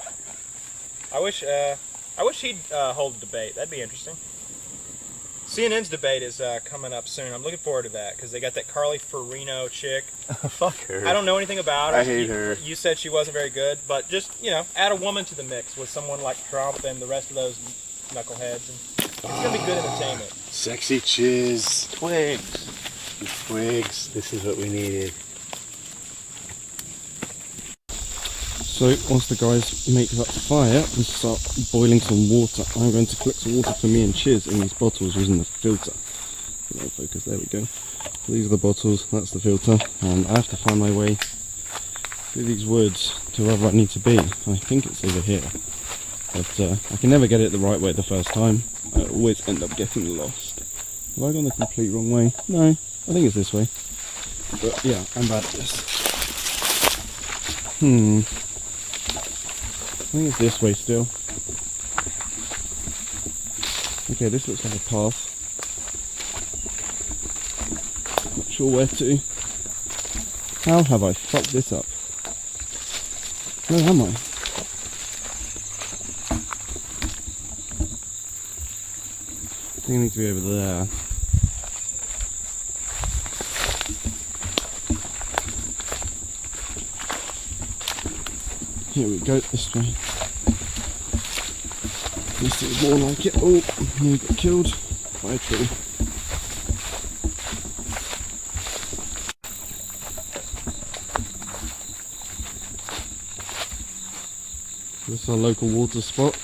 I wish he'd hold a debate. That'd be interesting. CNN's debate is coming up soon. I'm looking forward to that because they got that Carly Fiorina chick. Fuck her. I don't know anything about her. I hate her. You said she wasn't very good, but just, add a woman to the mix with someone like Trump and the rest of those knuckleheads. And it's going to be good entertainment. Sexy chiz. Twigs. Twigs. This is what we needed. So once the guys make that fire and start boiling some water, I'm going to collect some water for me and Chiz in these bottles using the filter. Focus, there we go. These are the bottles, that's the filter, and I have to find my way through these woods to wherever I need to be. I think it's over here, but I can never get it the right way the first time. I always end up getting lost. Have I gone the complete wrong way? No, I think it's this way. But yeah, I'm bad at this. I think it's this way still. Okay, this looks like a path. Not sure where to. How have I fucked this up? Where am I? I think I need to be over there. Here we go, this way. This is more like it. Oh, he got killed by a tree. This is our local water spot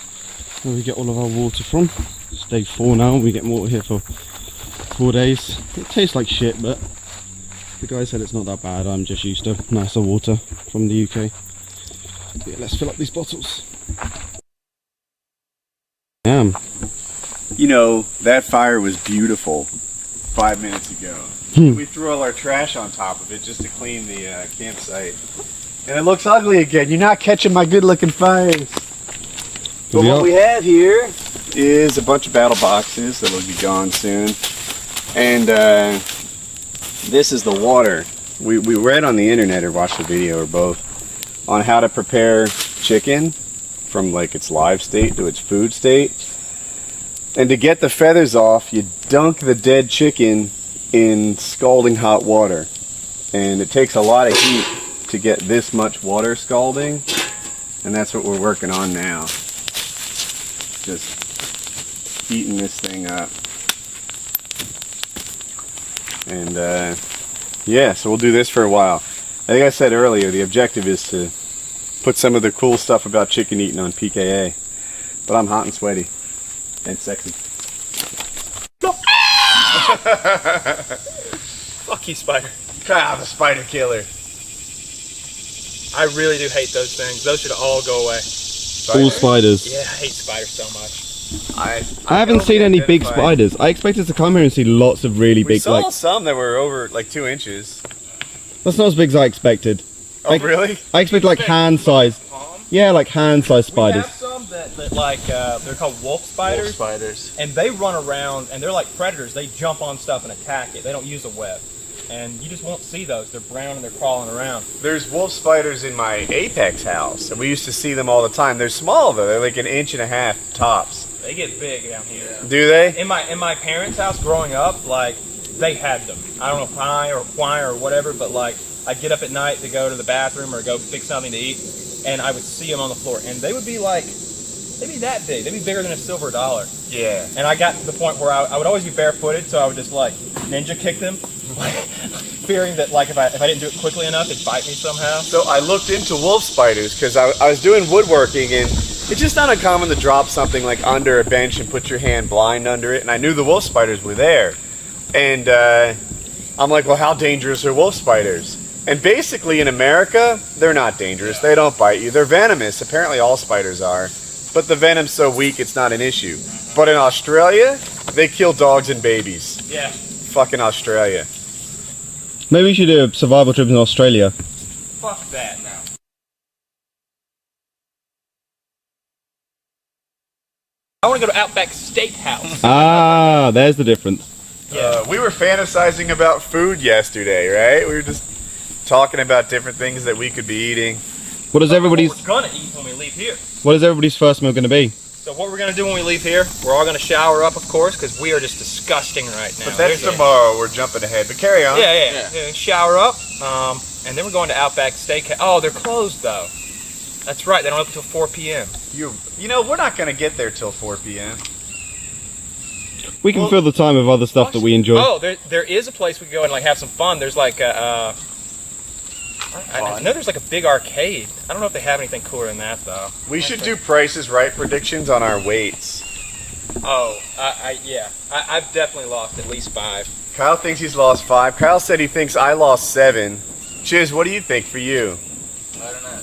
where we get all of our water from. It's day 4 now, we get water here for 4 days. It tastes like shit, but the guy said it's not that bad. I'm just used to nicer water from the UK. Yeah, let's fill up these bottles. Now Damn. You know, that fire was beautiful 5 minutes ago. We threw all our trash on top of it just to clean the campsite. And it looks ugly again. You're not catching my good-looking fires. But what we have here is a bunch of battle boxes that'll be gone soon. And this is the water. We read on the internet or watched a video or both on how to prepare chicken from like its live state to its food state. And to get the feathers off, you dunk the dead chicken in scalding hot water. And it takes a lot of heat to get this much water scalding. And that's what we're working on now. Just heating this thing up. And yeah, so we'll do this for a while. Like I said earlier, the objective is to put some of the cool stuff about chicken eating on PKA. But I'm hot and sweaty. And sexy. Fuck you, spider. Ah, the spider killer. I really do hate those things. Those should all go away. All spiders. Yeah, I hate spiders so much. I haven't seen any big spiders. I expected to come here and see lots of really We big, saw like... some that were over like 2 inches. That's not as big as I expected. Oh, really? I expected like hand-sized. Yeah, like hand-sized spiders. We have some that like, they're called wolf spiders. Wolf spiders. And they run around, and they're like predators. They jump on stuff and attack it. They don't use a web. And you just won't see those. They're brown and they're crawling around. There's wolf spiders in my Apex house, and we used to see them all the time. They're small though; they're like 1.5 inches tops. They get big down here. Do they? In my parents' house growing up, like, they had them. I don't know why or whatever, but like, I'd get up at night to go to the bathroom or go fix something to eat, and I would see them on the floor, and they would be like, they'd be that big. They'd be bigger than a silver dollar. Yeah. And I got to the point where I would always be barefooted, so I would just like ninja kick them, fearing that like if I didn't do it quickly enough, it'd bite me somehow. So I looked into wolf spiders because I was doing woodworking, and it's just not uncommon to drop something like under a bench and put your hand blind under it. And I knew the wolf spiders were there, and I'm like, well, how dangerous are wolf spiders? And basically in America, they're not dangerous. They don't bite you. They're venomous. Apparently all spiders are. But the venom's so weak, it's not an issue. But in Australia, they kill dogs and babies. Yeah. Fucking Australia. Maybe we should do a survival trip in Australia. Fuck that now. I want to go to Outback Steakhouse. Ah, there's the difference. We were fantasizing about food yesterday, right? We were just talking about different things that we could be eating. What is everybody's? What we're gonna eat when we leave here. What is everybody's first meal going to be? So what we're gonna do when we leave here? We're all gonna shower up, of course, because we are just disgusting right now. But that's There's tomorrow. We're jumping ahead. But carry on. Yeah. Shower up, and then we're going to Outback Steakhouse. Oh, they're closed though. That's right. They don't open until 4 p.m. You know, we're not gonna get there till 4 p.m. We can fill the time with other stuff that we enjoy. Oh, there is a place we can go and like have some fun. There's like a. I know there's like a big arcade. I don't know if they have anything cooler than that though. We should do Price is Right predictions on our weights. Oh, yeah. I've definitely lost at least 5. Kyle thinks he's lost 5. Kyle said he thinks I lost 7. Chiz, what do you think for you? I don't know.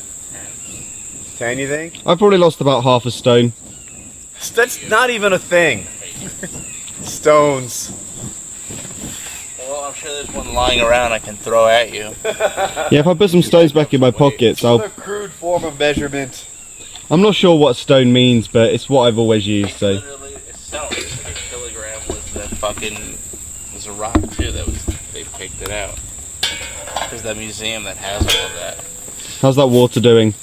10, you think? I probably lost about half a stone. That's not even a thing. Stones. Well, I'm sure there's one lying around I can throw at you. Yeah, if I put some stones back in my pockets, It's a crude form of measurement. I'm not sure what stone means, but it's what I've always used, so... Literally, it's like a kilogram was that fucking... was a rock, too, they picked it out. There's that museum that has all of that. How's that water doing?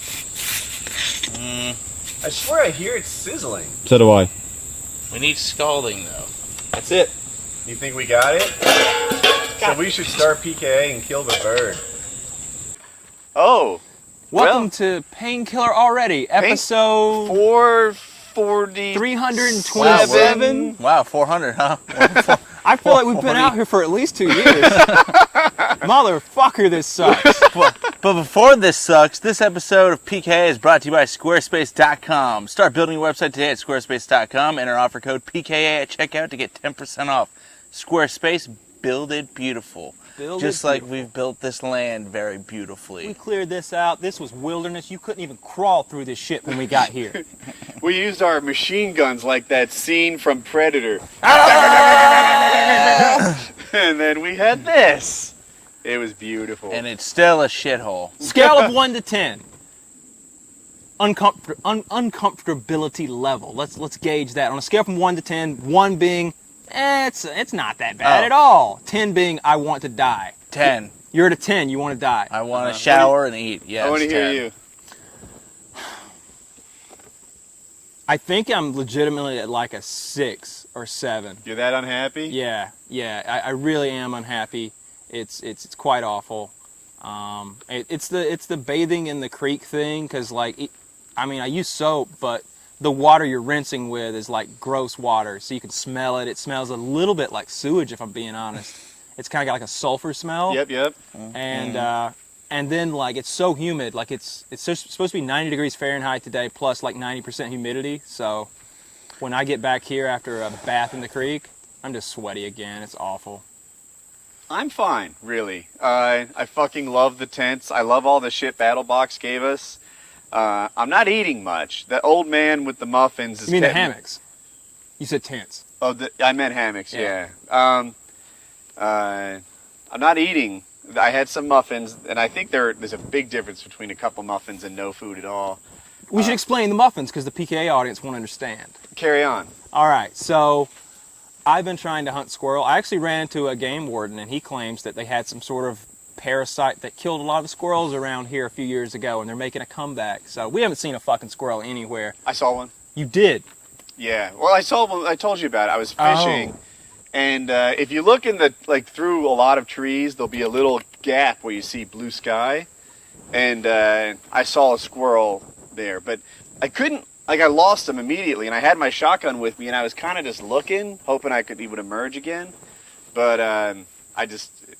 I swear I hear it sizzling. So do I. We need scalding, though. That's it. You think we got it? So we should start PKA and kill the bird. Oh. Welcome to Painkiller Already, episode 440. 327. Wow, 400, huh? I feel like we've been out here for at least 2 years. Motherfucker, this sucks. But before this sucks, this episode of PKA is brought to you by Squarespace.com. Start building your website today at Squarespace.com. Enter offer code PKA at checkout to get 10% off. Squarespace, build it beautiful. Build Just it like beautiful. we've built this land very We beautifully. cleared this out. This was wilderness. You couldn't even crawl through this shit when we got here. We used our machine guns like that scene from Predator. And then we had this. It was beautiful. And it's still a shithole. Scale of 1 to 10. Uncomfortability level. Let's gauge that on a scale from 1 to 10. 1 being, it's not that bad at all. 10 being, I want to die. 10. You're at a 10. You want to die. I want to shower and eat. Yes, I want to 10. hear you. I think I'm legitimately at like a 6 or 7. You're that unhappy? Yeah. I really am unhappy. It's quite awful. It's the bathing in the creek thing, because like, I use soap, but the water you're rinsing with is like gross water, so you can smell it. It smells a little bit like sewage, if I'm being honest. It's kind of got like a sulfur smell. Yep. And then like it's so humid, like it's supposed to be 90 degrees Fahrenheit today, plus like 90% humidity. So when I get back here after a bath in the creek, I'm just sweaty again. It's awful. I'm fine, really. I fucking love the tents. I love all the shit Battle Box gave us. I'm not eating much. The old man with the muffins is You mean the getting- hammocks? You said tents. Oh, I meant hammocks, Yeah. yeah. I'm not eating. I had some muffins, and I think there's a big difference between a couple muffins and no food at all. We should explain the muffins, because the PKA audience won't understand. Carry on. All right, so I've been trying to hunt squirrel. I actually ran into a game warden, and he claims that they had some sort of parasite that killed a lot of the squirrels around here a few years ago, and they're making a comeback. So we haven't seen a fucking squirrel anywhere. I saw one. You did? Yeah. Well, I saw one. I told you about it. I was fishing. Oh. And if you look in through a lot of trees, there'll be a little gap where you see blue sky. And I saw a squirrel there, but I couldn't, I lost him immediately. And I had my shotgun with me, and I was kind of just looking, hoping he would emerge again. But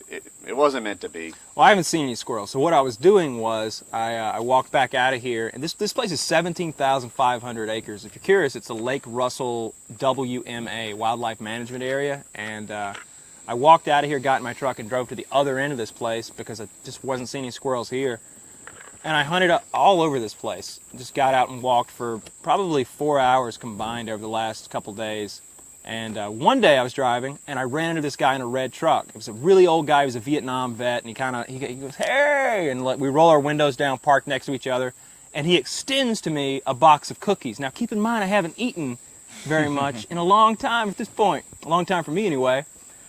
it wasn't meant to be. Well, I haven't seen any squirrels. So what I was doing was I walked back out of here, and this place is 17,500 acres. If you're curious, it's a Lake Russell WMA, Wildlife Management Area. And I walked out of here, got in my truck, and drove to the other end of this place because I just wasn't seeing any squirrels here. And I hunted all over this place. Just got out and walked for probably 4 hours combined over the last couple days. And one day I was driving, and I ran into this guy in a red truck. It was a really old guy. He was a Vietnam vet, and he goes, "Hey!" And we roll our windows down, parked next to each other, and he extends to me a box of cookies. Now, keep in mind, I haven't eaten very much in a long time at this point. A long time for me, anyway.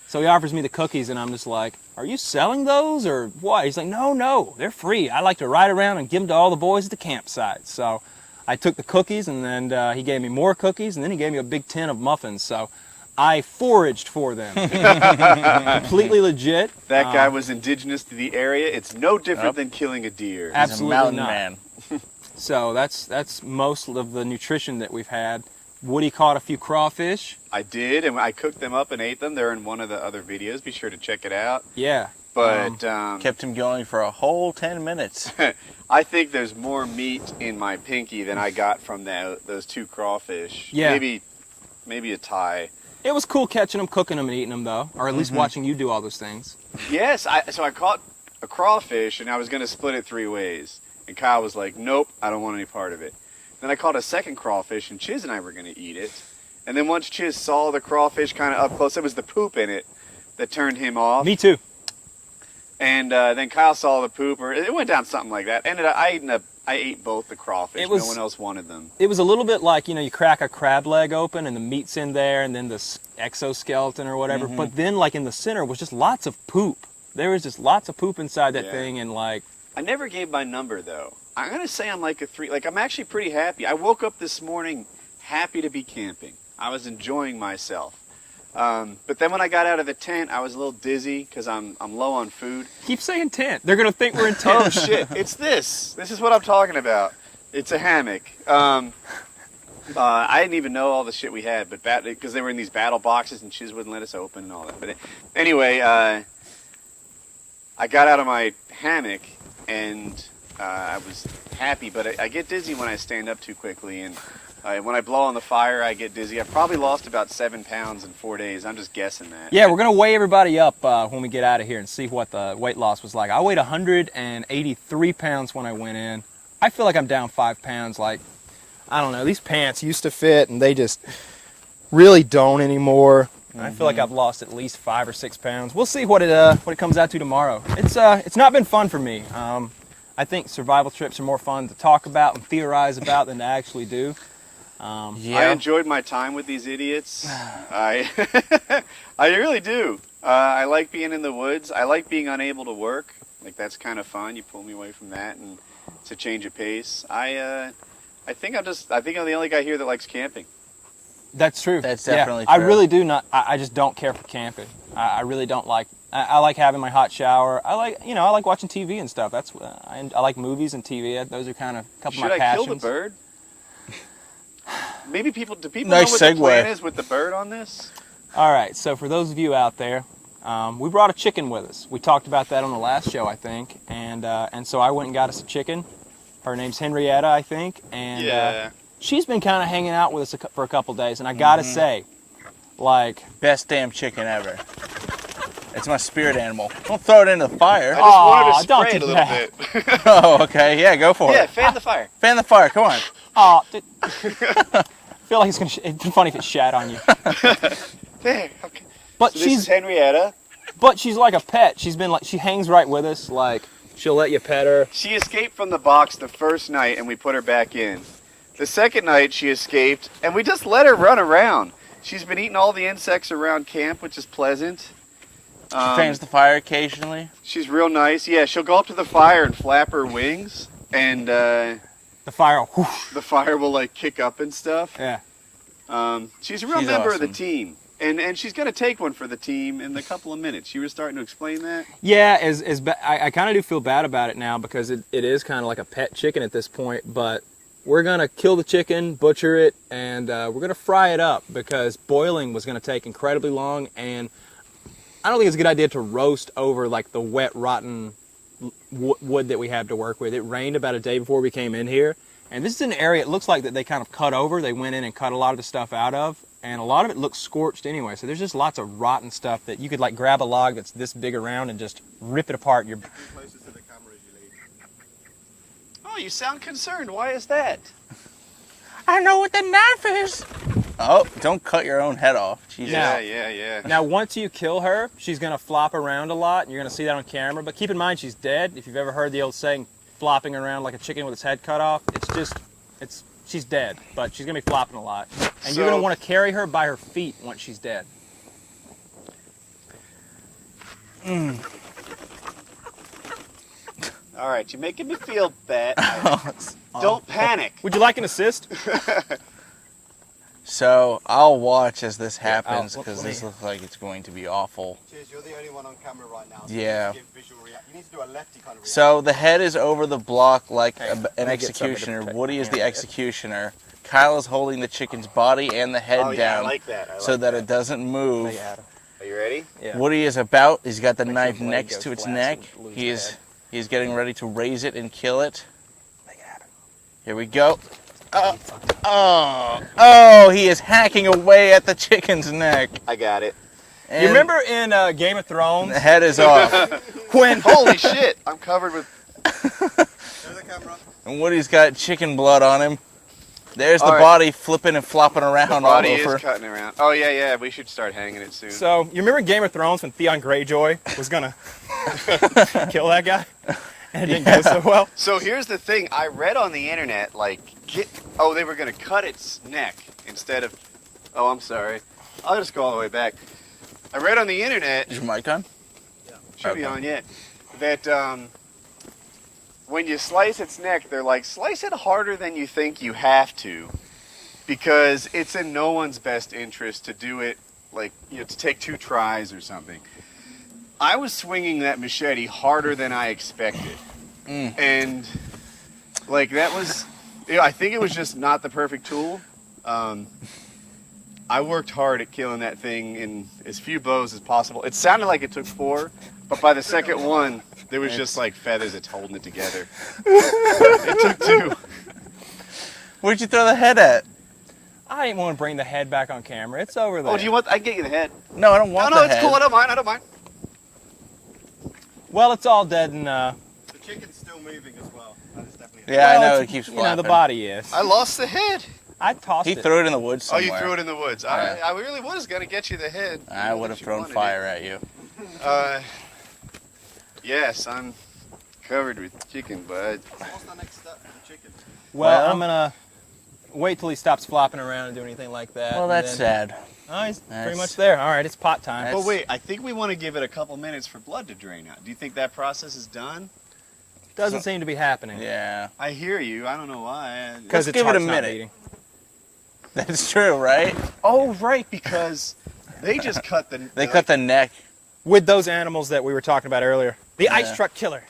So he offers me the cookies, and I'm just like, "Are you selling those, or what?" He's like, No, they're free. I like to ride around and give them to all the boys at the campsite." So I took the cookies, and then he gave me more cookies, and then he gave me a big tin of muffins. So I foraged for them. Completely legit. That guy was indigenous to the area. It's no different than killing a deer. Absolutely He's a mountain not. man. So that's most of the nutrition that we've had. Woody caught a few crawfish. I did, and I cooked them up and ate them. They're in one of the other videos. Be sure to check it out. Yeah. But Kept him going for a whole 10 minutes. I think there's more meat in my pinky than I got from those 2 crawfish. Yeah. Maybe a tie. It was cool catching them, cooking them, and eating them, though. Or at least watching you do all those things. Yes, so I caught a crawfish, and I was going to split it 3 ways. And Kyle was like, "Nope, I don't want any part of it." Then I caught a second crawfish, and Chiz and I were going to eat it. And then once Chiz saw the crawfish kind of up close, it was the poop in it that turned him off. Me too. And then Kyle saw the poop, or it went down something like that. I ate both the crawfish. No one else wanted them. It was a little bit like, you crack a crab leg open and the meat's in there and then the exoskeleton or whatever. But then like in the center was just lots of poop. There was just lots of poop inside that thing, and like... I never gave my number, though. I'm going to say I'm like a 3. Like, I'm actually pretty happy. I woke up this morning happy to be camping. I was enjoying myself. But then when I got out of the tent, I was a little dizzy because I'm low on food. Keep saying tent. They're going to think we're in tent. Oh, shit. It's this. This is what I'm talking about. It's a hammock. I didn't even know all the shit we had, but because they were in these battle boxes and Chiz wouldn't let us open and all that. But anyway, I got out of my hammock, and I was happy, but I get dizzy when I stand up too quickly, and when I blow on the fire, I get dizzy. I've probably lost about 7 pounds in 4 days. I'm just guessing that. Yeah, we're going to weigh everybody up when we get out of here and see what the weight loss was like. I weighed 183 pounds when I went in. I feel like I'm down 5 pounds. Like, I don't know, these pants used to fit, and they just really don't anymore. I feel like I've lost at least 5 or 6 pounds. We'll see what it comes out to tomorrow. It's not been fun for me. I think survival trips are more fun to talk about and theorize about than to actually do. I enjoyed my time with these idiots. I really do. I like being in the woods. I like being unable to work. Like, that's kind of fun. You pull me away from that, and it's a change of pace. I think I'm the only guy here that likes camping. That's true. That's definitely true. I true. really do not. I just don't care for camping. I really don't like. I like having my hot shower. I like watching TV and stuff. That's I like movies and TV. Those are kind of a couple of my passions. Should I kill the bird? Maybe do people Nice know what the plan segue. is with the bird on this? All right. So for those of you out there, we brought a chicken with us. We talked about that on the last show, I think, and so I went and got us a chicken. Her name's Henrietta, I think, and she's been kind of hanging out with us for a couple days. And I gotta say, like, Best damn chicken ever. It's my spirit animal. Don't throw it into the fire. I just wanted to don't spray it do a little that. bit. Oh, okay. Yeah, go for Yeah, it. fan the fire. Fan the fire. Come on. oh, I feel like it'd be funny if it shat on you. There. Okay. But So this is Henrietta. But she's like a pet. She hangs right with us. Like, she'll let you pet her. She escaped from the box the first night, and we put her back in. The second night, she escaped, and we just let her run around. She's been eating all the insects around camp, which is pleasant. She fans the fire occasionally. She's real nice. Yeah, she'll go up to the fire and flap her wings, and The fire. Whoosh. the fire will like kick up and stuff. Yeah. She's a real She's member of the awesome. team, and she's gonna take one for the team in a couple of minutes. You were starting to explain that. Yeah, I kind of do feel bad about it now because it is kind of like a pet chicken at this point. But we're gonna kill the chicken, butcher it, and we're gonna fry it up because boiling was gonna take incredibly long, and I don't think it's a good idea to roast over like the wet, rotten wood that we have to work with. It rained about a day before we came in here, and this is an area it looks like that they kind of cut over. They went in and cut a lot of the stuff out of, and a lot of it looks scorched anyway. So there's just lots of rotten stuff that you could like grab a log that's this big around and just rip it apart. Oh, you sound concerned. Why is that? I know what the knife is. Oh, don't cut your own head off. Jesus. Yeah. Now, once you kill her, she's going to flop around a lot, and you're going to see that on camera. But keep in mind, she's dead. If you've ever heard the old saying, flopping around like a chicken with its head cut off, she's dead, but she's going to be flopping a lot. And you're going to want to carry her by her feet once she's dead. All right, you're making me feel bad. Don't panic. Would you like an assist? So I'll watch as this happens I'll- because let this me- looks like it's going to be awful. Cheers, you're the only one on camera right now. So Yeah. you give visual react. You need to do a lefty kind of reaction. So the head is over the block like an let me get something to executioner. protect Woody my is the hand. executioner. Kyle is holding the chicken's body and the head Oh, yeah, I down like that. I so like that it doesn't move. Are you ready? Yeah. Woody is about. He's got the Make sure knife the blade next goes to its flat neck. so we lose He the is head. he's getting ready to raise it and kill it. Here we go. Oh! He is hacking away at the chicken's neck. I got it. And You remember in Game of Thrones the head is off. when Holy shit! I'm covered with. There's the camera. And Woody's got chicken blood on him. There's the All right. body flipping and flopping around all Body is over. cutting around. Oh yeah. We should start hanging it soon. So, you remember in Game of Thrones when Theon Greyjoy was gonna kill that guy? And it didn't go so well? So here's the thing. I read on the internet, they were going to cut its neck instead of... Oh, I'm sorry. I'll just go all the way back. I read on the internet... Is your mic on? Should be Okay. on yet. That when you slice its neck, they're like, slice it harder than you think you have to. Because it's in no one's best interest to do it, to take 2 tries or something. I was swinging that machete harder than I expected. And, that was... I think it was just not the perfect tool. I worked hard at killing that thing in as few blows as possible. It sounded like it took 4, But by the second one, there was just like feathers that's holding it together. It took 2. Where'd you throw the head at? I didn't want to bring the head back on camera. It's over there. Oh, do you want? I can get you the head. No, I don't want No, the it's head. cool. I don't mind. I don't mind. Well, it's all dead and The chicken's still moving as well. That is definitely. Yeah, I well, know, it it's- keeps you flapping. know, the body is. I lost the head. I tossed He it. threw it in the woods Oh, somewhere. you threw it in the woods. Yeah. I really was gonna get you the head. I would have You thrown wanted fire at you. it. Yes, I'm covered with chicken, bud. What's the next step for the chicken? Well, Well- I'm gonna wait till he stops flopping around and do anything like that. Well, and that's then- sad. Oh, he's That's- pretty much there. All right, it's pot time. But wait, I think we want to give it a couple minutes for blood to drain out. Do you think that process is done? Doesn't seem to be happening. Yeah. I hear you. I don't know why. Because Let's it's give it a heart's not minute. beating. That's true, right? Oh, right, because they just cut the. They cut the neck. With those animals that we were talking about earlier. The ice Yeah. truck killer.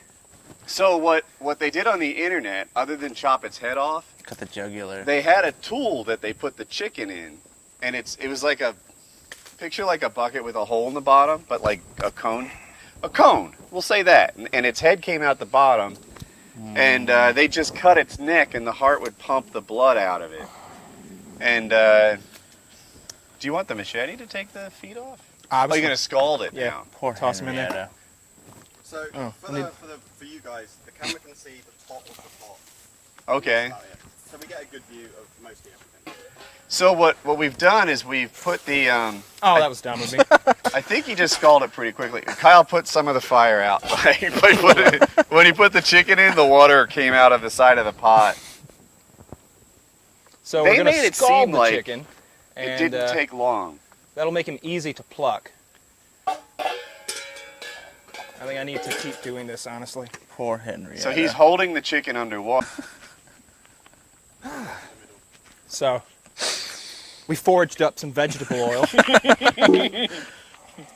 So what they did on the internet, other than chop its head off, Cut the jugular. they had a tool that they put the chicken in, and it was like a picture like a bucket with a hole in the bottom, but like a cone. A cone. We'll say that. And its head came out the bottom, and they just cut its neck, and the heart would pump the blood out of it. And do you want the machete to take the feet off? Oh, you're gonna scald it Yeah. now. Poor Toss him in there. Henrietta. So Oh, for you guys, the camera can see the top of the pot. Okay. That's about it. So we get a good view of mostly everything. So what we've done is we've put the Oh, that was dumb of me. I think he just scalded it pretty quickly. Kyle put some of the fire out. When he put the chicken in, the water came out of the side of the pot. So They we're gonna made it scald seem the like chicken. And, It didn't take long. That'll make him easy to pluck. I think I need to keep doing this, honestly. Poor Henrietta. So he's holding the chicken underwater. So, we foraged up some vegetable oil.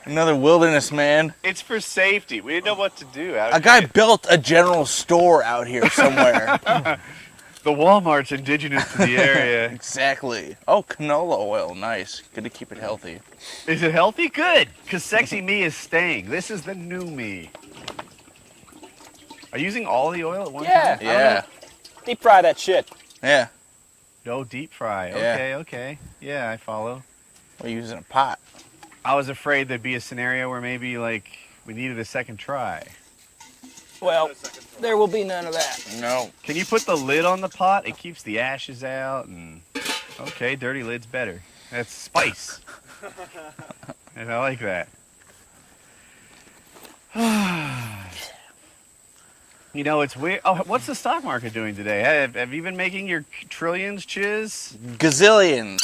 Another wilderness man. It's for safety. We didn't know what to do. A guy built a general store out here somewhere. The Walmart's indigenous to the area. Exactly. Oh, canola oil. Nice. Good to keep it healthy. Is it healthy? Good. Because sexy me is staying. This is the new me. Are you using all the oil at one Yeah. time? Yeah. Deep fry that shit. Yeah. No, deep fry. Yeah. Okay. Yeah, I follow. We're using a pot. I was afraid there'd be a scenario where maybe, like, we needed a second try. Well, there will be none of that. No. Can you put the lid on the pot? It keeps the ashes out and... Okay, dirty lid's better. That's spice. And I like that. You know, it's weird. Oh, what's the stock market doing today? Have you been making your trillions, Chiz? Gazillions.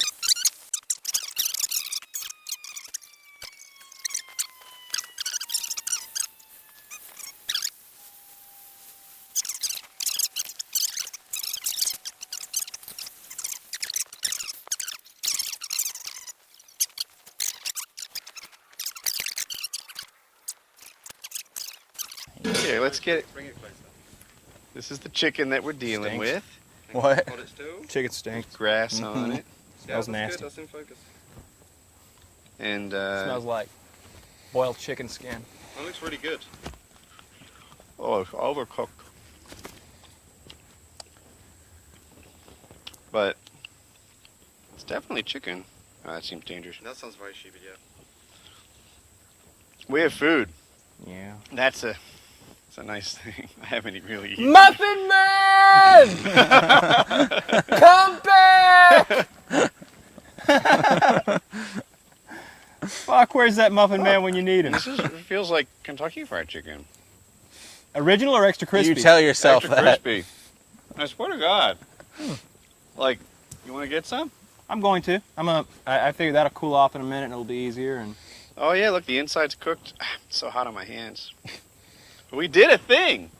Here, let's get it. Bring it closer. This is the chicken that we're dealing with. What? Hold it still. Chicken stinks. Grass on it. Smells that's nasty. Good. That's in focus. And, Smells like boiled chicken skin. That looks really good. oh, it's overcooked. But it's definitely chicken. Oh, that seems dangerous. That sounds very sheepy, yeah. We have food. Yeah. That's a nice thing. I haven't really eaten. Muffin Man! Come back! Fuck, where's that Muffin Man when you need him? It feels like Kentucky Fried Chicken. Original or extra crispy? You tell yourself Extra that. crispy. I swear to God. Like, you want to get some? I'm going to. I figure that'll cool off in a minute and it'll be easier. And Oh yeah, look, the inside's cooked. It's so hot on my hands. But we did a thing.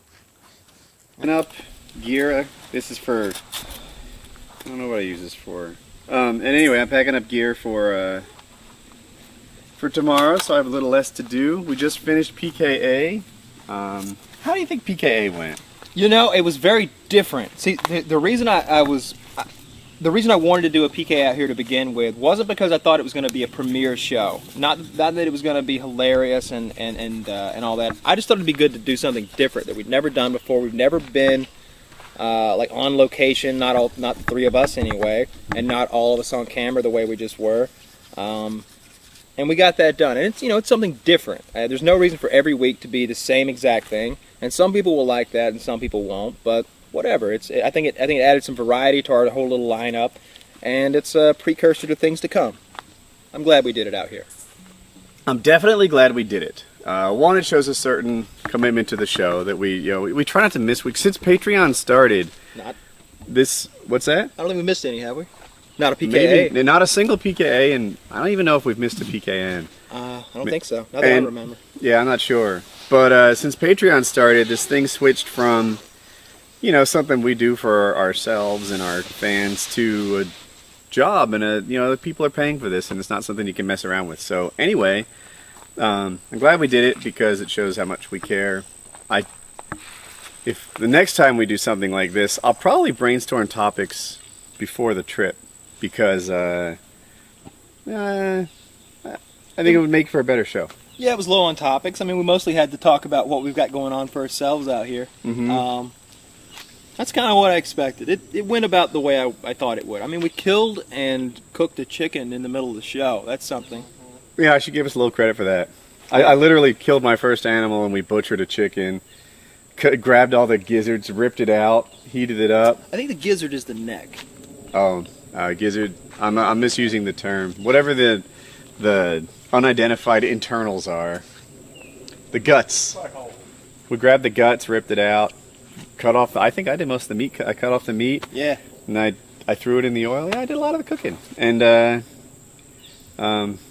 And up gear. This is for. I don't know what I use this for. And anyway, I'm packing up gear for tomorrow, so I have a little less to do. We just finished PKA. How do you think PKA went? you know, it was very different. See, the reason I was the reason I wanted to do a PKA out here to begin with wasn't because I thought it was going to be a premiere show. Not that it was going to be hilarious and all that. I just thought it'd be good to do something different that we'd never done before. We've never been like on location, not the three of us anyway, and not all of us on camera the way we just were. And we got that done. And it's, it's something different. There's no reason for every week to be the same exact thing. And some people will like that, and some people won't. But whatever. I think it added some variety to our whole little lineup, and it's a precursor to things to come. I'm glad we did it out here. I'm definitely glad we did it. One, it shows a certain commitment to the show that we try not to miss weeks. Since Patreon started, what's that? I don't think we missed any, have we? Not a PKA? Maybe, not a single PKA, and I don't even know if we've missed a PKN. I don't think so, not that I remember. Yeah, I'm not sure. But since Patreon started, this thing switched from, something we do for ourselves and our fans to a job, and the people are paying for this, and it's not something you can mess around with. So anyway, I'm glad we did it because it shows how much we care. If the next time we do something like this, I'll probably brainstorm topics before the trip, because I think it would make for a better show. Yeah, it was low on topics. I mean, we mostly had to talk about what we've got going on for ourselves out here. Mm-hmm. That's kind of what I expected. It went about the way I thought it would. I mean, we killed and cooked a chicken in the middle of the show. That's something. Yeah, I should give us a little credit for that. I literally killed my first animal, and we butchered a chicken, grabbed all the gizzards, ripped it out, heated it up. I think the gizzard is the neck. Oh, gizzard. I'm misusing the term. Whatever the unidentified internals are. The guts. We grabbed the guts, ripped it out, cut off. I think I did most of the meat. I cut off the meat. Yeah. And I threw it in the oil. Yeah, I did a lot of the cooking. And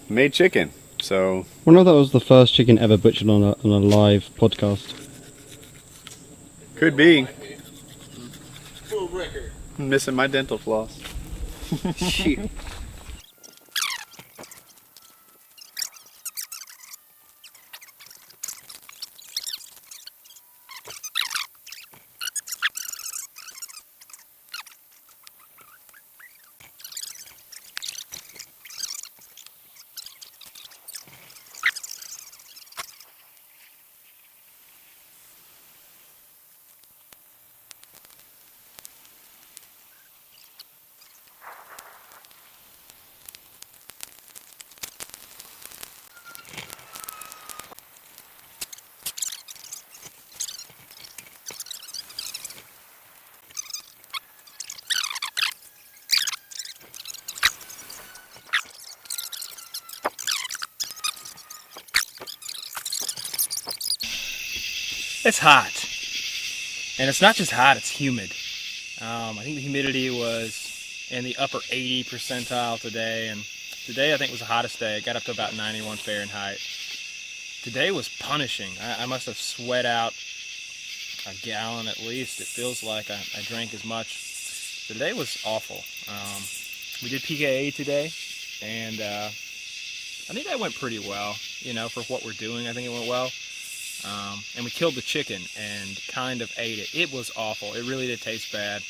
made chicken. So. I wonder if that was the first chicken ever butchered on a live podcast. Could be. Full record. I'm missing my dental floss. Shoot. It's hot. And it's not just hot, it's humid. I think the humidity was in the upper 80 percentile today, and today I think was the hottest day. It got up to about 91 Fahrenheit. Today was punishing. I must have sweat out a gallon at least. It feels like I drank as much. Today was awful. We did PKA today, and I think that went pretty well. For what we're doing, I think it went well. And we killed the chicken and kind of ate it. It was awful. It really did taste bad.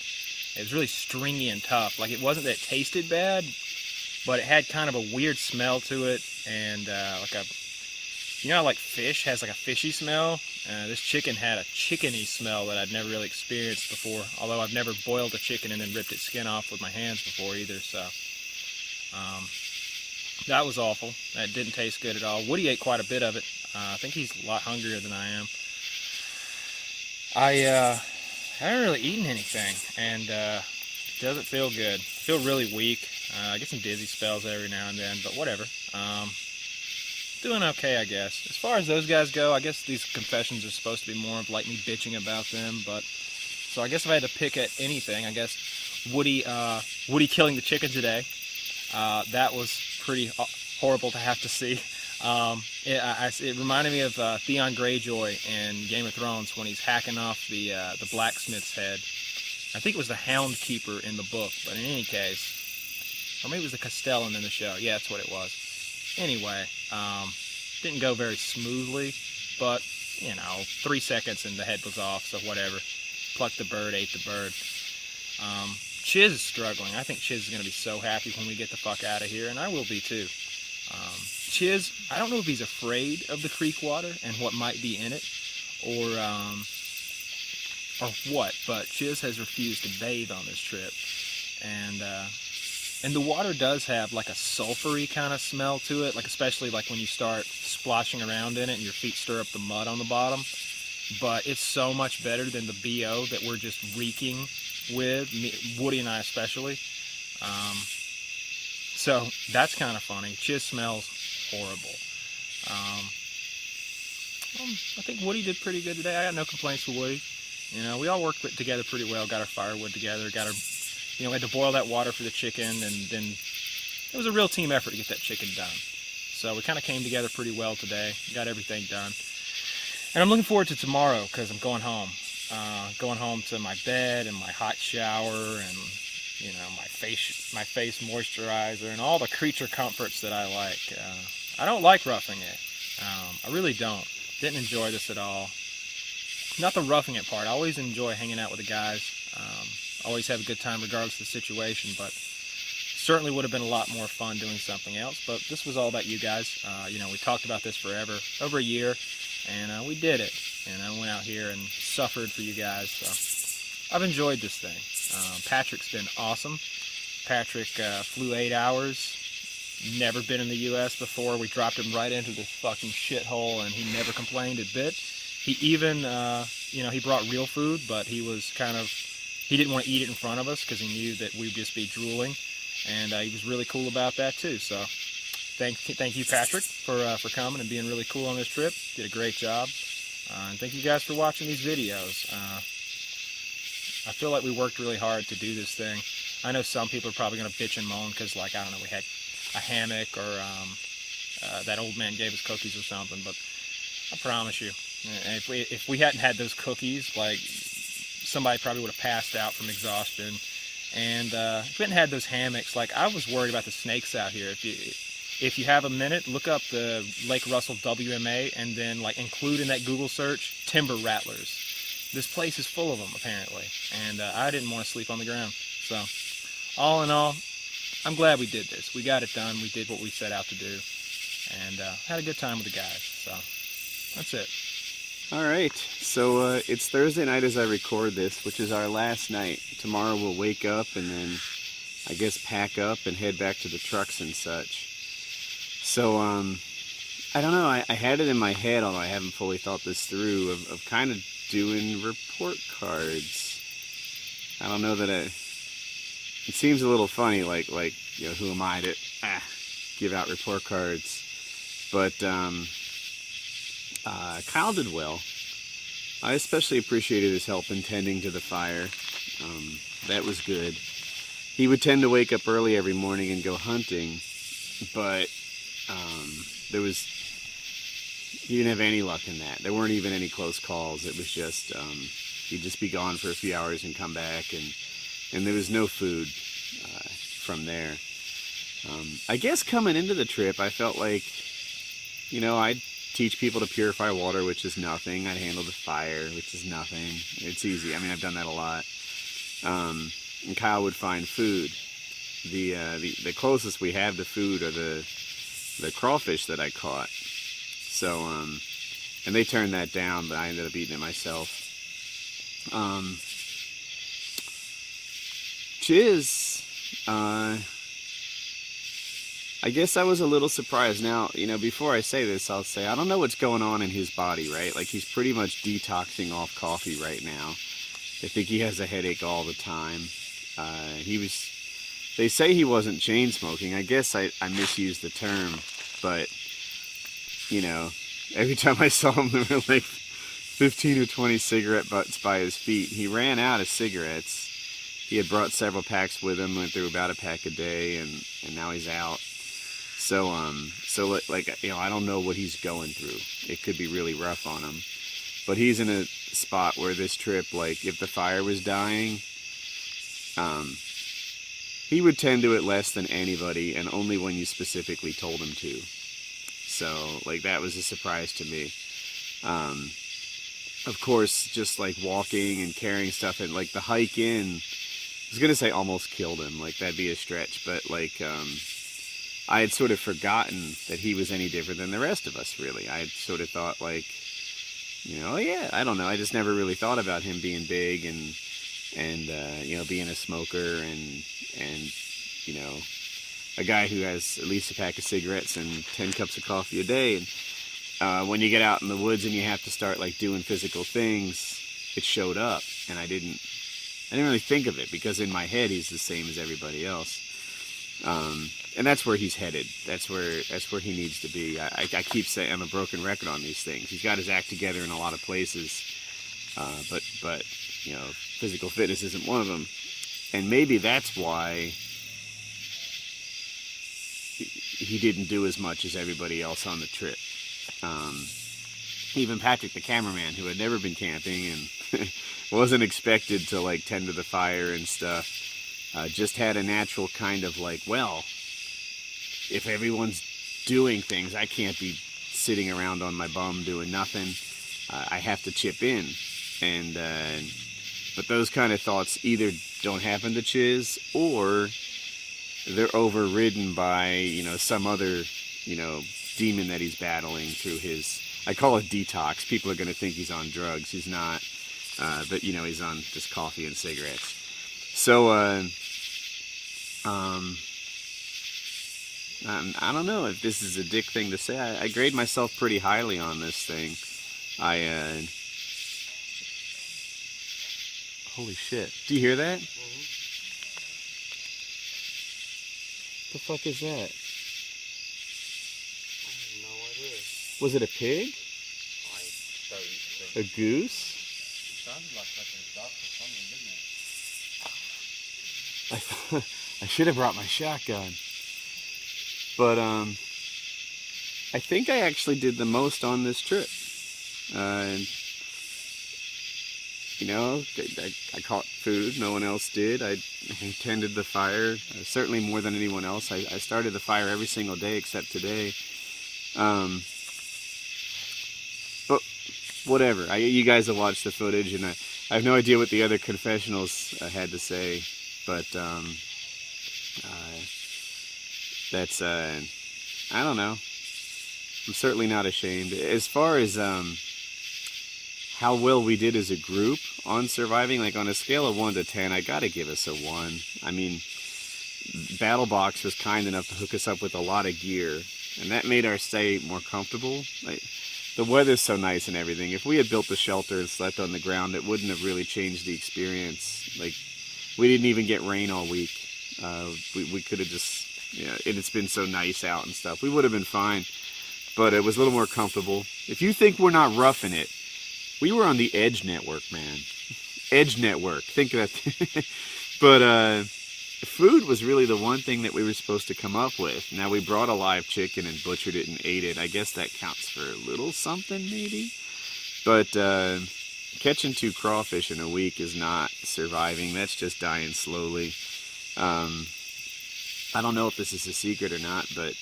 It was really stringy and tough. Like, it wasn't that it tasted bad, but it had kind of a weird smell to it, and like how like fish has like a fishy smell? This chicken had a chickeny smell that I'd never really experienced before, although I've never boiled a chicken and then ripped its skin off with my hands before either, so that was awful. That didn't taste good at all. Woody ate quite a bit of it. I think he's a lot hungrier than I am. I haven't really eaten anything, and it doesn't feel good. I feel really weak. I get some dizzy spells every now and then, but whatever. Doing okay, I guess. As far as those guys go, I guess these confessions are supposed to be more of like me bitching about them, but so I guess if I had to pick at anything, I guess Woody killing the chicken today. That was pretty horrible to have to see. It reminded me of Theon Greyjoy in Game of Thrones when he's hacking off the blacksmith's head. I think it was the Hound Keeper in the book, but in any case, or maybe it was the Castellan in the show. Yeah, that's what it was. Anyway, didn't go very smoothly, but 3 seconds and the head was off, so whatever. Plucked the bird, ate the bird. Chiz is struggling. I think Chiz is going to be so happy when we get the fuck out of here, and I will be too. Chiz, I don't know if he's afraid of the creek water and what might be in it, or what, but Chiz has refused to bathe on this trip. And the water does have like a sulfury kind of smell to it, like especially like when you start splashing around in it and your feet stir up the mud on the bottom. But it's so much better than the BO that we're just reeking with, Woody and I especially. So that's kind of funny. Chiz smells horrible. I think Woody did pretty good today. I got no complaints with Woody. You know, we all worked together pretty well, got our firewood together, got our, you know, we had to boil that water for the chicken, and then it was a real team effort to get that chicken done. So we kind of came together pretty well today, got everything done. And I'm looking forward to tomorrow because I'm going home. Going home to my bed and my hot shower and, you know, my face moisturizer and all the creature comforts that I like. I don't like roughing it. I really don't. Didn't enjoy this at all. Not the roughing it part. I always enjoy hanging out with the guys. Always have a good time regardless of the situation, but certainly would have been a lot more fun doing something else. But this was all about you guys. You know, we talked about this forever, over a year, and we did it. And I went out here and suffered for you guys. So I've enjoyed this thing. Patrick's been awesome. Patrick flew 8 hours. Never been in the U.S. before. We dropped him right into this fucking shithole, and he never complained a bit. He even, you know, he brought real food, but he was kind of, he didn't want to eat it in front of us because he knew that we'd just be drooling, and he was really cool about that too. So, thank you, Patrick, for coming and being really cool on this trip. Did a great job, and thank you guys for watching these videos. I feel like we worked really hard to do this thing. I know some people are probably going to bitch and moan because, like, I don't know, we had a hammock or that old man gave us cookies or something, but I promise you, if we hadn't had those cookies, like, somebody probably would have passed out from exhaustion. And if we hadn't had those hammocks, like, I was worried about the snakes out here. If you have a minute, look up the Lake Russell WMA and then, like, include in that Google search timber rattlers. This place is full of them, apparently, and I didn't want to sleep on the ground. So, all in all, I'm glad we did this. We got it done. We did what we set out to do, and had a good time with the guys. So, that's it. All right, so it's Thursday night as I record this, which is our last night. Tomorrow we'll wake up and then, I guess, pack up and head back to the trucks and such. So, I don't know, I had it in my head, although I haven't fully thought this through, of kind of doing report cards. I don't know that it seems a little funny, like you know, who am I to give out report cards? But Kyle did well. I especially appreciated his help in tending to the fire. That was good. He would tend to wake up early every morning and go hunting, but he didn't have any luck in that. There weren't even any close calls. It was just he'd just be gone for a few hours and come back, and there was no food from there. I guess coming into the trip, I felt like, you know, I'd teach people to purify water, which is nothing. I'd handle the fire, which is nothing. It's easy. I mean, I've done that a lot. And Kyle would find food. The closest we have to food are the crawfish that I caught. So, and they turned that down, but I ended up eating it myself. Chiz, I guess I was a little surprised. Now, you know, before I say this, I'll say I don't know what's going on in his body, right? Like, he's pretty much detoxing off coffee right now. I think he has a headache all the time. They say he wasn't chain smoking. I guess I misused the term, but, you know, every time I saw him, there were like 15 or 20 cigarette butts by his feet. He ran out of cigarettes. He had brought several packs with him, went through about a pack a day, and now he's out. So like, you know, I don't know what he's going through. It could be really rough on him. But he's in a spot where this trip, like, if the fire was dying, he would tend to it less than anybody, and only when you specifically told him to. So, like, that was a surprise to me. Of course, just, like, walking and carrying stuff, and, like, the hike in, was gonna say almost killed him, like that'd be a stretch, but like I had sort of forgotten that he was any different than the rest of us. Really, I had sort of thought like, yeah, I don't know. I just never really thought about him being big and being a smoker and a guy who has at least a pack of cigarettes and 10 cups of coffee a day. And when you get out in the woods and you have to start like doing physical things, it showed up, and I didn't really think of it because in my head he's the same as everybody else. And that's where he's headed. That's where he needs to be. I keep saying I'm a broken record on these things. He's got his act together in a lot of places, but physical fitness isn't one of them. And maybe that's why he didn't do as much as everybody else on the trip. Even Patrick, the cameraman, who had never been camping and wasn't expected to like tend to the fire and stuff, just had a natural kind of like, well, if everyone's doing things, I can't be sitting around on my bum doing nothing. I have to chip in. And but those kind of thoughts either don't happen to Chiz, or they're overridden by some other demon that he's battling through his, I call it detox. People are going to think he's on drugs. He's not, but he's on just coffee and cigarettes. So I don't know if this is a dick thing to say. I grade myself pretty highly on this thing. Holy shit. Do you hear that? Mm-hmm. The fuck is that? I have no idea. Was it a pig? I don't think. A goose? It sounded like a duck or something, didn't it? I thought I should have brought my shotgun. But I think I actually did the most on this trip. I caught food. No one else did. I tended the fire, certainly more than anyone else. I started the fire every single day except today. But whatever. You guys have watched the footage, and I have no idea what the other confessionals had to say. But that's I don't know. I'm certainly not ashamed. As far as how well we did as a group on surviving, like on a scale of 1 to 10, I gotta give us a 1. I mean, BattleBox was kind enough to hook us up with a lot of gear, and that made our stay more comfortable. Like, the weather's so nice and everything. If we had built the shelter and slept on the ground, it wouldn't have really changed the experience. Like, we didn't even get rain all week. We could have just, and it's been so nice out and stuff. We would have been fine, but it was a little more comfortable. If you think we're not roughing it, we were on the Edge Network, man. Edge Network. Think of that. But food was really the one thing that we were supposed to come up with. Now, we brought a live chicken and butchered it and ate it. I guess that counts for a little something, maybe. But catching 2 crawfish in a week is not surviving. That's just dying slowly. I don't know if this is a secret or not, but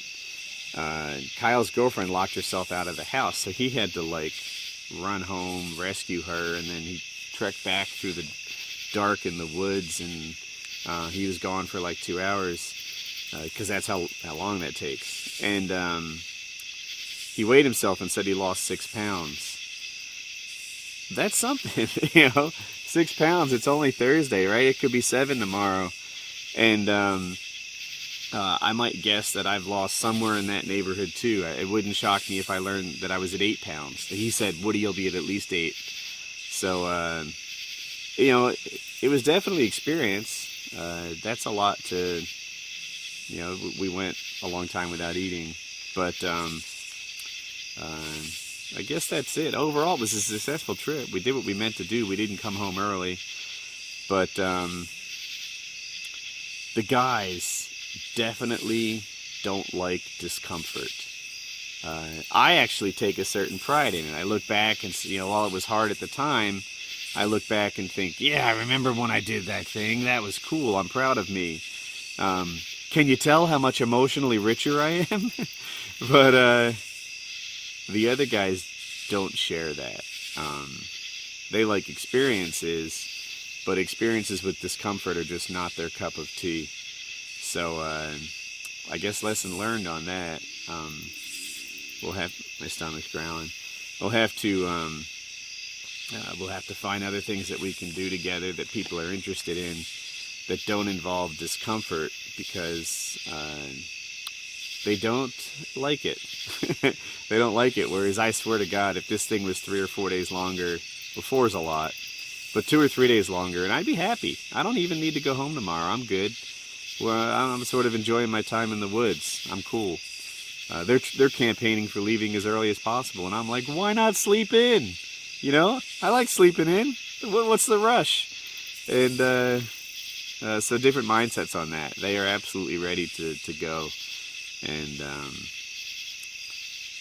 Kyle's girlfriend locked herself out of the house, so he had to, like, run home, rescue her, and then he trekked back through the dark in the woods, and he was gone for like 2 hours, because that's how long that takes. And he weighed himself and said he lost 6 pounds. That's something, 6 pounds. It's only Thursday, right? It could be 7 tomorrow. And I might guess that I've lost somewhere in that neighborhood too. It wouldn't shock me if I learned that I was at 8 pounds. He said, Woody, you'll be at least 8. So, it was definitely experience. That's a lot to, we went a long time without eating. But I guess that's it. Overall, it was a successful trip. We did what we meant to do. We didn't come home early. But the guys definitely don't like discomfort. I actually take a certain pride in it. I look back and see, while it was hard at the time, I look back and think, yeah, I remember when I did that thing. That was cool. I'm proud of me. Can you tell how much emotionally richer I am? But the other guys don't share that. They like experiences, but experiences with discomfort are just not their cup of tea. So I guess lesson learned on that. We'll have, my stomach's growling. We'll have to find other things that we can do together that people are interested in that don't involve discomfort, because they don't like it. They don't like it. Whereas I swear to God, if this thing was 3 or 4 days longer, well, 4 is a lot, but 2 or 3 days longer, and I'd be happy. I don't even need to go home tomorrow. I'm good. Well, I'm sort of enjoying my time in the woods. I'm cool. They're campaigning for leaving as early as possible, and I'm like, why not sleep in? You know, I like sleeping in. What's the rush? And so different mindsets on that. They are absolutely ready to go, and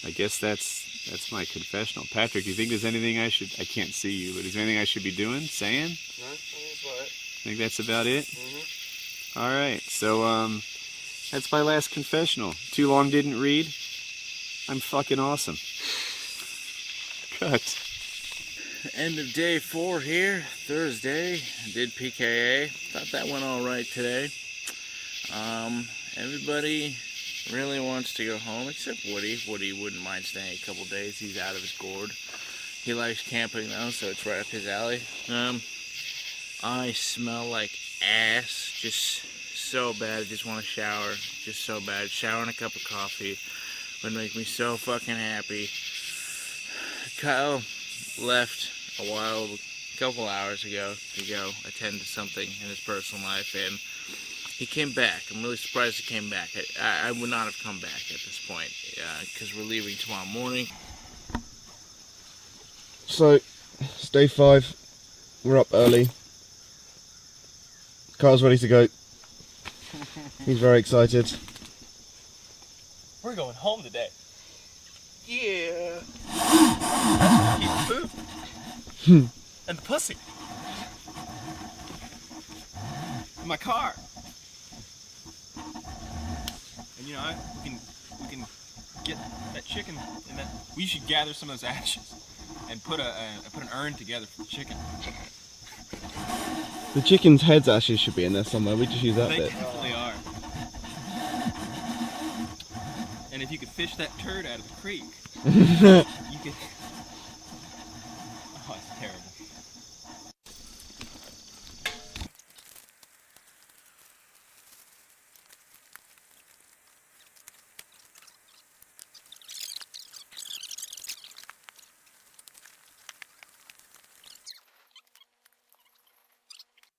I guess that's my confessional. Patrick, do you think there's anything I can't see you, but is there anything I should be doing, saying? No, I think that's about it. Think that's about it? Mm-hmm. All right, so that's my last confessional. Too long didn't read. I'm fucking awesome. Cut. End of day 4 here, Thursday. I did PKA. Thought that went all right today. Everybody really wants to go home except Woody. Woody wouldn't mind staying a couple days. He's out of his gourd. He likes camping though, so it's right up his alley. I smell like ass, just so bad. I just want to shower, just so bad. Shower and a cup of coffee would make me so fucking happy. Kyle left a couple hours ago to go attend to something in his personal life, and he came back. I'm really surprised he came back. I would not have come back at this point, because we're leaving tomorrow morning. So, it's day 5. We're up early. Carl's ready to go. He's very excited. We're going home today. Yeah. Keep the food. And the pussy. In my car. And you know, we can get that chicken, and then we should gather some of those ashes and put an urn together for the chicken. The chicken's head's ashes should be in there somewhere. We just use that They bit. definitely are. And if you could fish that turd out of the creek, you could. Oh, it's terrible.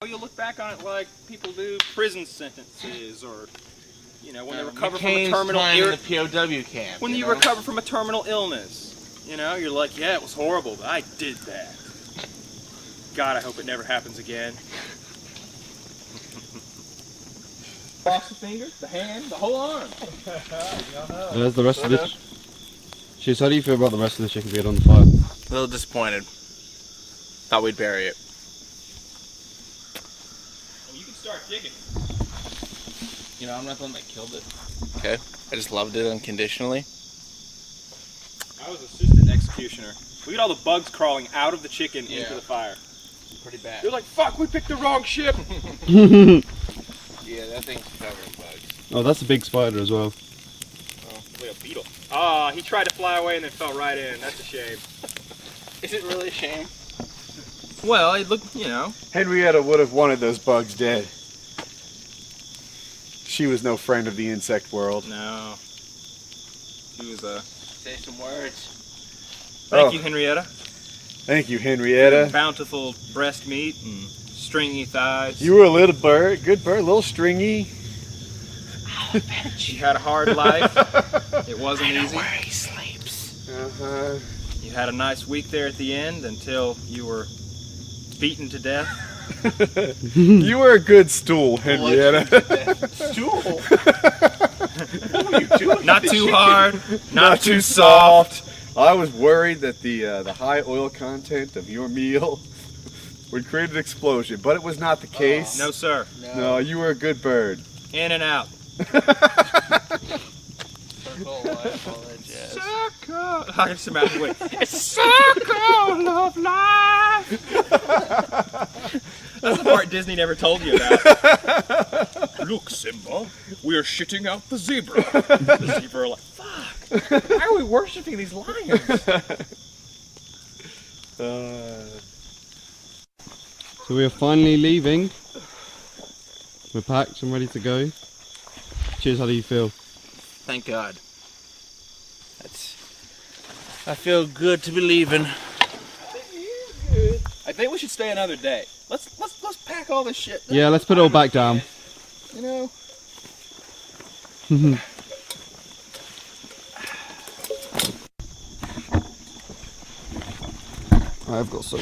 You'll look back on it like people do prison sentences, or you know, when they recover from a terminal illness. in the POW camp. When you recover from a terminal illness, you know, you're like, yeah, it was horrible, but I did that. God, I hope it never happens again. Cross the finger, the hand, the whole arm. There's the rest of the... Shiz, how do you feel about the rest of the chicken being on the fire? A little disappointed. Thought we'd bury it. You can start digging. You know, I'm not the one that killed it. Okay? I just loved it unconditionally. I was assistant executioner. We got all the bugs crawling out of the chicken into the fire. Pretty bad. They're like, fuck, we picked the wrong ship. Yeah, that thing's covered in bugs. Oh, that's a big spider as well. Oh, wait, a beetle. Ah, he tried to fly away and then fell right in. That's a shame. Is it really a shame? Well, it looked, you know. Henrietta would have wanted those bugs dead. She was no friend of the insect world. No. He was Say some words. Thank you, Henrietta. Thank you, Henrietta. Bountiful breast meat and stringy thighs. You were a little bird, good bird, a little stringy. You had a hard life. It wasn't easy. Where he sleeps. Uh-huh. You had a nice week there at the end until you were beaten to death. You were a good stool, Henrietta. Stool? What were you doing? Not too hard, Not too soft. I was worried that the high oil content of your meal would create an explosion, but it was not the case. No, sir. No, you were a good bird. In and out. Circle life, all that jazz. Circle. I just imagine, wait. It's a circle of life. That's the part Disney never told you about. Look, Simba, we are shitting out the zebra. The zebra are like, fuck, why are we worshiping these lions? So we are finally leaving. We're packed and ready to go. Cheers, how do you feel? Thank God. I feel good to be leaving. I think we should stay another day. Let's pack all this shit. Yeah, let's put it all back down. You know. I've got so.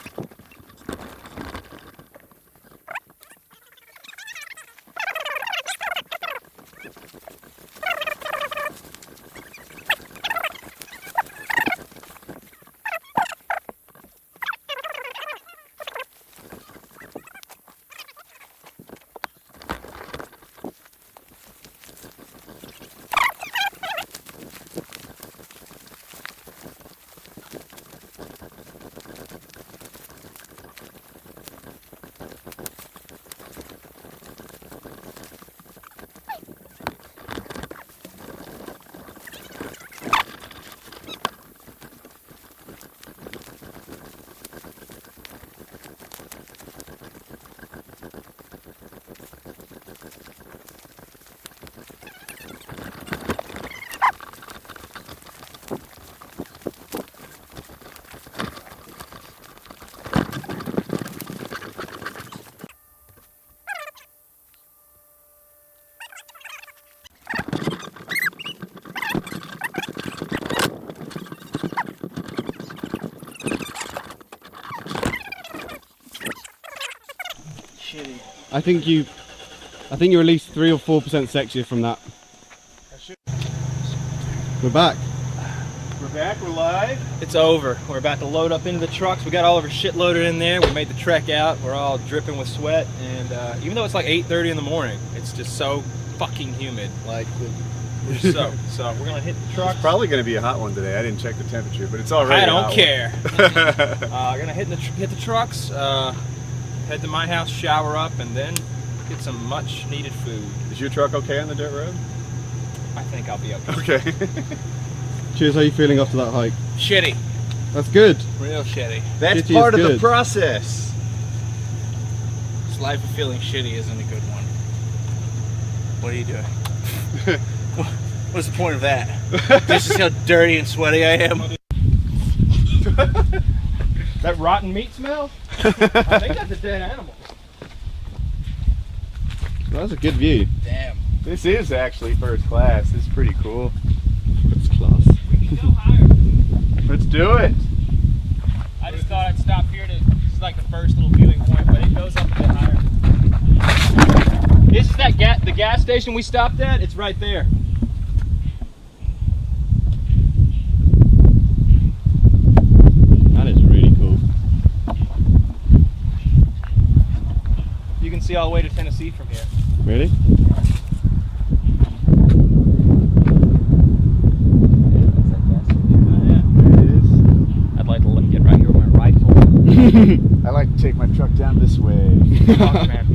I think you're at least 3 or 4% sexier from that. We're back. We're back, we're live. It's over. We're about to load up into the trucks. We got all of our shit loaded in there. We made the trek out. We're all dripping with sweat, and even though it's like 8:30 in the morning, it's just so fucking humid. Like we're soaked. So we're gonna hit the trucks. It's probably gonna be a hot one today. I didn't check the temperature, but it's already. I don't care. Gonna hit the trucks. Head to my house, shower up, and then get some much needed food. Is your truck okay on the dirt road? I think I'll be okay. Okay. Cheers, how are you feeling after that hike? Shitty. That's good. Real shitty. That's Shitty part is of the good. process. This life of feeling shitty isn't a good one. What are you doing? What's the point of that? This is how dirty and sweaty I am. That rotten meat smell? I think that's a dead animal. That's a good view. Damn. This is actually first class. This is pretty cool. First class. We can go higher. Let's do it. I just thought I'd stop here to, this is like the first little viewing point, but it goes up a bit higher. This is the gas station we stopped at. It's right there. That is really cool. You can see all the way to Tennessee from here. Really? I'd like to get right here with my rifle. I like to take my truck down this way. Oh, man.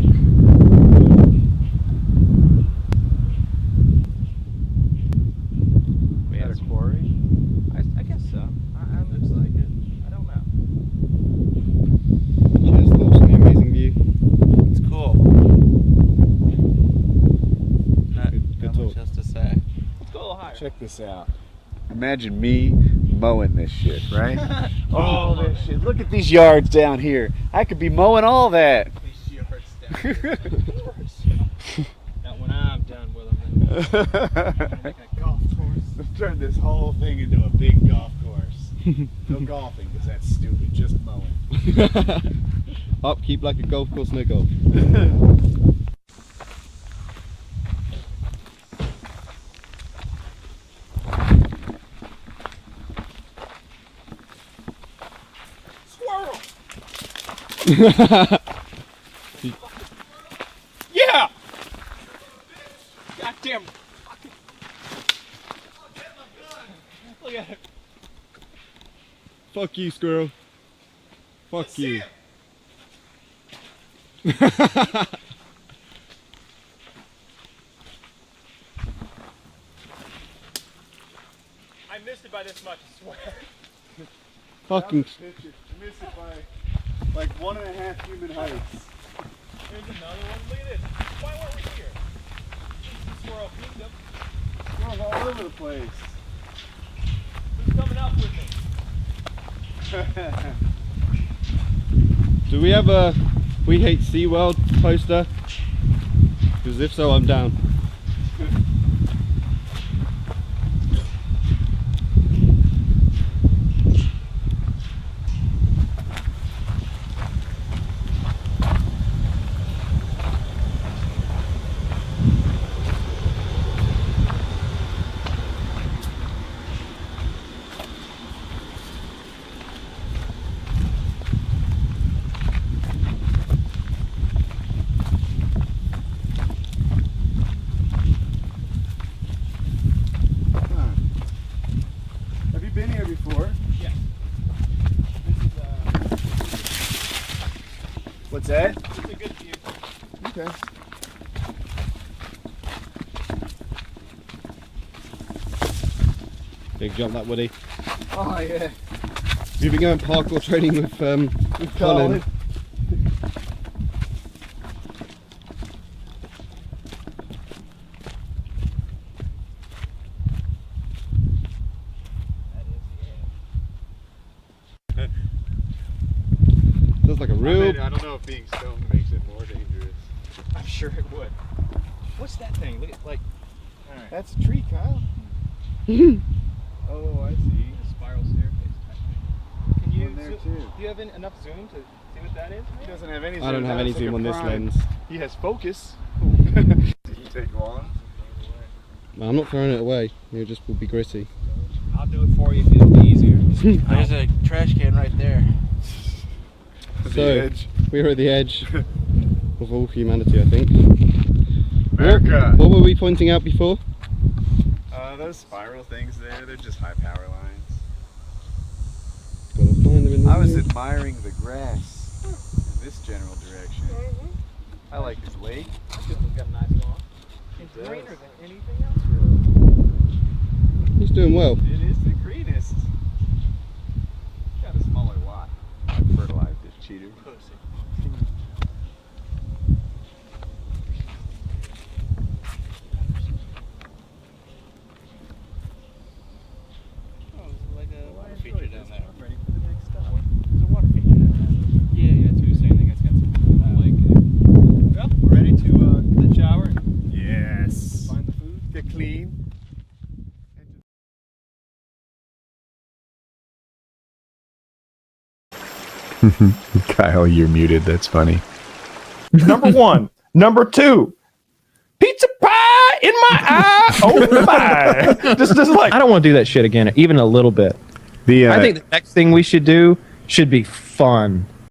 We had a quarry? I guess so. It looks like it. I don't know. Cheers, thoughts on the amazing view. It's cool. Not Good much talk. else to say. Let's go a little higher. Check this out. Imagine me mowing this shit, right? Oh, this shit. Look at these yards down here. I could be mowing all that. These yards down. Not when I'm done with them. Make a golf course. Let's turn this whole thing into a big golf course. No golfing because that's stupid. Just mowing. Upkeep like a golf course, no golf. Yeah! Goddamn. Look at it. Fuck you, squirrel. Fuck you. I missed it by this much, I swear. Fucking. You missed it by like 1.5 human heights. Here's another one. Look at this. Why weren't we here? This is Squirrel Kingdom. Squirrels all over the place. Who's coming up with me? Do we have a "We Hate SeaWorld" poster? Because if so, I'm down. Have you been here before? Yeah. What's that? This is a good view. Okay. Big jump, that Woody. Oh yeah. You've been going parkour training with Colin. Feels like a real. I don't know if being stoned makes it more dangerous. I'm sure it would. What's that thing? Look at, like... Alright. That's a tree, Kyle. Oh, I see. A spiral staircase type thing. Can you One there, do too. you have enough zoom to see what that is? He doesn't have any zoom. I don't have any That's like zoom a on this prime. lens. He has focus. Did you take long? No, I'm not throwing it away. It just will be gritty. I'll do it for you if it'll be easier. There's a trash can right there. So, edge. we are at the edge of all humanity, I think. America! What were we pointing out before? Those spiral things there, they're just high power lines. Gotta find them in the I was middle. admiring the grass in this general direction. I like this lake. This one's got a nice lawn. It's does. greener than anything else, really. He's doing well. It is the greenest. Got a smaller lot. I fertilized this cheater. Oh, there's like a water feature down there. Ready for the next stop. There's a water feature down there. Yeah, that's what you're saying. I think it's got some lake. Well, we're ready to get the shower and Yes. find the food. Get clean. Kyle, you're muted. That's funny. Number one. Number two. Pizza pie in my eye. Oh my. Just like I don't want to do that shit again, even a little bit. The I think the next thing we should do should be fun.